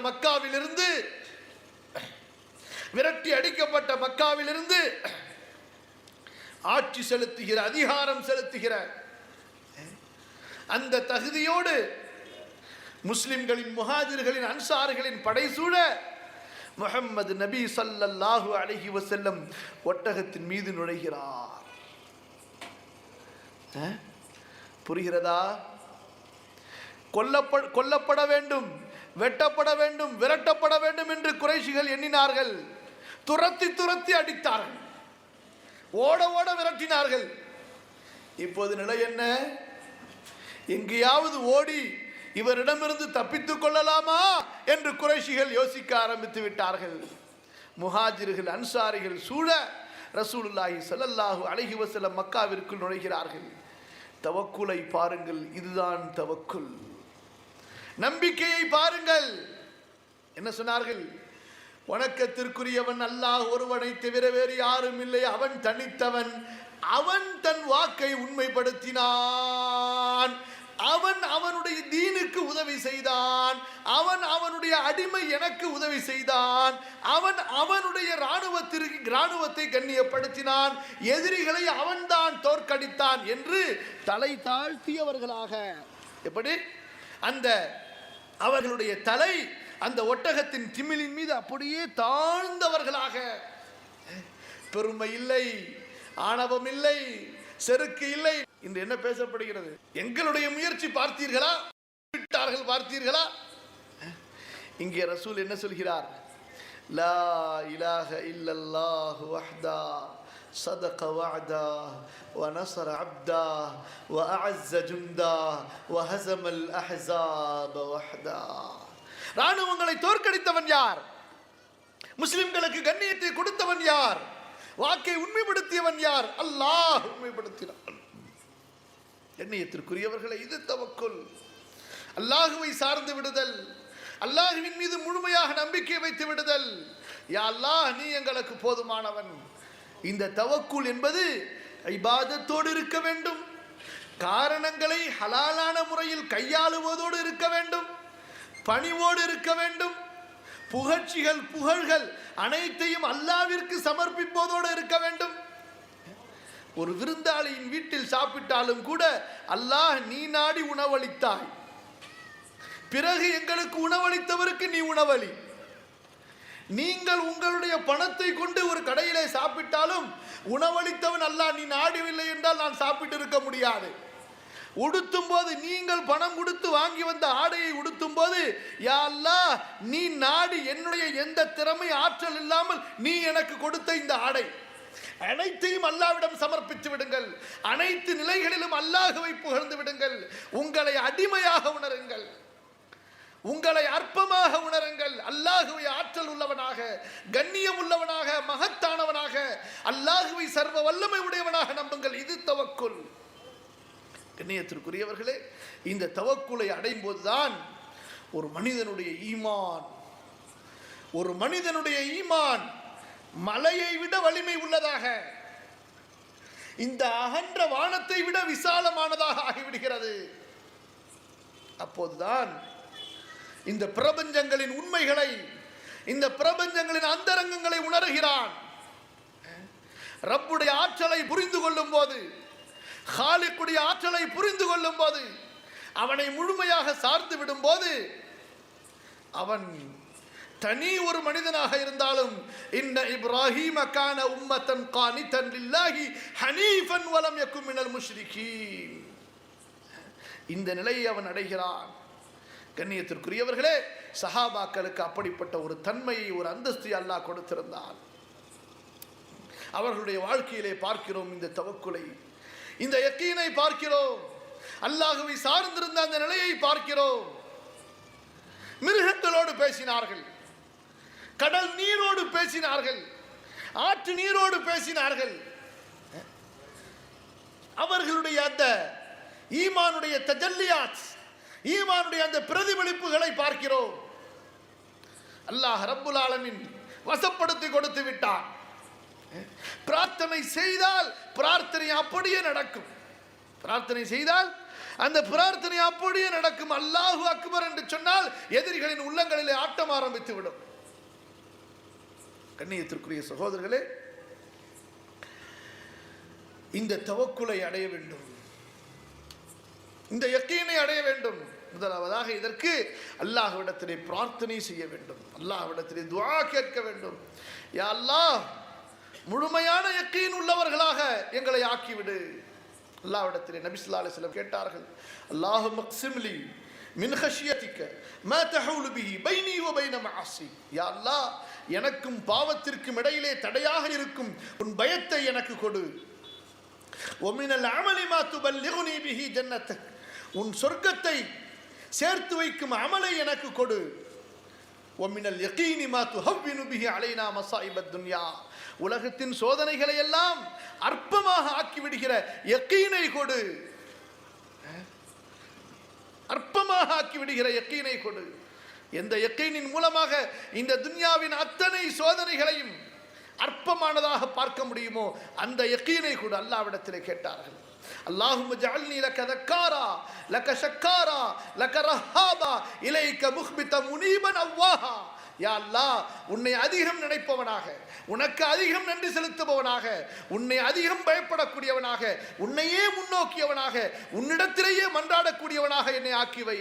மக்காவிலிருந்து ஆட்சி செலுத்துகிற, அதிகாரம் செலுத்துகிற அந்த தகுதியோடு முஸ்லிம்களின், முஹாஜிர்களின், அன்சார்களின் படைசூழ முஹம்மது நபி ஸல்லல்லாஹு அலைஹி வஸல்லம் ஒட்டகத்தின் மீது நுழைகிறார். புரிகிறதா? கொல்லப்பட வேண்டும், வெட்டப்பட வேண்டும், விரட்டப்பட வேண்டும் என்று குறைஷிகள் எண்ணினார்கள். துரத்தி துரத்தி அடித்தார்கள், ஓட ஓட விரட்டினார்கள். இப்போது நிலை என்ன? எங்கேயாவது ஓடி இவரிடமிருந்து தப்பித்துக் கொள்ளலாமா என்று குறைஷிகள் யோசிக்க ஆரம்பித்து விட்டார்கள். முஹாஜிர்கள், அன்சாரிகள் சூழ ரசூலுல்லாஹி ஸல்லல்லாஹு அலைஹி வஸல்லம் மக்காவிற்குள் நுழைகிறார்கள். தவக்குலை பாருங்கள், இதுதான் தவக்குல். நம்பிக்கையை பாருங்கள். என்ன சொன்னார்கள்? வணக்கத்திற்குரியவன் அல்லாஹ் ஒருவனை தவிர வேறு யாரும் இல்லை, அவன் தனித்தவன். அவன் தன் வாக்கை உண்மைப்படுத்தினான். அவன் அவனுடைய தீனுக்கு உதவி செய்தான். அவன் அவனுடைய அடிமை எனக்கு உதவி செய்தான். அவன் அவனுடைய இராணுவத்தை கண்ணியப்படுத்தினான். எதிரிகளை அவன்தான் தோற்கடித்தான் என்று தலை தாழ்த்தியவர்களாக, எப்படி அந்த அவர்களுடைய தலை அந்த ஒட்டகத்தின் திமிலின் மீது அப்படியே தாழ்ந்தவர்களாக, பெருமை இல்லை, ஆணவம் இல்லை, செருக்கு இல்லை. இன்று என்ன பேசப்படுகிறது? எங்களுடைய முயற்சி பார்த்தீர்களா? பார்த்தீர்களா? இங்கே ரசூல் என்ன சொல்கிறார்? லா இலாஹ இல்லல்லாஹு வஹ்தா ஸதக வஅதா வநஸர அப்தா வஅஸ்ஸ ஜுந்தா வஹஸமல் அஹ்ஸாப வஹ்தா. ராணுவங்களை தோற்கடித்தவன் யார்? முஸ்லிம்களுக்கு கண்ணியத்தை கொடுத்தவன் யார்? வாக்கை உண்மைப்படுத்தியவன் யார்? அல்லாஹ் உண்மைப்படுத்தினான். கண்ணியத்திற்குரியவர்களை, இது தவக்குல். அல்லாஹுவை சார்ந்து விடுதல், அல்லாஹுவின் மீது முழுமையாக நம்பிக்கை வைத்து விடுதல். யா அல்லாஹ், நீ எங்களுக்கு போதுமானவன். இந்த தவக்குல் என்பது இபாதத்தோடு இருக்க வேண்டும், காரணங்களை ஹலாலான முறையில் கையாளுவதோடு இருக்க வேண்டும், பணிவோடு இருக்க வேண்டும், புகழ்கள் அனைத்தையும் அல்லாஹ்விற்கு சமர்ப்பிப்பதோடு இருக்க வேண்டும். ஒரு விருந்தாளியின் வீட்டில் சாப்பிட்டாலும் கூட, அல்லாஹ் நீ நாடி உணவளித்தாய், பிறகு எங்களுக்கு உணவளித்தவருக்கு நீ உணவளி. நீங்கள் உங்களுடைய பணத்தை கொண்டு ஒரு கடையிலே சாப்பிட்டாலும் உணவளித்தவன் அல்லாஹ் நீ நாடவில்லை என்றால் நான் சாப்பிட்டு இருக்க முடியாது. உடுத்தும் போது நீங்கள் பணம் கொடுத்து வாங்கி வந்த ஆடையை உடுத்தும் போது, யா அல்லாஹ், நீ நாடி என்னுடைய எந்த திறமை ஆற்றல் இல்லாமல் நீ எனக்கு கொடுத்த இந்த ஆடை, அனைத்தையும் அல்லாஹ்விடம் சமர்ப்பித்து விடுங்கள். அனைத்து நிலைகளிலும் அல்லாஹ்வை புகழ்ந்து விடுங்கள். உங்களை அடிமையாக உணருங்கள், உங்களை அற்பமாக உணருங்கள். அல்லாஹ்வை ஆற்றல் உள்ளவனாக, கண்ணியம் உள்ளவனாக, மகத்தானவனாக, அல்லாஹ்வை சர்வ வல்லமை உடையவனாக நம்புங்கள். இது தவக்குல். கண்ணியத்திற்குரியவர்களே, இந்த தவக்குலை அடையும் போதுதான் ஒரு மனிதனுடைய ஈமான் மலையை விட வலிமை உள்ளதாக, இந்த அகன்ற வானத்தை விட விசாலமானதாக ஆகிவிடுகிறது. அப்போதுதான் இந்த பிரபஞ்சங்களின் உண்மைகளை, இந்த பிரபஞ்சங்களின் அந்தரங்கங்களை உணர்கிறான். ரப்புடைய ஆற்றலை புரிந்து கொள்ளும் போது, காலிக்குடைய ஆற்றலை புரிந்து கொள்ளும் போது, அவனை முழுமையாக சார்ந்து விடும் போது, அவன் தனி ஒரு மனிதனாக இருந்தாலும், இன்ன இப்ராஹீம கான உம்மத்தன் கானிதன் லில்லாஹி ஹனீஃபன் வலம் யகுன் மினல் முஷ்ரிகீன், இந்த நிலையை அவன் அடைகிறான். கண்ணியத்திற்குரியவர்களே, சஹாபாக்களுக்கு அப்படிப்பட்ட ஒரு தன்மையை, ஒரு அந்தஸ்தை அல்லாஹ் கொடுத்திருந்தான். அவர்களுடைய வாழ்க்கையிலே பார்க்கிறோம் இந்த தவக்குலை, இந்த யக்கீனை பார்க்கிறோம், அல்லாஹ்வை சார்ந்திருந்த அந்த நிலையை பார்க்கிறோம். மிருகங்களோடு பேசினார்கள், கடல் நீரோடு பேசினார்கள், ஆற்று நீரோடு பேசினார்கள். அவர்களுடைய அந்த ஈமானுடைய தஜல்லியாத், ஈமானுடைய அந்த பிரதிபலிப்புகளை பார்க்கிறோம். அல்லாஹ் ரப்புல் ஆலமீன் வசப்படுத்தி கொடுத்து விட்டான். பிரார்த்தனை செய்தால் பிரார்த்தனை அப்படியே நடக்கும், பிரார்த்தனை செய்தால் அந்த பிரார்த்தனை அப்படியே நடக்கும். அல்லாஹு அக்பர் என்று சொன்னால் எதிரிகளின் உள்ளங்களிலே ஆட்டம் ஆரம்பித்து விடும். கண்ணியத்திற்குரிய சகோதரர்களே, இந்த தவக்குலை அடைய வேண்டும், இந்த யக்கீனை அடைய வேண்டும். முதலாவதாக இதற்கு அல்லாஹ்விடத்திலே பிரார்த்தனை செய்ய வேண்டும், அல்லாஹ்விடத்திலே துஆ கேட்க வேண்டும். யா அல்லாஹ், முழுமையான யக்கீன் உள்ளவர்களாக எங்களை ஆக்கிவிடு. அல்லாஹ்விடத்திலே நபி ஸல்லல்லாஹு அலைஹி வஸல்லம் கேட்டார்கள், அல்லாஹும்ம க்ஸிம்லி மின் ஹஷியதிக மா தஹூலு பிஹி பைனி வ பைன மஆசி. யா அல்லாஹ், எனக்கும் பாவத்திற்கும் இடையிலே தடையாக இருக்கும் உன் பயத்தை எனக்கு கொடு. வ மினல் அமலி மா துபல்லிகுனி பிஹி ஜன்னதக், உன் சொர்க்கத்தை சேர்த்து வைக்கும் அமலை எனக்கு கொடு. வ மினல் யகீனி மா துஹவ்வினு பிஹி அலைனா மஸாயிபத் துன்யா, உலகத்தின் சோதனைகளை எல்லாம் அற்பமாக ஆக்கிவிடுகிற யக்கீனை கொடு, அற்பமாக ஆக்கிவிடுகிற யக்கீனை கொடு. எந்த யக்கீனின் மூலமாக இந்த துன்யாவின் அத்தனை சோதனைகளையும் அற்பமானதாக பார்க்க முடியுமோ அந்த யக்கீனை கொடு. அல்லாஹ்விடத்திலே கேட்டார்கள். அல்லாஹும்ம ஜஅல்னி லக தக்காரா லக ஷக்காரா லக ரஹாபா இலைக முஹ்பித முனீபன் அவ்வாஹா. யா அல்லாஹ், உன்னை அதிகம் நினைப்பவனாக, உனக்கு அதிகம் நன்றி செலுத்துபவனாக, உன்னை அதிகம் பயப்படக்கூடியவனாக, உன்னையே முன்னோக்கியவனாக, உன்னிடத்திலேயே மன்றாடக்கூடியவனாக என்னை ஆக்கிவை.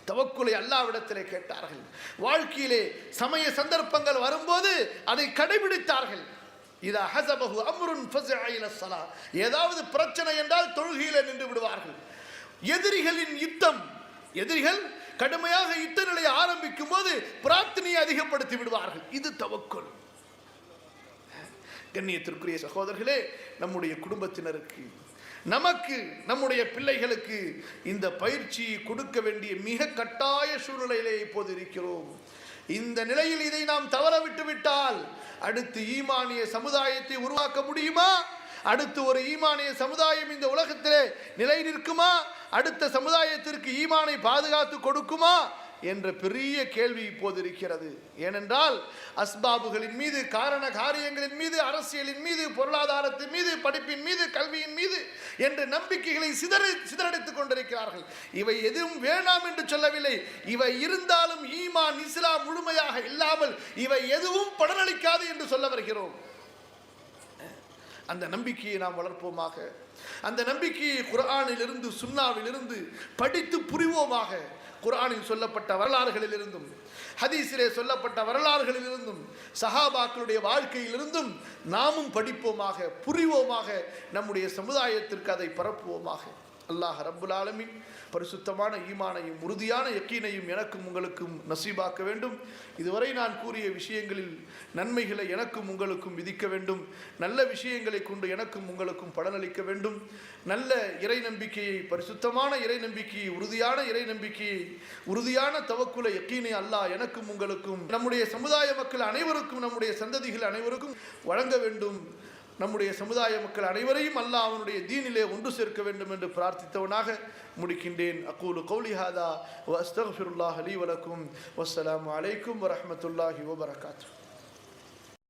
தவக்குலை அல்லாஹ்விடத்திலே கேட்டார்கள். வாழ்க்கையிலே சமய சந்தர்ப்பங்கள் வரும்போது அதை கடைபிடித்தார்கள். இதா ஹஸபஹு அம்ருன் ஃபஸஅ இலா ஸலா, ஏதாவது பிரச்சனை என்றால் தொழுகையிலே நின்று விடுவார்கள். எதிரிகளின் யுத்தம், எதிரிகள் கடுமையாக யுத்த நிலையை ஆரம்பிக்கும் போது பிரார்த்தனையை அதிகப்படுத்தி விடுவார்கள். இது தவக்குல். கண்ணியத்திற்குரிய சகோதரர்களே, நம்முடைய குடும்பத்தினருக்கு, நமக்கு நம்முடைய பிள்ளைகளுக்கு இந்த பயிற்சியை கொடுக்க வேண்டிய மிக கட்டாய சூழ்நிலையிலே இப்போது இருக்கிறோம். இந்த நிலையில் இதை நாம் தவற விட்டு விட்டால் அடுத்து ஈமானிய சமுதாயத்தை உருவாக்க முடியுமா? அடுத்து ஒரு ஈமானிய சமுதாயம் இந்த உலகத்திலே நிலை நிற்குமா? அடுத்த சமுதாயத்திற்கு ஈமானை பாதுகாத்து கொடுக்குமா என்ற பெரிய கேள்வி இப்போது இருக்கிறது. ஏனென்றால் அஸ்பாபுகளின் மீது, காரண காரியங்களின் மீது, அரசியலின் மீது, பொருளாதாரத்தின் மீது, படிப்பின் மீது, கல்வியின் மீது என்ற நம்பிக்கைகளை சிதறடித்துக் கொண்டிருக்கிறார்கள். இவை எதுவும் வேண்டாம் என்று சொல்லவில்லை. இவை இருந்தாலும் ஈமான் இஸ்லாம் முழுமையாக இல்லாமல் இவை எதுவும் பலனளிக்காது என்று சொல்ல வருகிறோம். அந்த நம்பிக்கையை நாம் வளர்ப்போமாக. அந்த நம்பிக்கையை குர்ஆனிலிருந்து சுன்னாவிலிருந்து படித்து புரிவோமாக. குர்ஆனில் சொல்லப்பட்ட வரலாறுகளிலிருந்தும் ஹதீஸிலே சொல்லப்பட்ட வரலாறுகளிலிருந்தும் சஹாபாக்களுடைய வாழ்க்கையிலிருந்தும் நாமும் படிப்போமாக, புரிவோமாக, நம்முடைய சமுதாயத்திற்கு அதை பரப்புவோமாக. அல்லாஹ் ரப்புல் ஆலமீன் பரிசுத்தமான ஈமானையும் உறுதியான யக்கீனையும் எனக்கும் உங்களுக்கும் நசீபாக்க வேண்டும். இதுவரை நான் கூறிய விஷயங்களில் நன்மைகளை எனக்கும் உங்களுக்கும் விதிக்க வேண்டும். நல்ல விஷயங்களை கொண்டு எனக்கும் உங்களுக்கும் பலனளிக்க வேண்டும். நல்ல இறை நம்பிக்கையை, பரிசுத்தமான இறை நம்பிக்கையை, உறுதியான இறை நம்பிக்கையை, உறுதியான தவக்குல யக்கீனை அல்லாஹ் எனக்கும் உங்களுக்கும், நம்முடைய சமுதாய மக்கள் அனைவருக்கும், நம்முடைய சந்ததிகள் அனைவருக்கும் வழங்க வேண்டும். நம்முடைய சமுதாய மக்கள் அனைவரையும் அல்லாஹ் அவனுடைய தீனிலே ஒன்று சேர்க்க வேண்டும் என்று பிரார்த்தித்தவனாக முடிக்கின்றேன். அகூலு கௌலி ஹாதா வ அஸ்தக்ஃபிருல்லாஹ் லீ வ லக்கும். வஸ்ஸலாமு அலைக்கும் வ ரஹ்மத்துல்லாஹி வ பரகாத்துஹு.